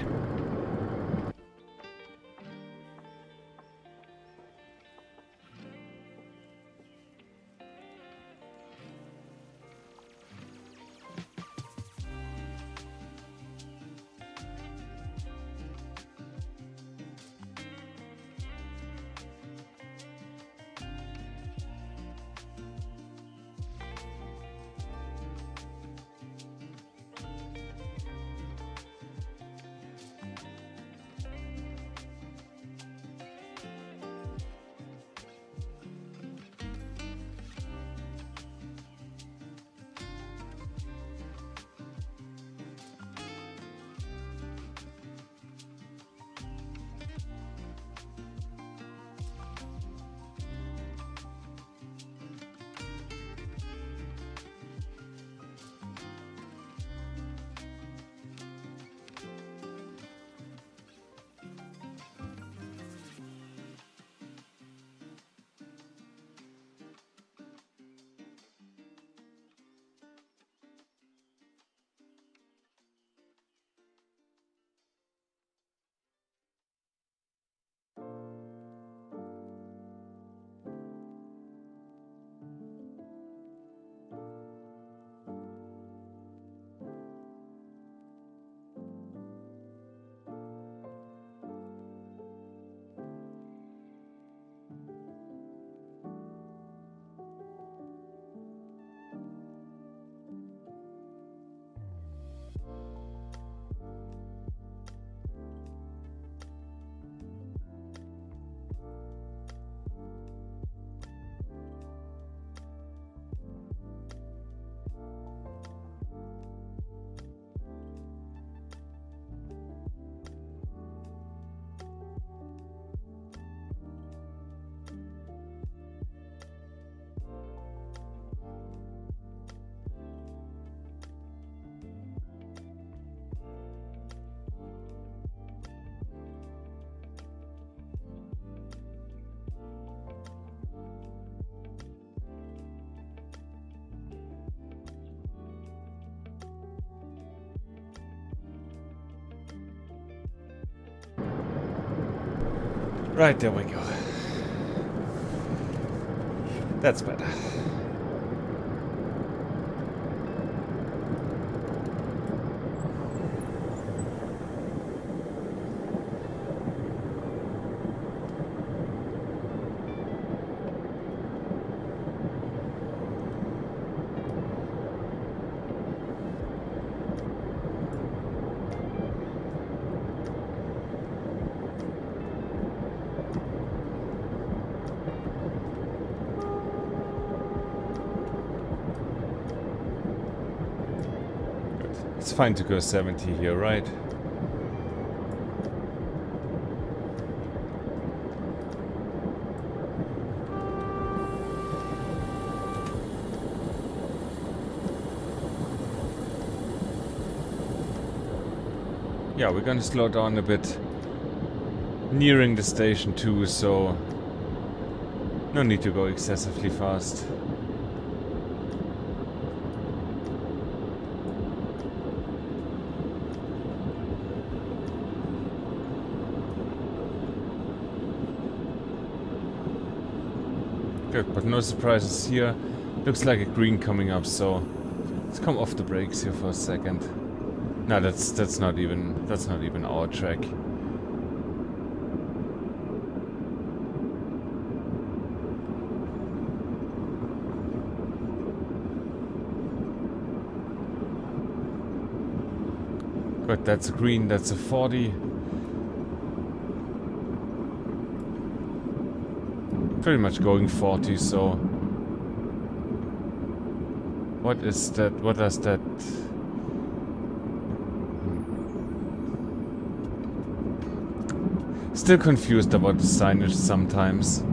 Right, there we go. That's better. It's fine to go 70 here, right? Yeah, we're gonna slow down a bit. Nearing the station too, so no need to go excessively fast. Good, but no surprises here. Looks like a green coming up, so let's come off the brakes here for a second. No, that's not even our track. Good, that's a green, that's a 40. Pretty much going 40, so what is that? What does that? Still confused about the signage sometimes.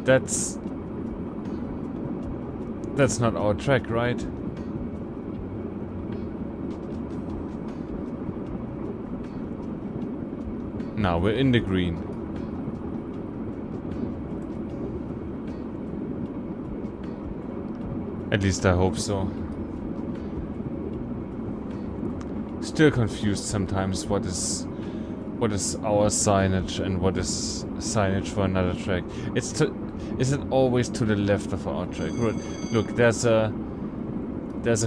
That's not our track, right? Now we're in the green. At least I hope so. Still confused sometimes what is our signage and what is signage for another track. Is it always to the left of our track? Look, there's a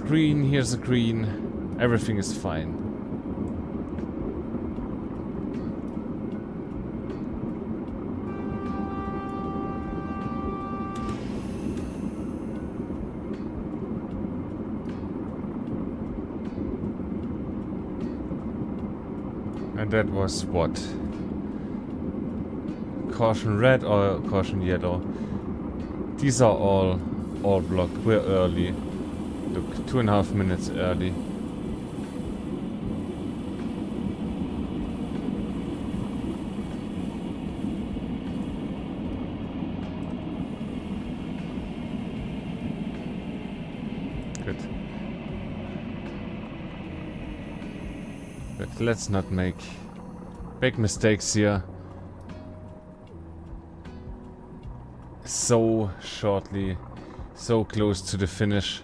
green, here's a green. Everything is fine. And that was what? Caution red or caution yellow? These are all blocked. We're early. Look, 2.5 minutes early. Good. But let's not make big mistakes here. So shortly, so close to the finish.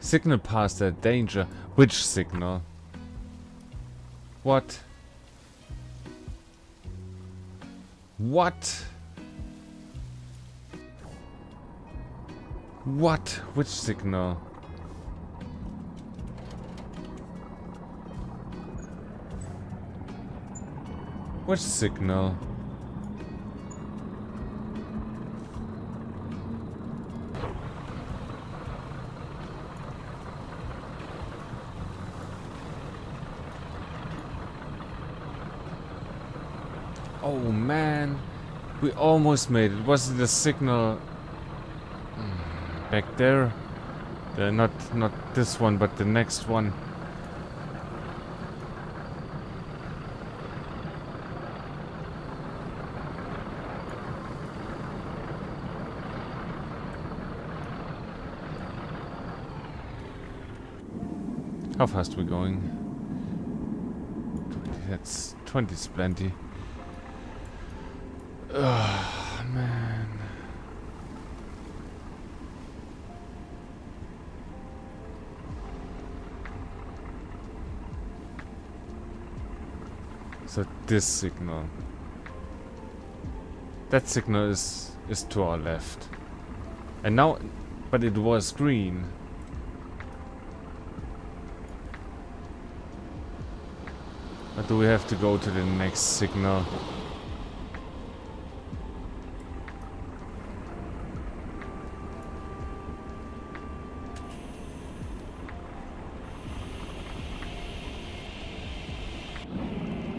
Signal past that danger. Which signal? What? What? What? Which signal? Which signal? Oh man, we almost made it. Was it the signal back there? Not this one, but the next one. How fast are we going? 20, that's 20's plenty. Oh, man. So this signal. That signal is to our left. And now, but it was green. Or do we have to go to the next signal?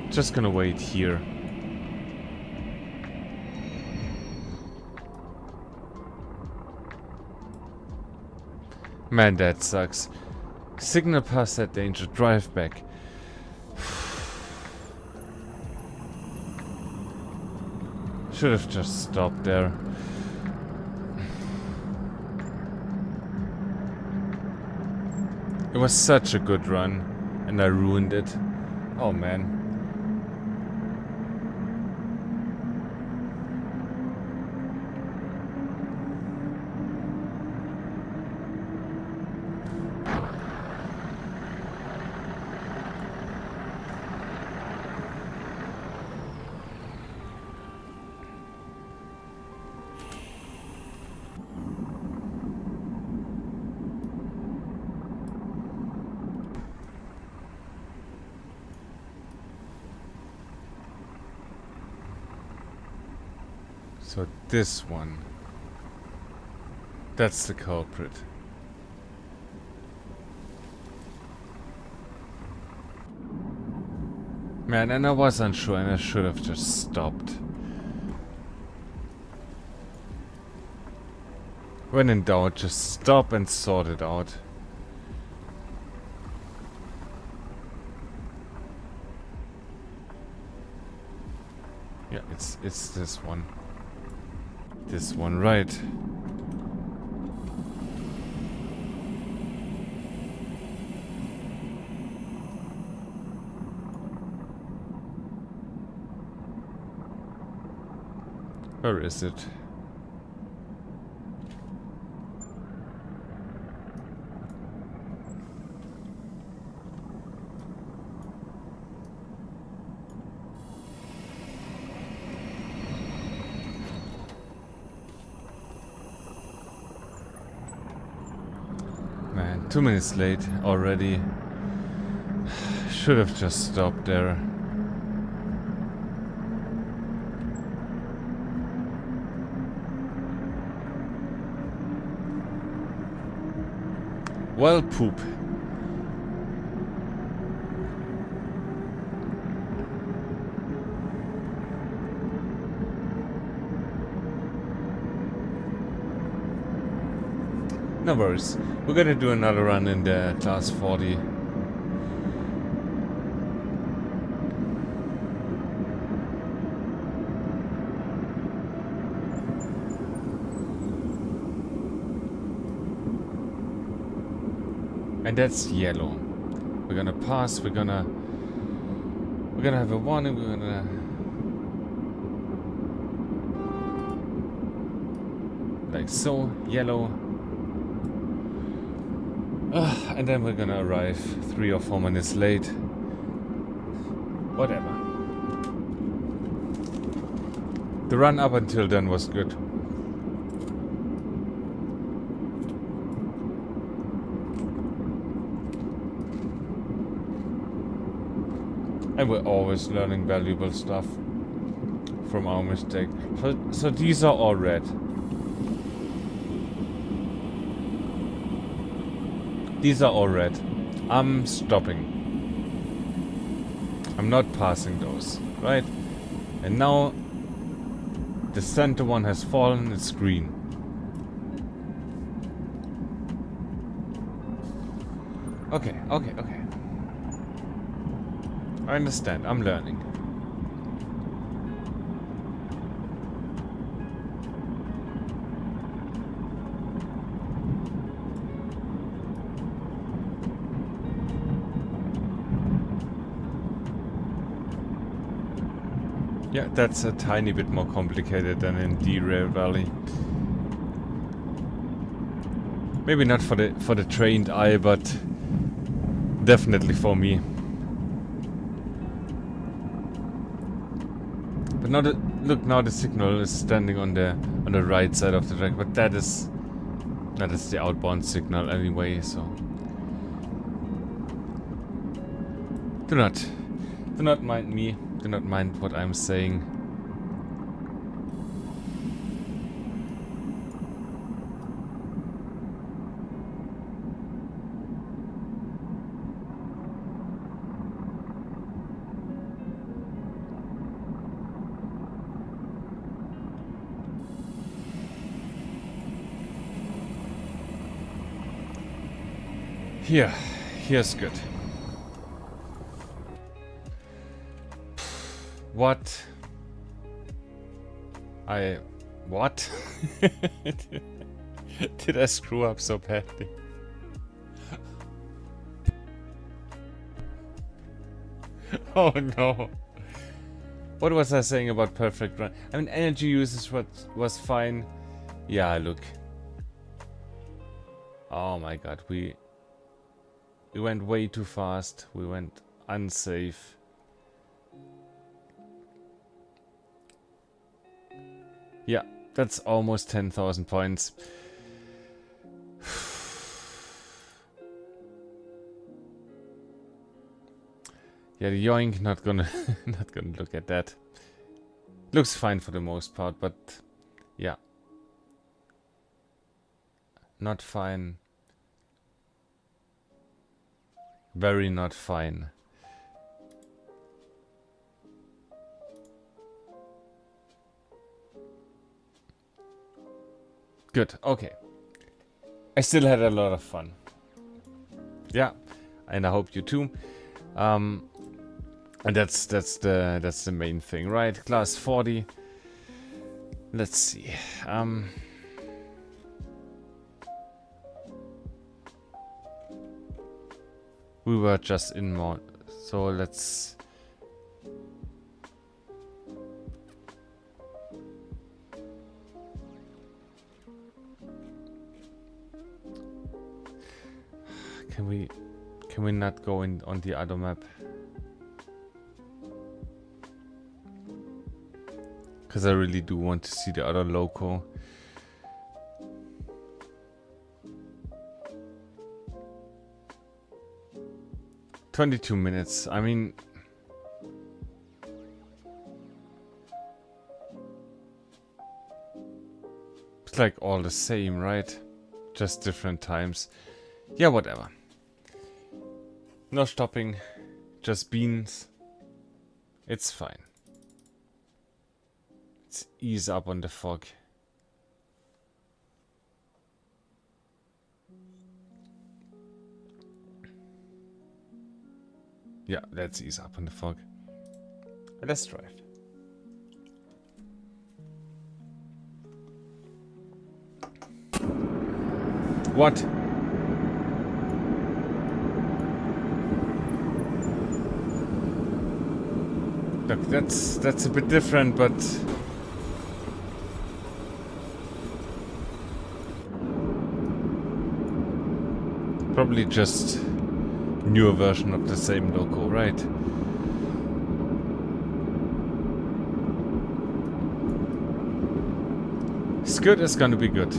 Just gonna wait here. Man, that sucks. Signal past that danger, drive back. Should have just stopped there. It was such a good run, and I ruined it. Oh man. So this one. That's the culprit. Man, and I was unsure and I should have just stopped. When in doubt, just stop and sort it out. Yeah, it's this one. This one, right. Where is it? Man, 2 minutes late already. Should have just stopped there. Well, poop. No worries. We're gonna do another run in the class 40. And that's yellow. We're gonna pass, we're gonna have a warning, we're gonna like so, yellow. And then we're gonna arrive 3 or 4 minutes late. Whatever. The run up until then was good. And we're always learning valuable stuff from our mistake. So these are all red. These are all red. I'm stopping. I'm not passing those, right? And now the center one has fallen, it's green. Okay. I understand, I'm learning. Yeah, that's a tiny bit more complicated than in D-Rail Valley. Maybe not for the trained eye, but definitely for me. But now now the signal is standing on the right side of the track, but that is the outbound signal anyway, so do not mind me. Do not mind what I'm saying. Here's good. What? What? Did I screw up so badly? Oh no. What was I saying about perfect run? I mean, energy usage was fine. Yeah, look. Oh my god, we went way too fast. We went unsafe. Yeah, that's almost 10,000 points. Yeah, the yoink, not gonna not gonna look at that. Looks fine for the most part, but yeah. Not fine. Very not fine. Good, okay. I still had a lot of fun. Yeah, and I hope you too. And that's the main thing, right? Class 40. Let's see. We were just in more, so let's. Can we not go in on the other map? Because I really do want to see the other loco. "22 minutes. I mean, it's like all the same, right? Just different times. Yeah, whatever. No stopping, just beans. It's fine. Let's ease up on the fog. Yeah, let's ease up on the fog. Let's drive. What? Look, that's a bit different, but probably just newer version of the same loco, right? Skirt is gonna be good.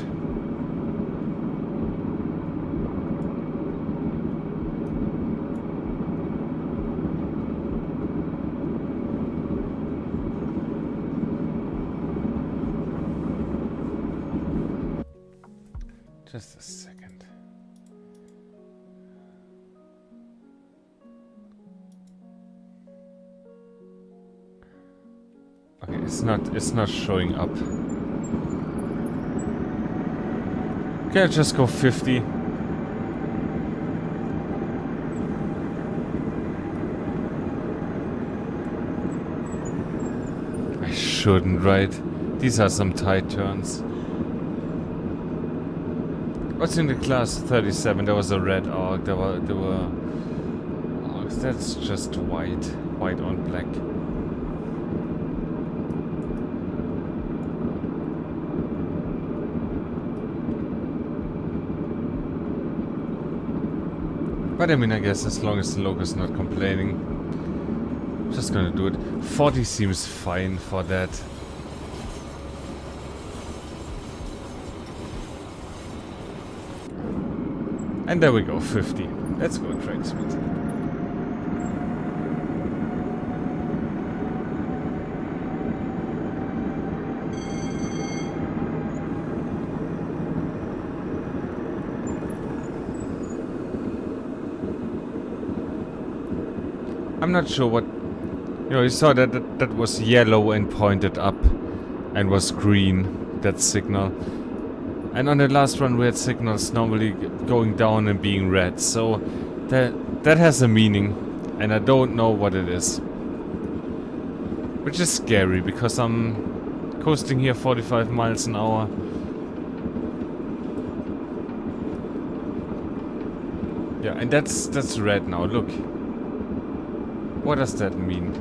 Just a second. Okay, it's not showing up. Can I just go 50? I shouldn't, right? These are some tight turns. What's in the class 37? There was a red arc. There were arcs. That's just white on black. But I mean, I guess as long as the loco's not complaining, I'm just gonna do it. 40 seems fine for that. And there we go, 50. Let's go track speed. I'm not sure what... You know, you saw that was yellow and pointed up and was green, that signal. And on the last one we had signals normally going down and being red, so that has a meaning, and I don't know what it is. Which is scary, because I'm coasting here 45 miles an hour. Yeah, and that's red now, look. What does that mean?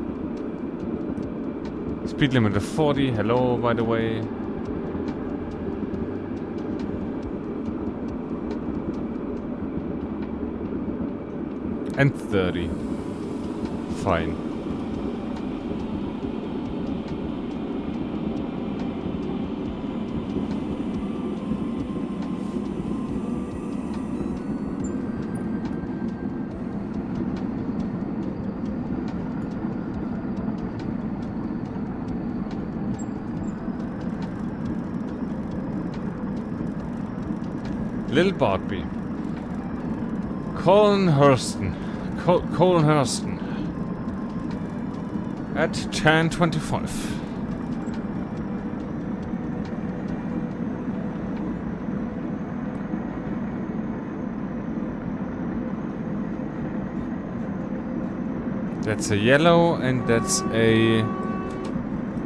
Speed limit of 40. Hello, by the way. And 30. Fine. Little Bartby. Colnhurston. Colnhurston. At 10:25. That's a yellow and that's a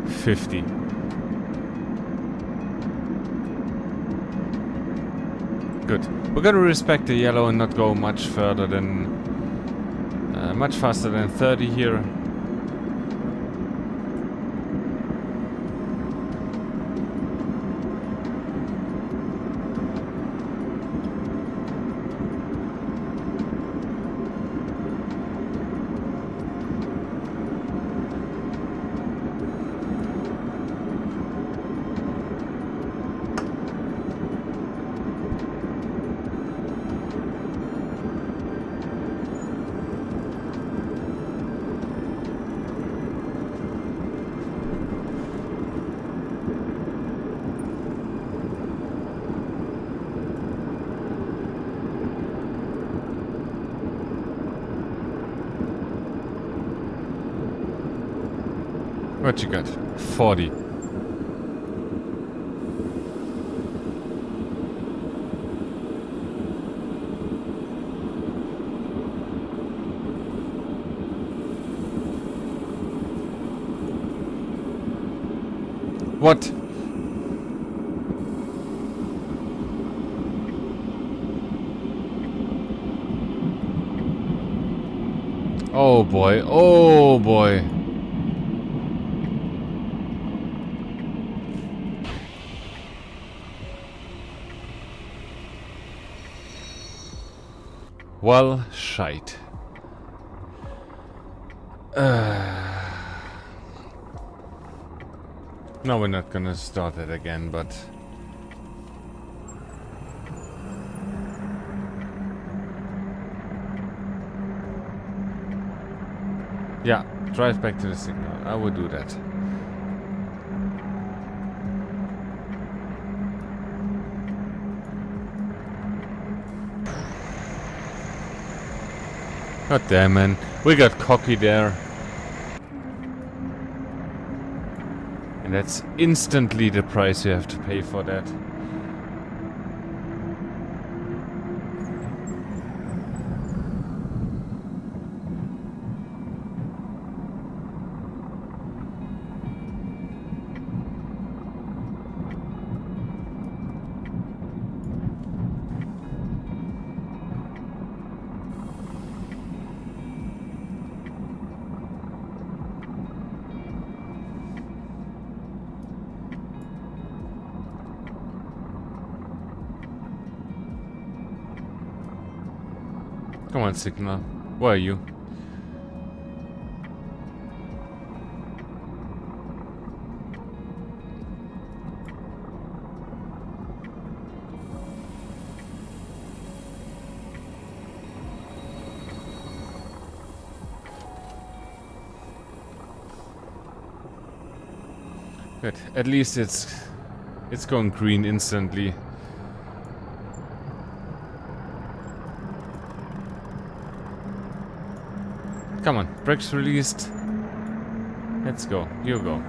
50. Good. We're gonna respect the yellow and not go much further than... much faster than 30 here. What you got? 40. What? Oh boy, oh boy. Well, shite. No, we're not gonna start it again, but... yeah, drive back to the signal. I will do that. God damn, man. We got cocky there. And that's instantly the price you have to pay for that. Come on, signal. Where are you? Good. At least it's going green instantly. Come on, brakes released. Let's go. You go.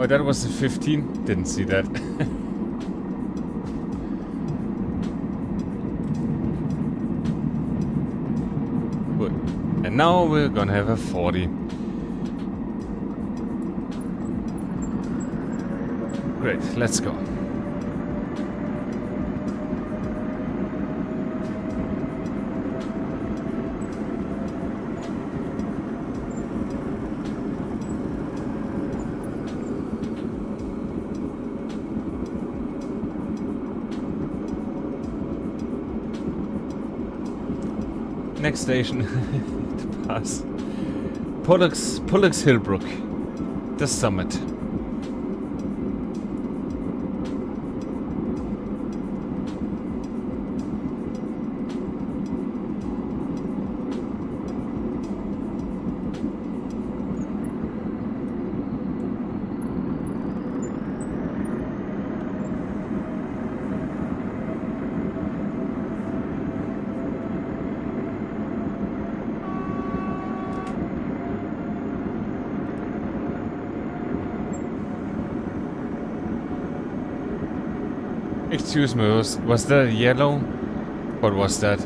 Oh, that was the 15. Didn't see that. Good. And now we're gonna have a 40. Great, let's go. Next station to pass. Pollux Hillbrook. The summit. Excuse me, was that yellow? What was that?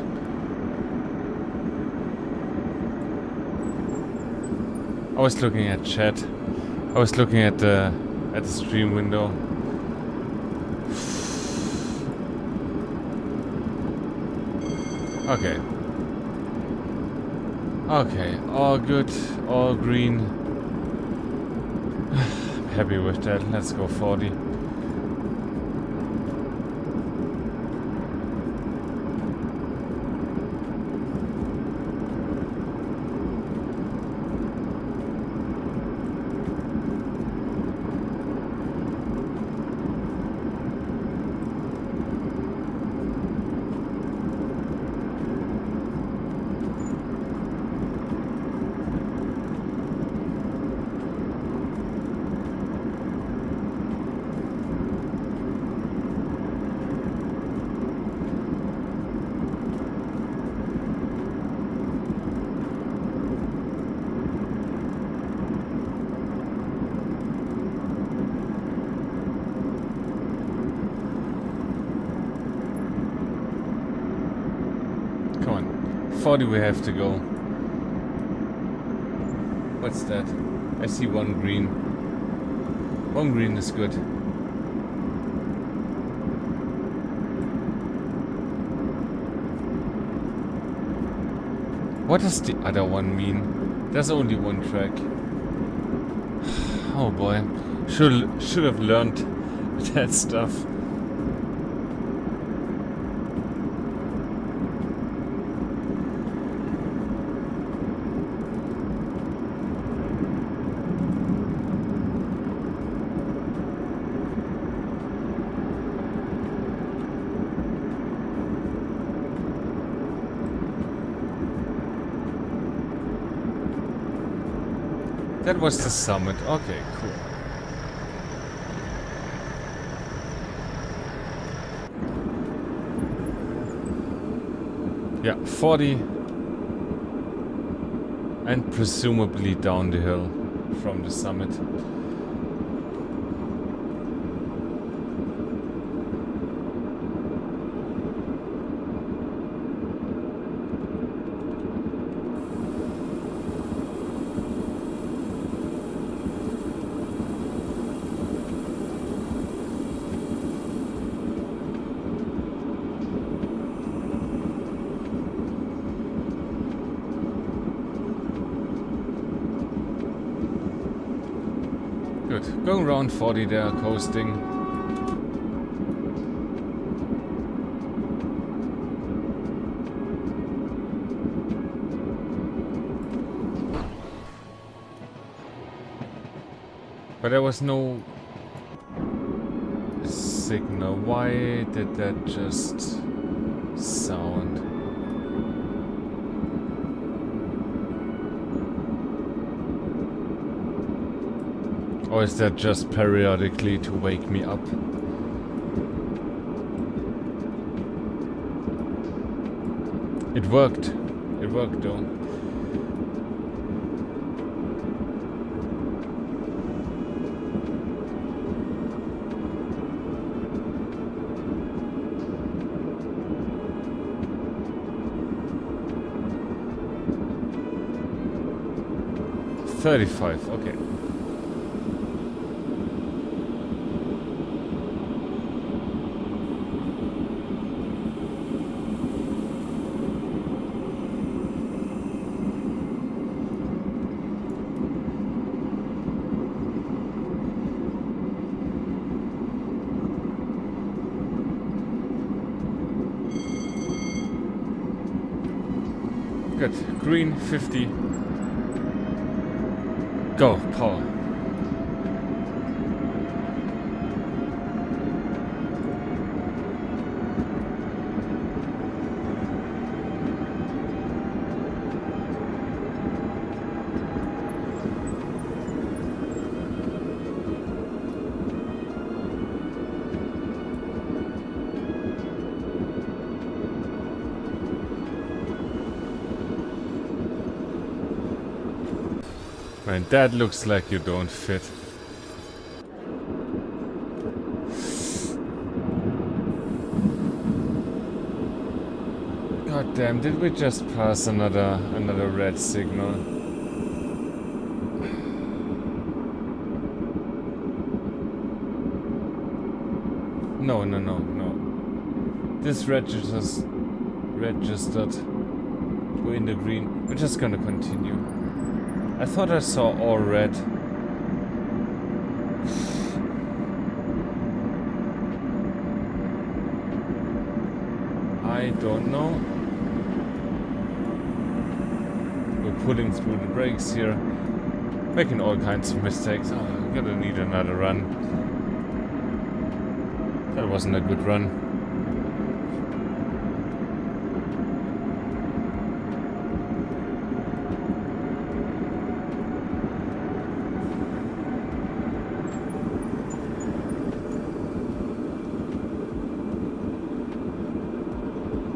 I was looking at chat. I was looking at the stream window. Okay. Okay, all good, all green. I'm happy with that. Let's go 40. Come on. 40 we have to go. What's that? I see one green. One green is good. What does the other one mean? There's only one track. Oh boy. Should have learned that stuff. That was the summit. Okay, cool. Yeah, 40. And presumably down the hill from the summit. Good. Going around 40 there, coasting. But there was no signal. Why did that just sound? Or is that just periodically to wake me up? It worked. It worked though. 35, okay. Good. Green, 50. Go, power. Man, that looks like you don't fit. God damn, did we just pass another red signal? No. This registered. We're in the green. We're just gonna continue. I thought I saw all red. I don't know. We're pulling through the brakes here. Making all kinds of mistakes. Oh, I'm gonna need another run. That wasn't a good run.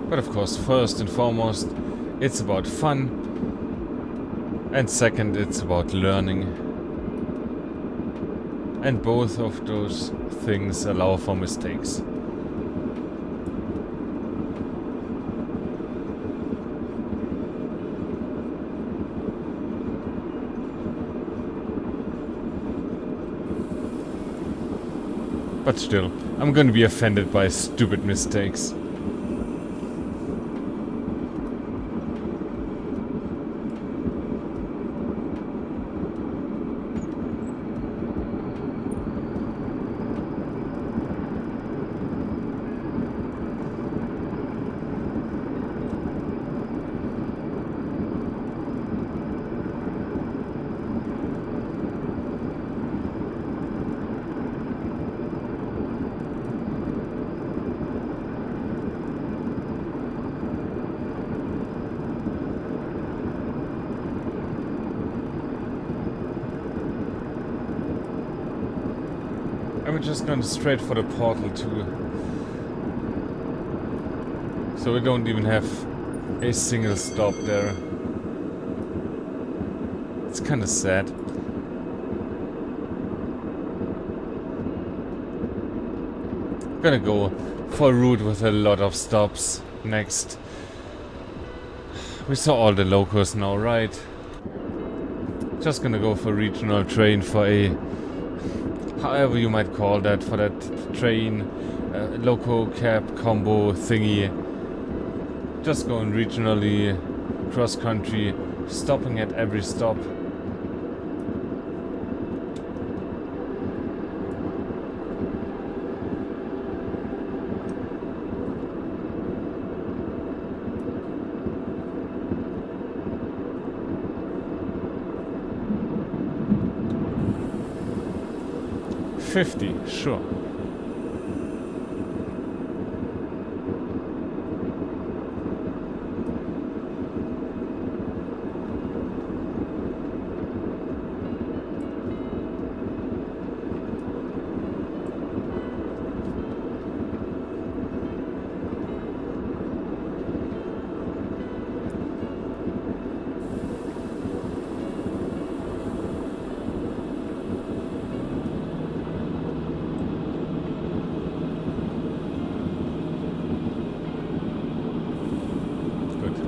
But of course, first and foremost, it's about fun. And second, it's about learning. And both of those things allow for mistakes. But still, I'm gonna be offended by stupid mistakes. And we're just going straight for the portal too. So we don't even have a single stop there. It's kind of sad. Gonna go for a route with a lot of stops next. We saw all the locos now, right? Just gonna go for regional train for a, however you might call that, for that train, loco cab combo thingy. Just going regionally, cross country, stopping at every stop. $50, sure.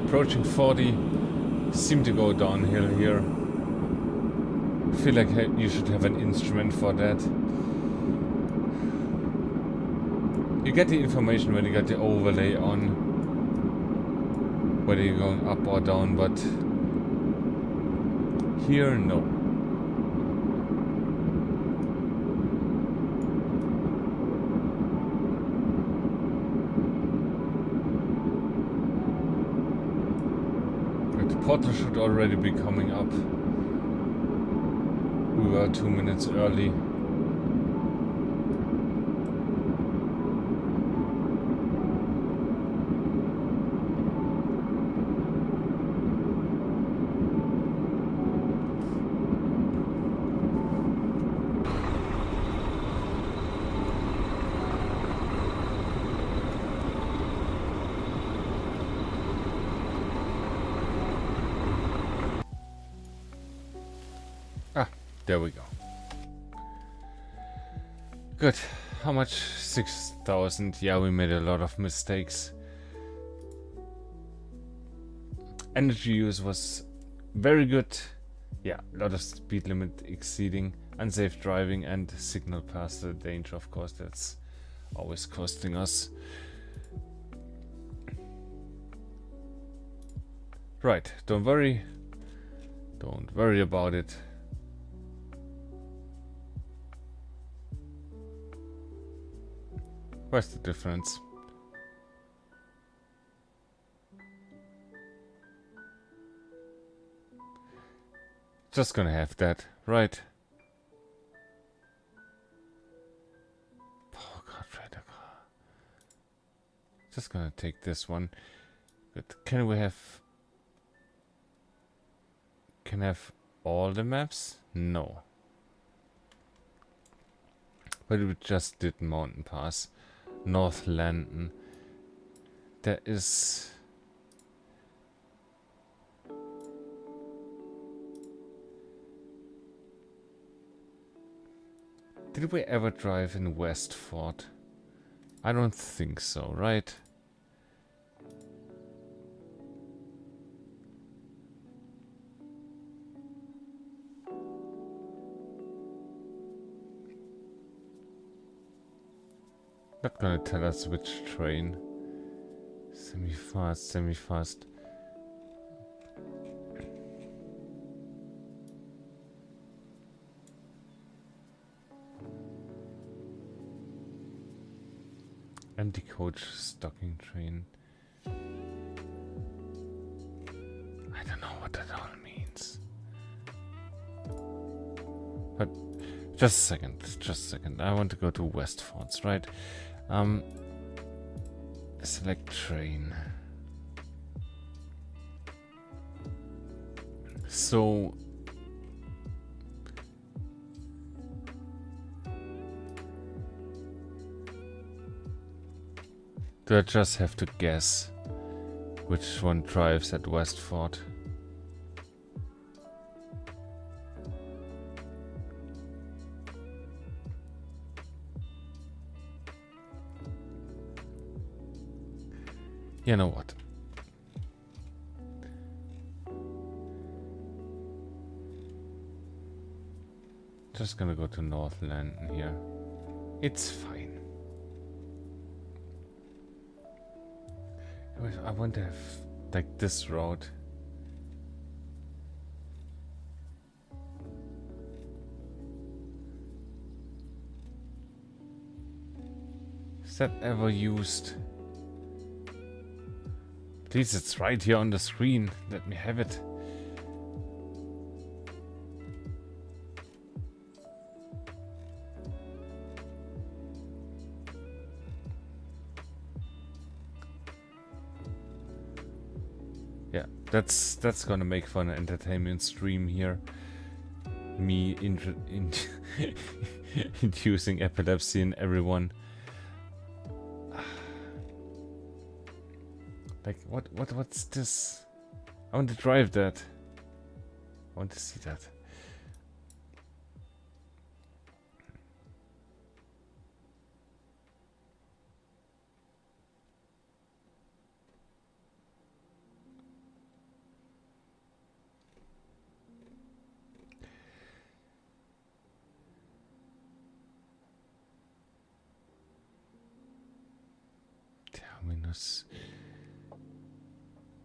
Approaching 40, seem to go downhill here. feel like you should have an instrument for that. You get the information when you got the overlay on, whether you're going up or down, but here, no. The portal should already be coming up. We were 2 minutes early. There we go. Good. How much? 6,000. Yeah, we made a lot of mistakes. Energy use was very good. Yeah, a lot of speed limit exceeding, unsafe driving, and signal past the danger. Of course, that's always costing us. Right, don't worry. Don't worry about it. Where's the difference? Just gonna have that, right? Oh god, trader car. Just gonna take this one. Good. Can we have... Can I have all the maps? No. But we just did Mountain Pass. North London. There is... Did we ever drive in Westford? I don't think so, right? Not gonna tell us which train. Semifast, semifast. Empty coach stocking train. I don't know what that all means. But just a second, just a second. I want to go to Westfords, right? Select train. So do I just have to guess which one drives at Westford? You know what? Just gonna go to North London here. It's fine. I want to have like this road. Is that ever used? Please, it's right here on the screen. Let me have it. Yeah, that's gonna make for an entertainment stream here. Me inducing epilepsy in everyone. Like, what's this? I want to drive that. I want to see that.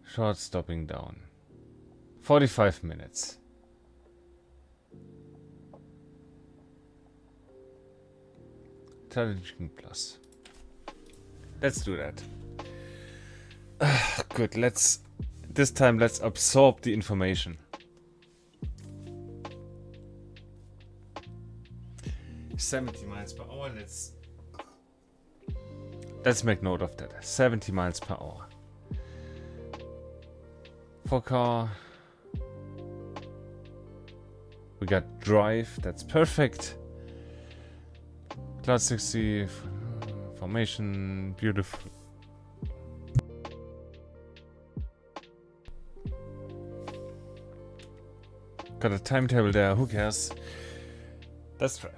Short stopping down. 45 minutes. Challenging plus. Let's do that. Good, this time let's absorb the information. 70 miles per hour, let's make note of that. 70 miles per hour. For car, we got drive, that's perfect. Class 60, formation, beautiful. Got a timetable there, who cares? Let's drive.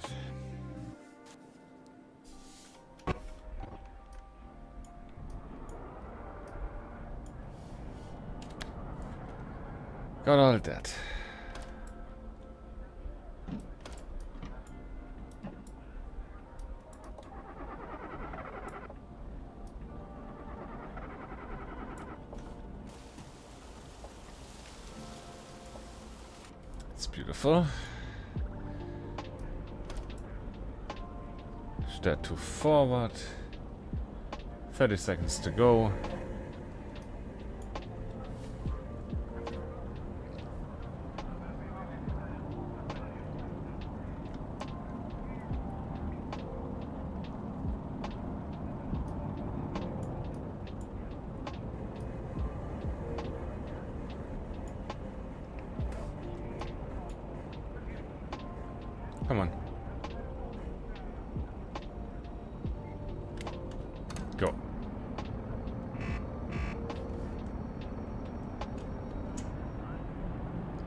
Got all that. It's beautiful. Start to forward. 30 seconds to go. Come on. Go.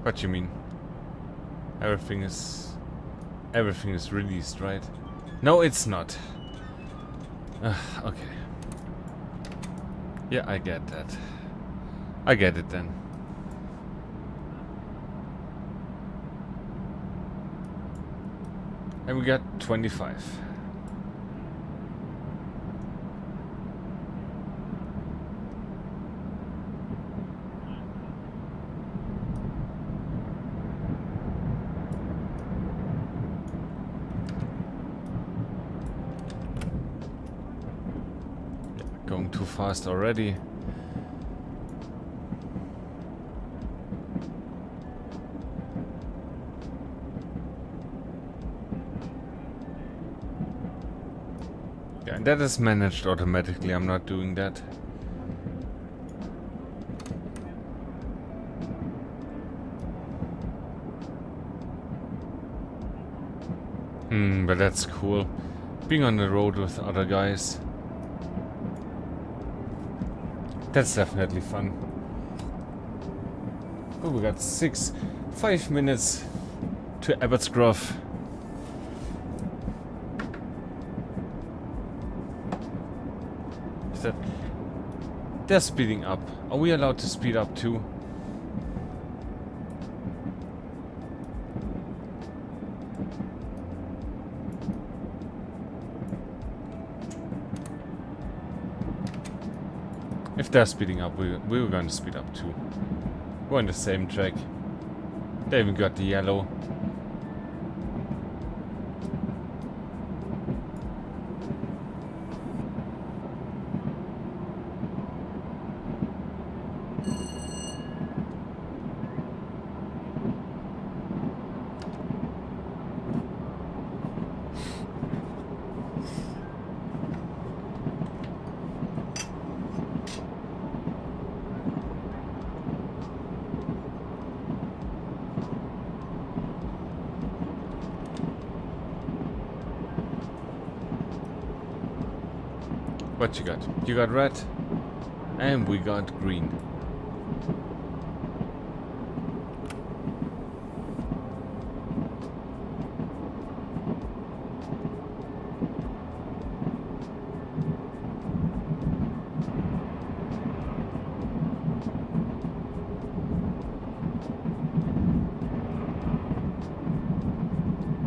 What you mean? Everything is released, right? No, it's not. Okay. Yeah, I get that. I get it then. And we got 25. Going too fast already. Yeah, that is managed automatically. I'm not doing that. But that's cool. Being on the road with other guys. That's definitely fun. Oh, we got 5 minutes to Abbott's Grove. They're speeding up. Are we allowed to speed up too? If they're speeding up, we were going to speed up too. We're on the same track. They even got the yellow. What you got? You got red, and we got green.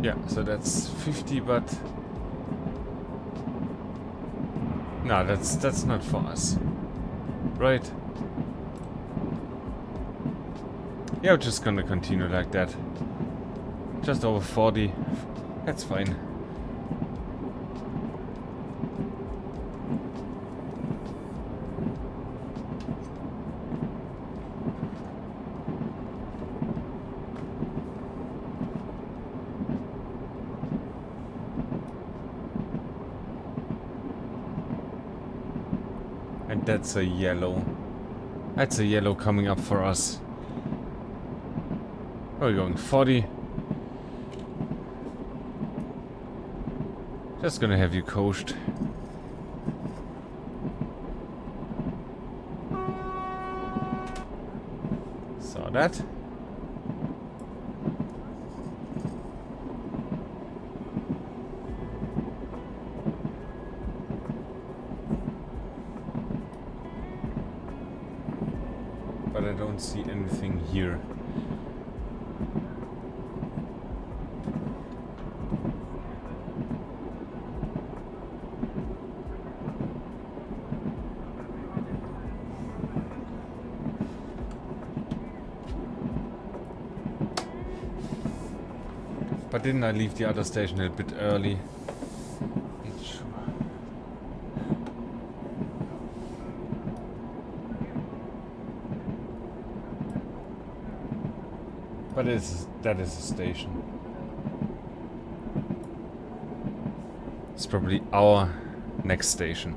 Yeah, so that's 50, but no, that's not for us. Right. Yeah, we're just gonna continue like that. Just over 40. That's fine. And that's a yellow. That's a yellow coming up for us. We're going 40. Just gonna have you coached. Saw that. But I don't see anything here. But didn't I leave the other station a bit early? Not sure. But that is a station. It's probably our next station.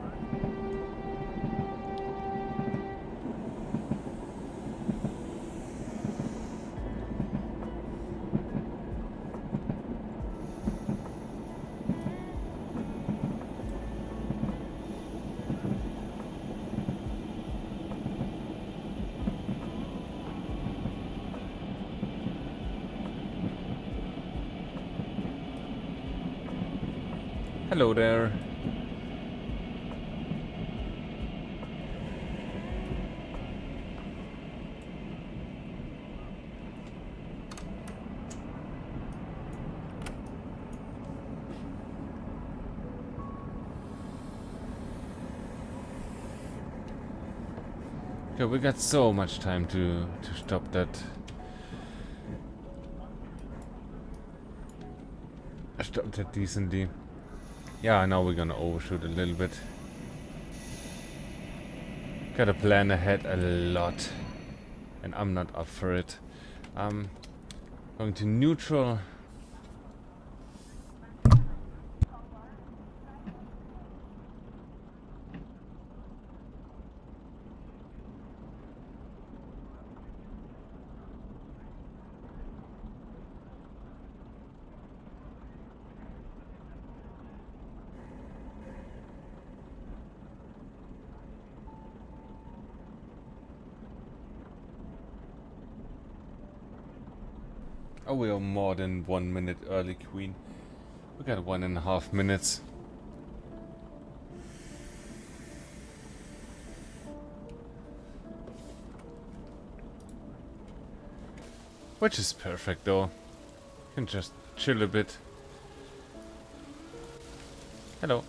Hello there. Okay, we got so much time to stop that. Stop that decently. Yeah, now we're gonna overshoot a little bit. Gotta plan ahead a lot. And I'm not up for it. Going to neutral. Oh, we are more than 1 minute early, Queen. We got 1.5 minutes. Which is perfect though. Can just chill a bit. Hello.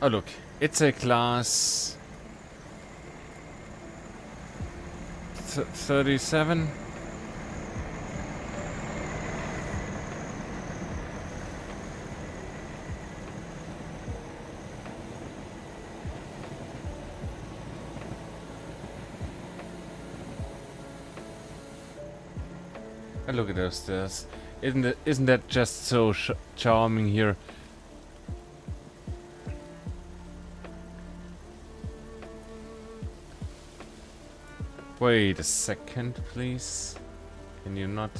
Oh look, it's a class 37. And look at those stairs. Isn't that just so charming here? Wait a second, please. Can you not?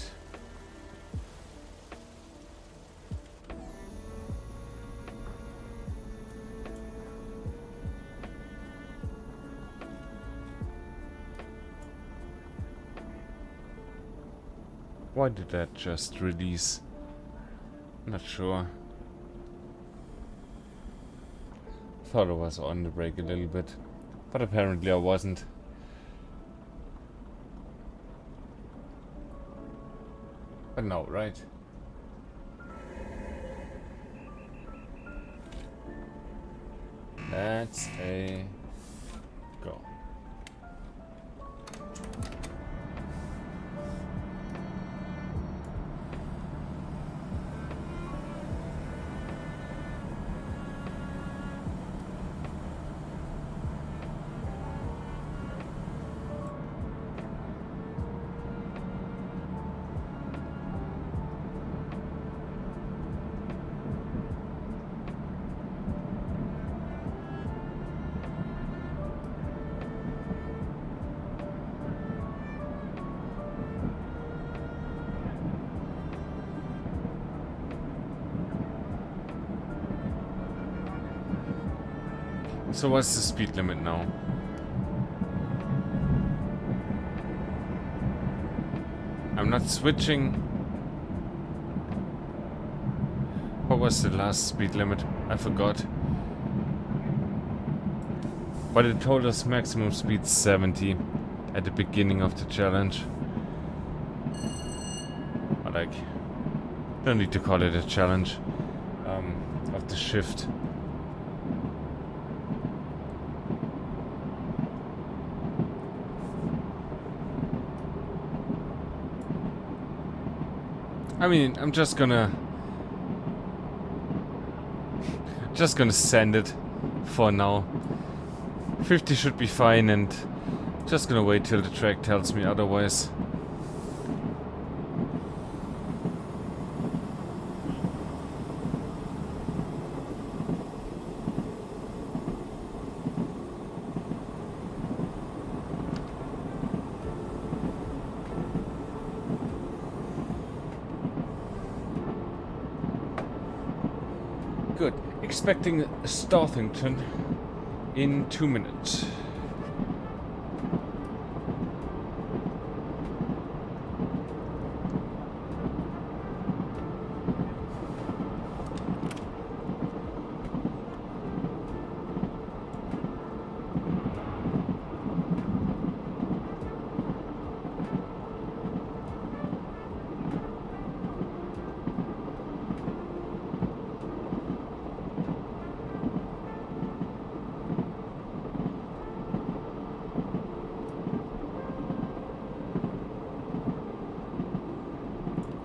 Why did that just release? Not sure. Thought I was on the brake a little bit, but apparently I wasn't. But no, right? That's a go. So what's the speed limit now? I'm not switching. What was the last speed limit? I forgot. But it told us maximum speed 70 at the beginning of the challenge. But like, don't need to call it a challenge. Of the shift. I mean, I'm just gonna send it for now. 50 should be fine, and just gonna wait till the track tells me otherwise. Good. Expecting Starthington in 2 minutes.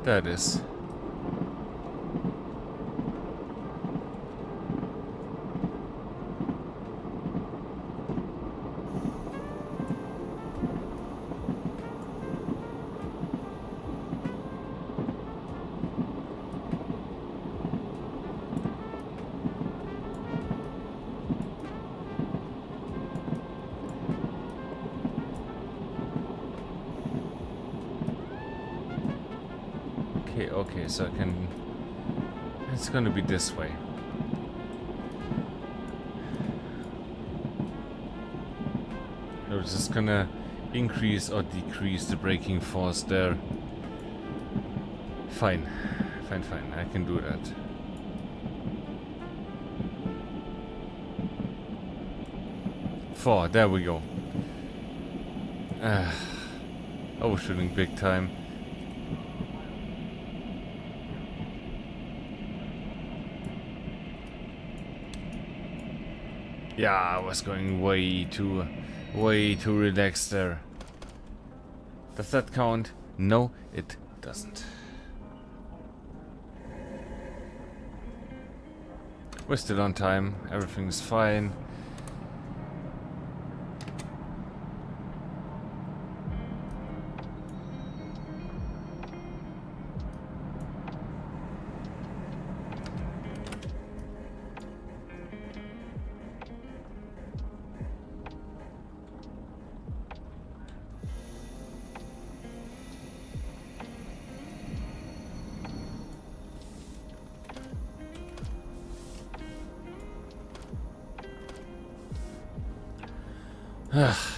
That is. Okay, so I can... It's gonna be this way. We're just gonna increase or decrease the braking force there. Fine. Fine, I can do that. Four, there we go. Overshooting big time. Yeah, I was going way too relaxed there. Does that count? No, it doesn't. We're still on time. Everything's fine.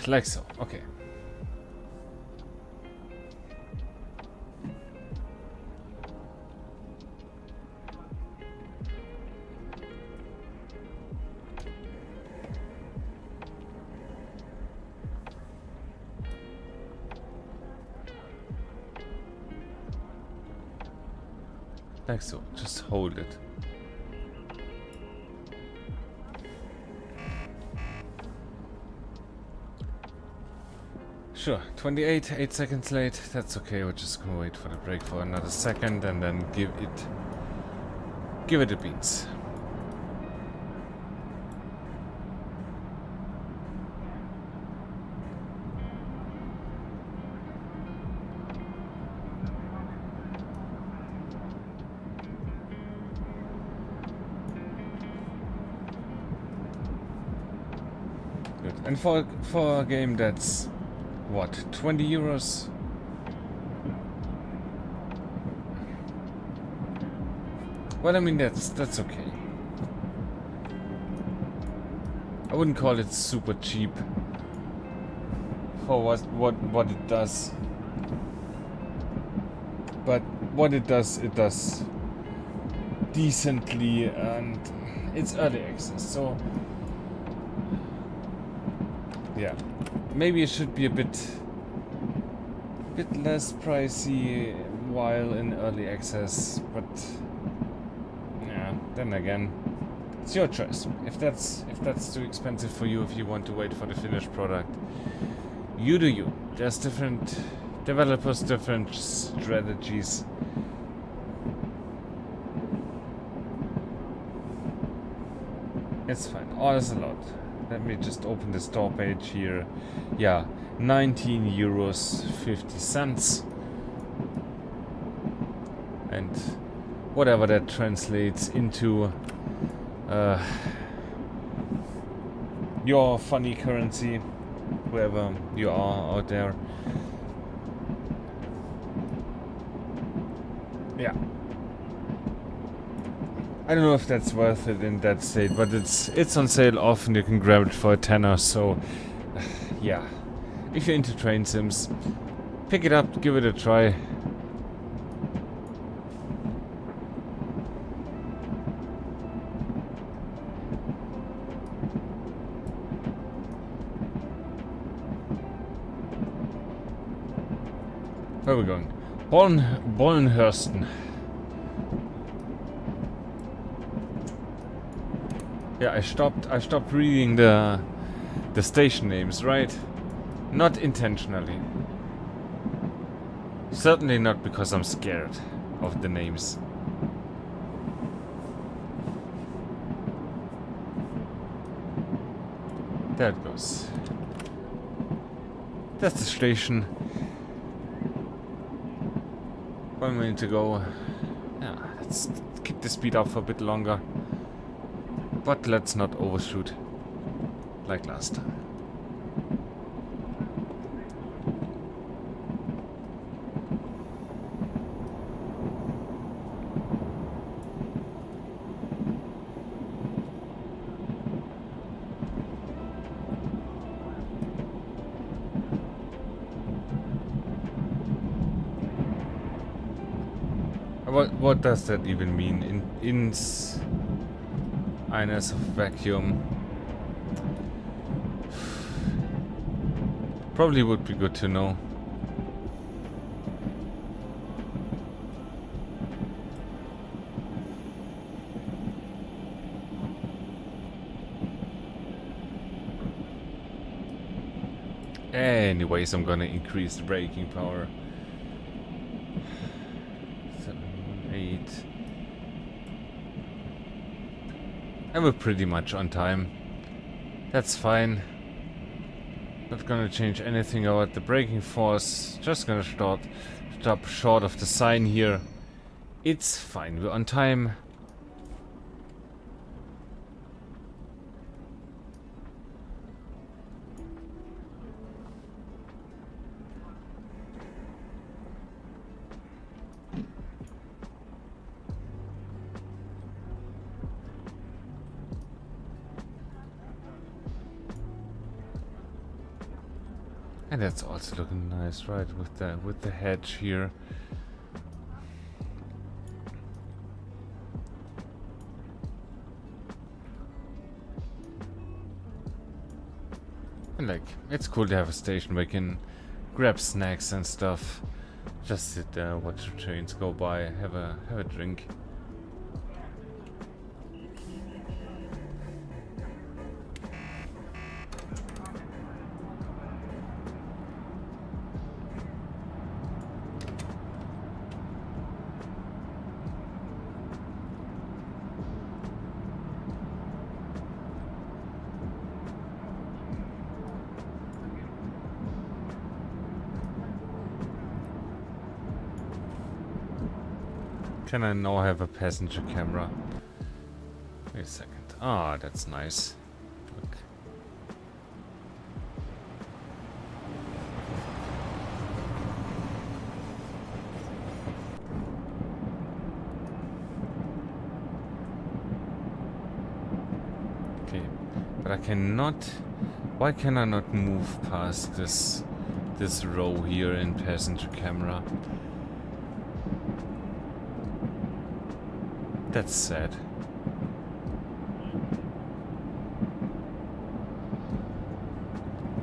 Like so, okay. Like so, just hold it. Sure, 28, 8 seconds late, that's okay, we're just gonna wait for the break for another second and then give it the beans. Good. And for a game that's what, 20 euros? Well, I mean that's okay. I wouldn't call it super cheap for what it does. But what it does decently, and it's early access, so yeah. Maybe it should be a bit less pricey while in early access, but yeah, then again, it's your choice. If that's too expensive for you, if you want to wait for the finished product, you do you. There's different developers, different strategies. It's fine. Oh, there's a lot. Let me just open the store page here. Yeah, 19 euros 50 cents. And whatever that translates into your funny currency, wherever you are out there. Yeah. I don't know if that's worth it in that state, but it's on sale often. You can grab it for a tenner, so yeah. If you're into train sims, pick it up, give it a try. Where are we going? Bollenhursten. Yeah, I stopped reading the station names, right? Not intentionally. Certainly not because I'm scared of the names. There it goes. That's the station. 1 minute to go. Yeah, let's keep the speed up for a bit longer. But let's not overshoot like last time. What does that even mean? Ins eines of vacuum. Probably would be good to know. Anyways, I'm gonna increase the braking power. 7, 8. And we're pretty much on time. That's fine. Not gonna change anything about the braking force. Just gonna stop short of the sign here. It's fine. We're on time. And that's also looking nice, right? With the hedge here. And like, it's cool to have a station where you can grab snacks and stuff. Just sit there, watch the trains go by, have a drink. Can I now have a passenger camera? Wait a second. Ah, that's nice. Look. Okay, but I cannot. Why can I not move past this row here in passenger camera? That's sad.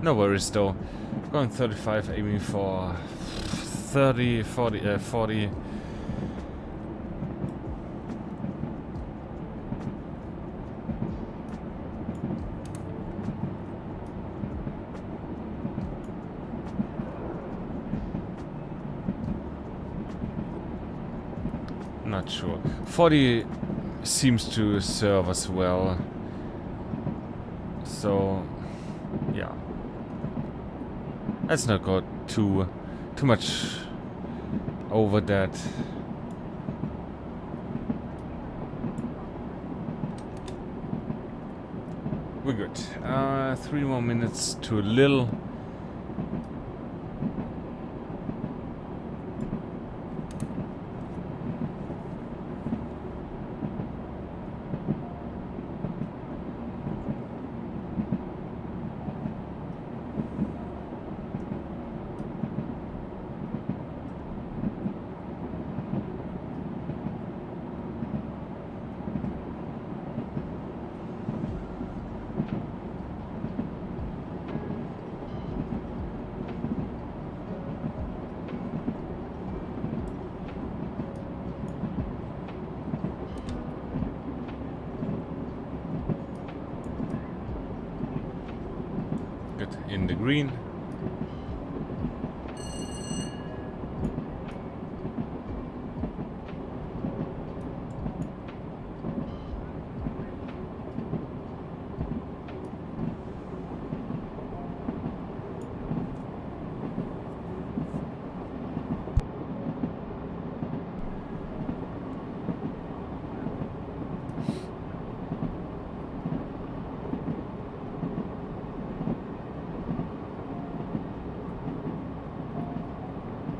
No worries though. Going 35, aiming for 30, 40, 40. Not sure. 40 seems to serve us well. So, yeah. Let's not go too much over that. We're good. 3 more minutes to Lille. Good. In the green.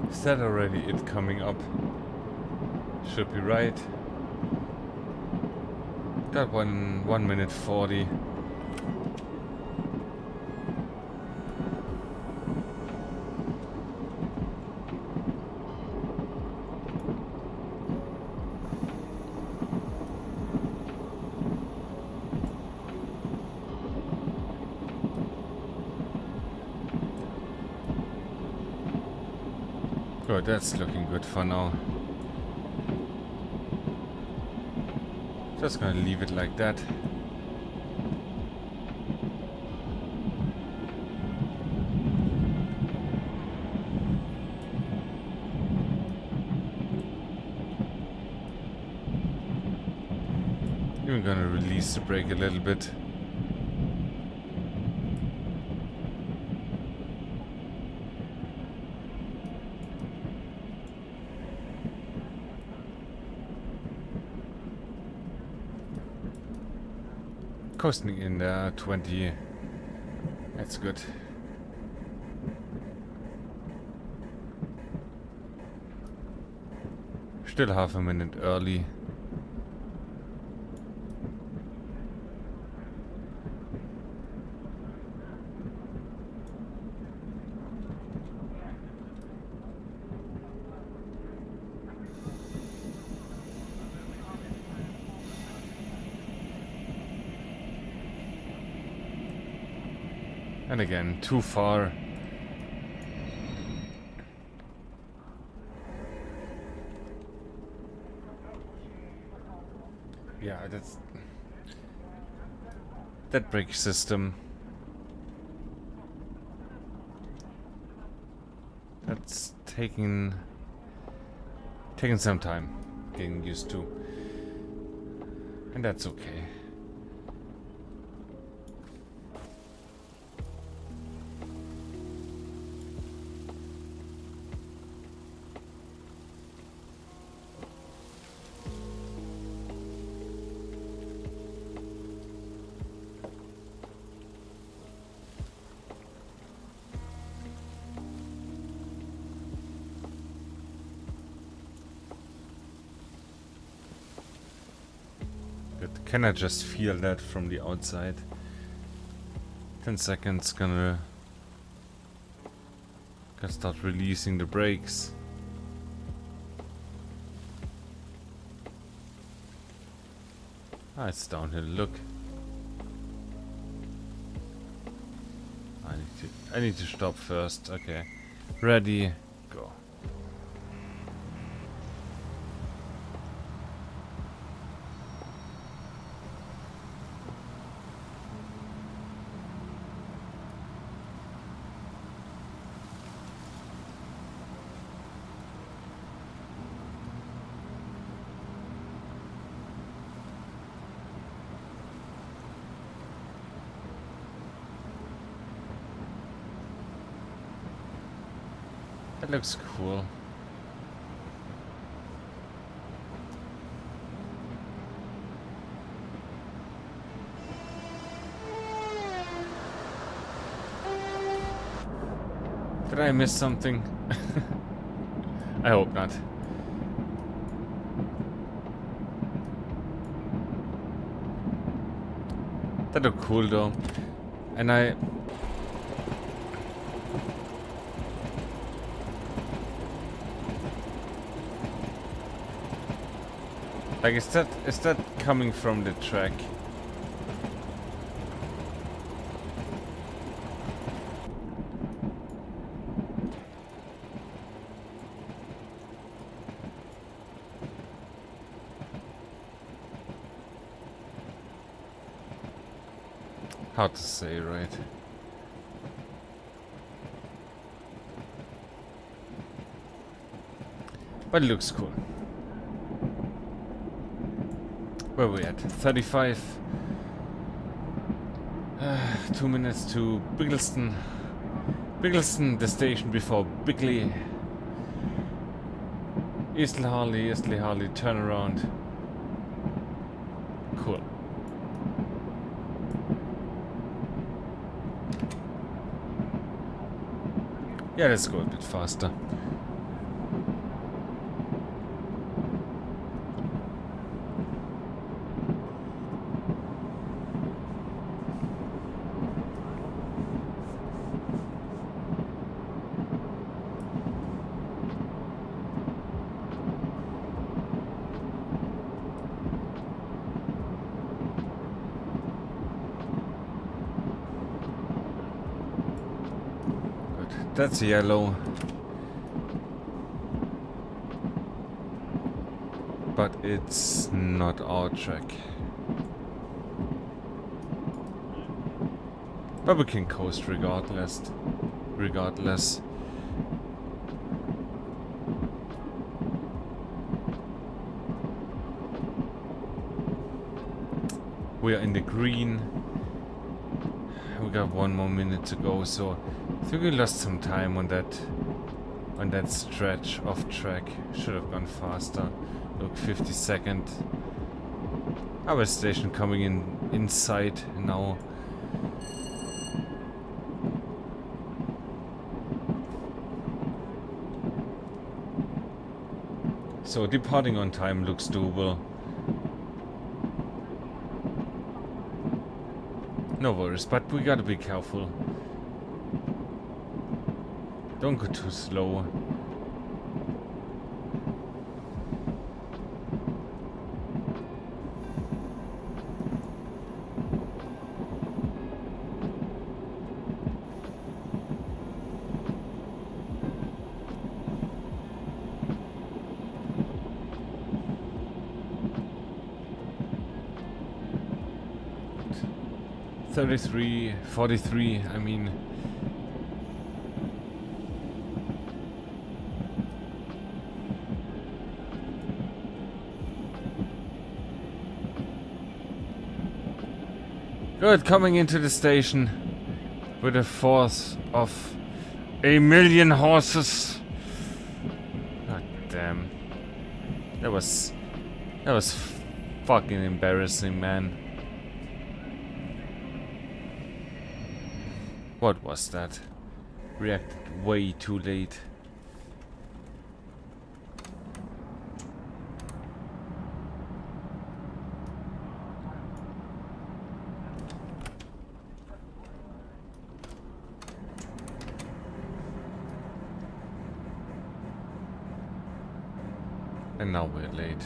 Is that already it coming up? Should be right. Got 1 minute 40. Good, that's looking good for now. Just gonna leave it like that. Even gonna release the brake a little bit. Coasting in 20. That's good. Still half a minute early. And again, too far. Yeah, that brake system. That's taking some time getting used to. And that's okay. Can I just feel that from the outside? 10 seconds, gonna start releasing the brakes. Ah, it's downhill, look. I need to stop first, okay. Ready, go. That looks cool. Did I miss something? I hope not. That looked cool though. And like, is that coming from the track? Hard to say, right? But it looks cool. Where are we at? 35. 2 minutes to Biggleston. Biggleston, the station before Bigley. Eastleigh Harley, turn around. Cool. Yeah, let's go a bit faster. That's yellow. But it's not our track. But we can coast regardless. We are in the green. We got 1 more minute to go, so I think we lost some time on that stretch off track. Should have gone faster. Look, 52nd. Our station coming inside now. So departing on time looks doable. No worries, but we gotta be careful. Don't go too slow. .33, 43, I mean... Good, coming into the station with a force of 1,000,000 horses. God damn. That was fucking embarrassing, man. What was that? Reacted way too late. And now we're late.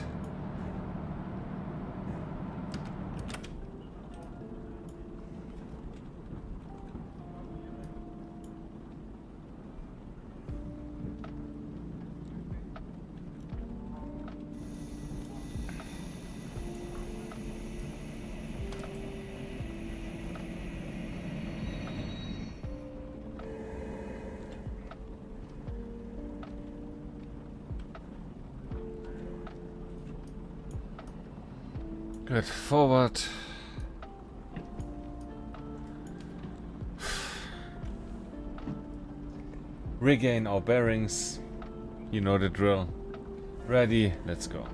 Good, forward. Regain our bearings. You know the drill. Ready, let's go.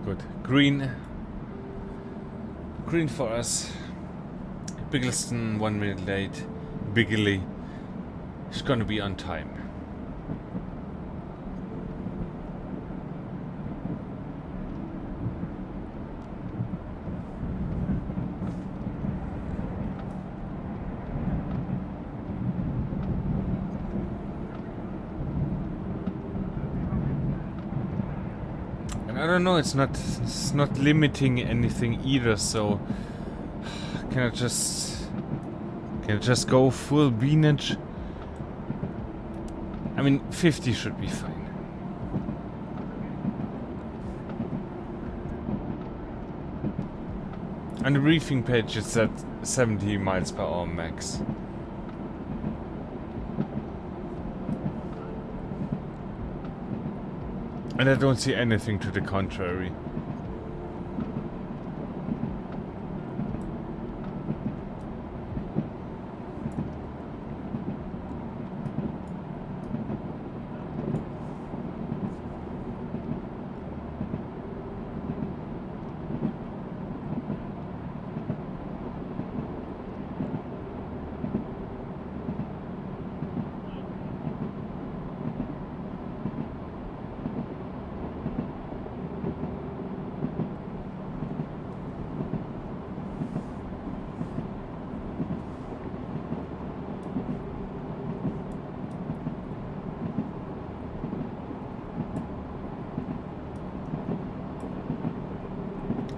Good. Green. Green for us. Biggleston 1 minute late. Bigley is gonna be on time. I don't know, it's not limiting anything either, so can I just go full beanage? I mean 50 should be fine. On the briefing page it said 70 miles per hour max. And I don't see anything to the contrary.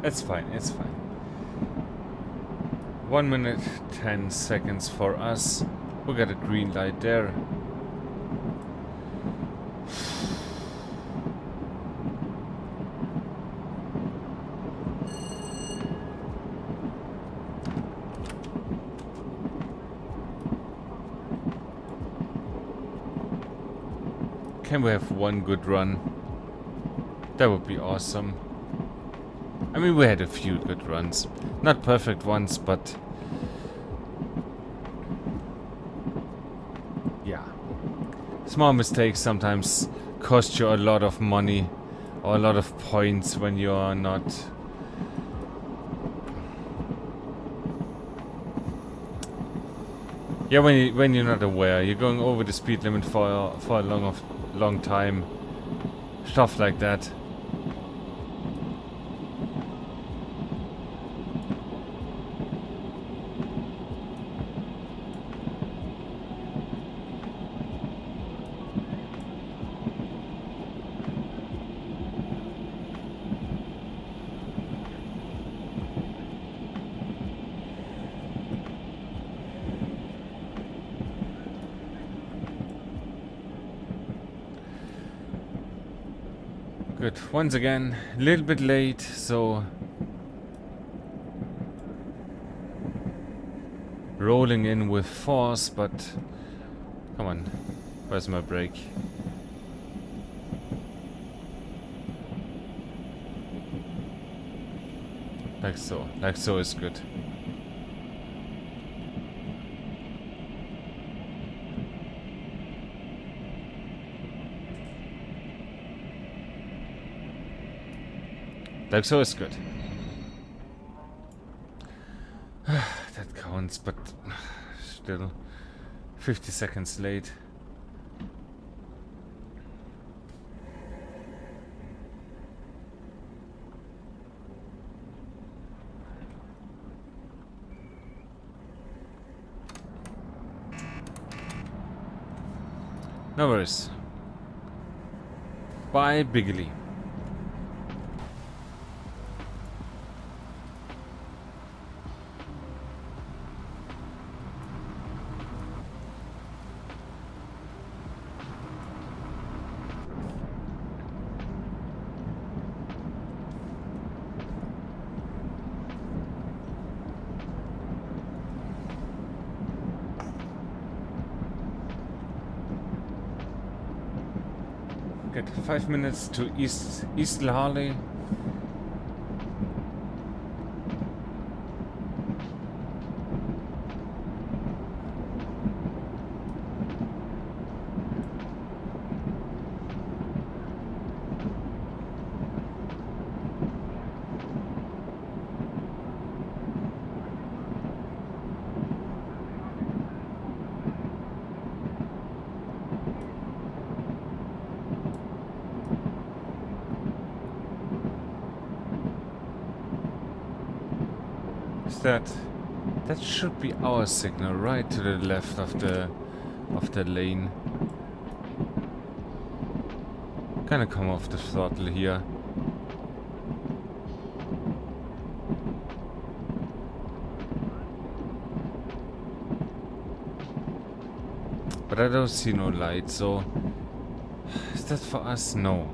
It's fine, it's fine. 1 minute 10 seconds for us. We got a green light there. Can we have one good run? That would be awesome. I mean, we had a few good runs. Not perfect ones, but yeah. Small mistakes sometimes cost you a lot of money or a lot of points when you are not when you're not aware. You're going over the speed limit for a long time. Stuff like that. Good. Once again, a little bit late, so rolling in with force, but come on, where's my brake? Like so is good. Like so is good. That counts, but still 50 seconds late. No worries. Bye, Bigley. Get 5 minutes to East Harley. That should be our signal, right to the left of the lane. Gonna come off the throttle here. But I don't see no light, so is that for us? No.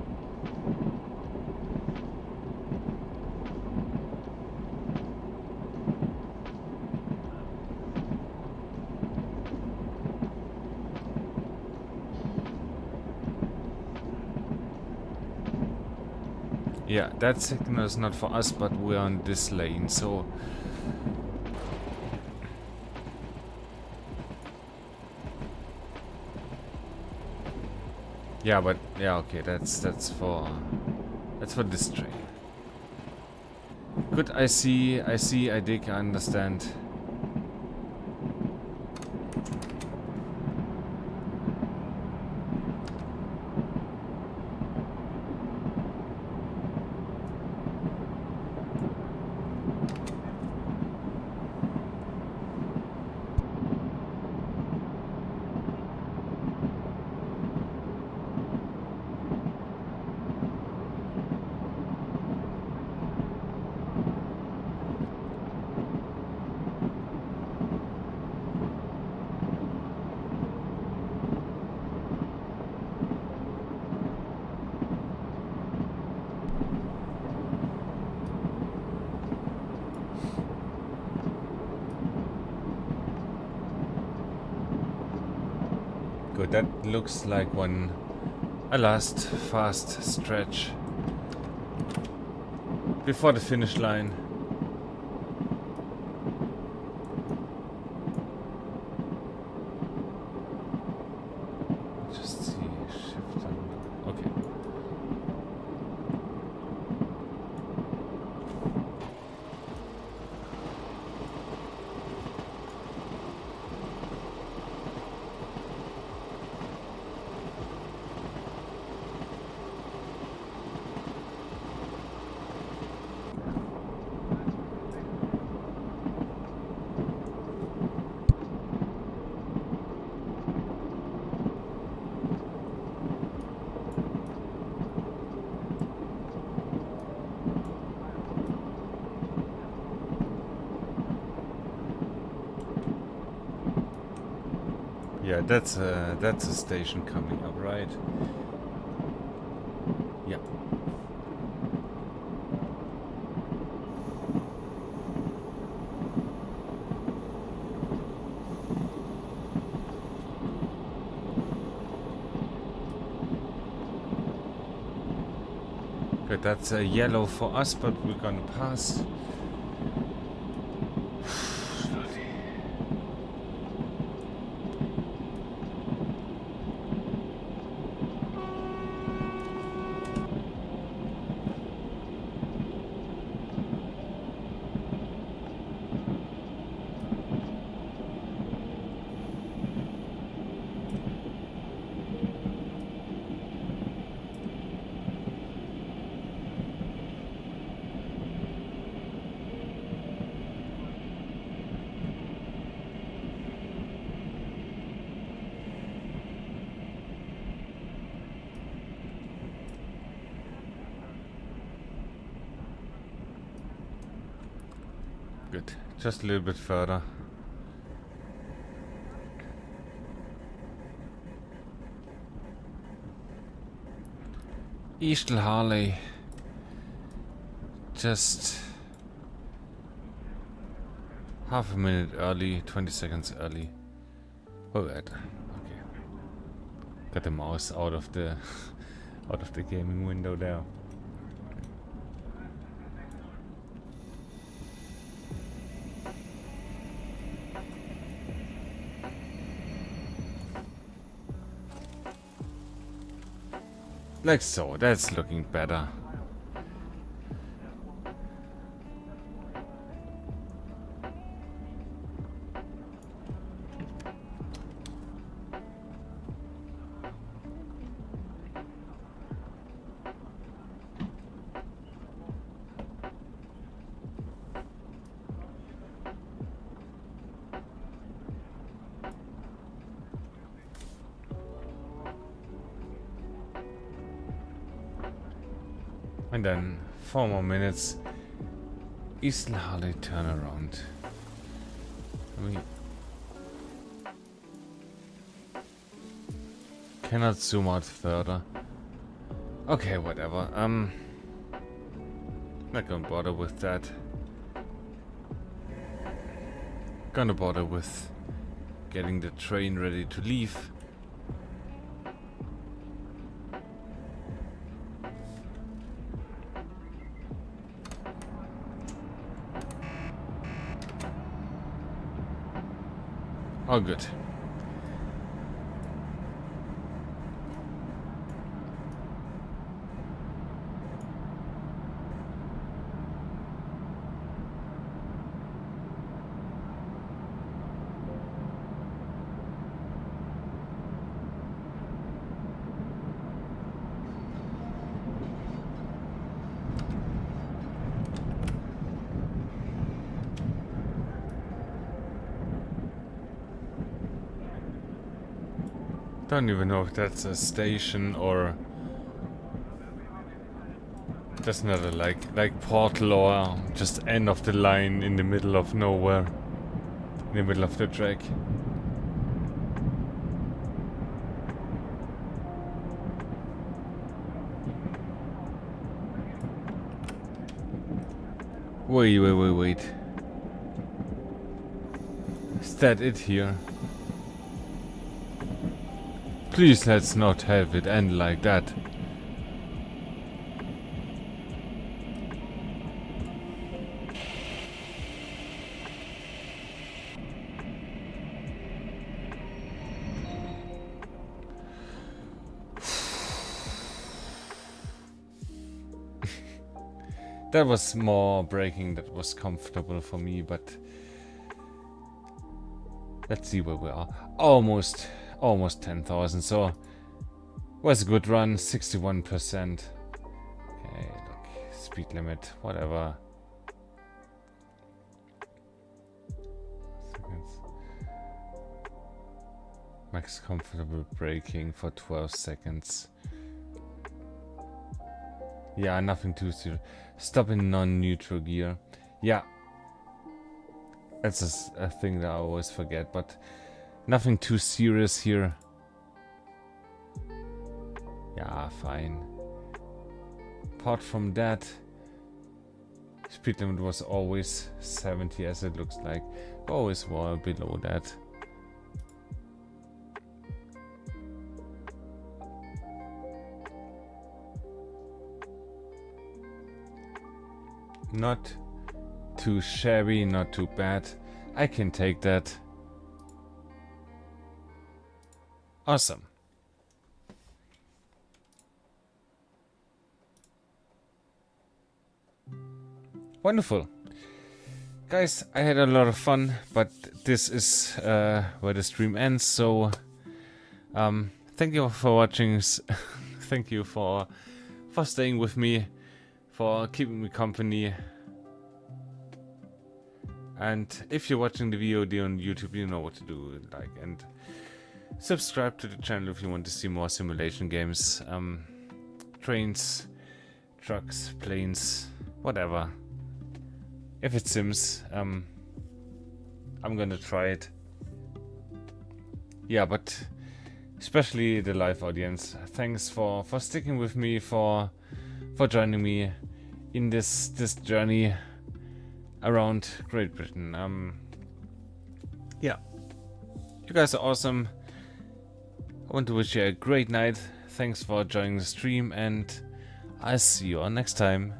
Yeah, that signal is not for us, but we're on this lane, so... Yeah, but... Yeah, okay, that's for this train. Good, I see, I dig, I understand. Good, that looks like a last fast stretch before the finish line. Just see, shift on. Okay. Yeah, that's a station coming up, right? Yeah. Good, that's a yellow for us, but we're gonna pass. Good. Just a little bit further. East Harley. Just half a minute early, 20 seconds early. Oh, right. Okay. Got the mouse out of the out of the gaming window there. Like so, that's looking better. And then 4 more minutes. East Harley turnaround. We cannot zoom out further. Okay, whatever. Not gonna bother with that. Gonna bother with getting the train ready to leave. All good. Don't even know if that's a station or just another like portal or just end of the line in the middle of nowhere, in the middle of the track. Wait. Is that it here? Please let's not have it end like that. That was more braking that was comfortable for me, but let's see where we are. Almost 10,000, so was a good run, 61%. Okay, look, speed limit, whatever. Seconds. Max comfortable braking for 12 seconds. Yeah, nothing too serious. Stop in non-neutral gear. Yeah. That's a thing that I always forget, but nothing too serious here. Yeah, fine. Apart from that, speed limit was always 70 as it looks like. Always well below that. Not too shabby, not too bad. I can take that. Awesome. Wonderful. Guys, I had a lot of fun, but this is where the stream ends, so thank you for watching. Thank you for staying with me, for keeping me company. And if you're watching the VOD on YouTube, you know what to do, like and subscribe to the channel if you want to see more simulation games, trains, trucks, planes, whatever. if it sims, I'm gonna try it. Yeah, but especially the live audience, thanks for sticking with me, for joining me in this journey around Great Britain. Yeah, you guys are awesome. I want to wish you a great night. Thanks for joining the stream, and I'll see you all next time.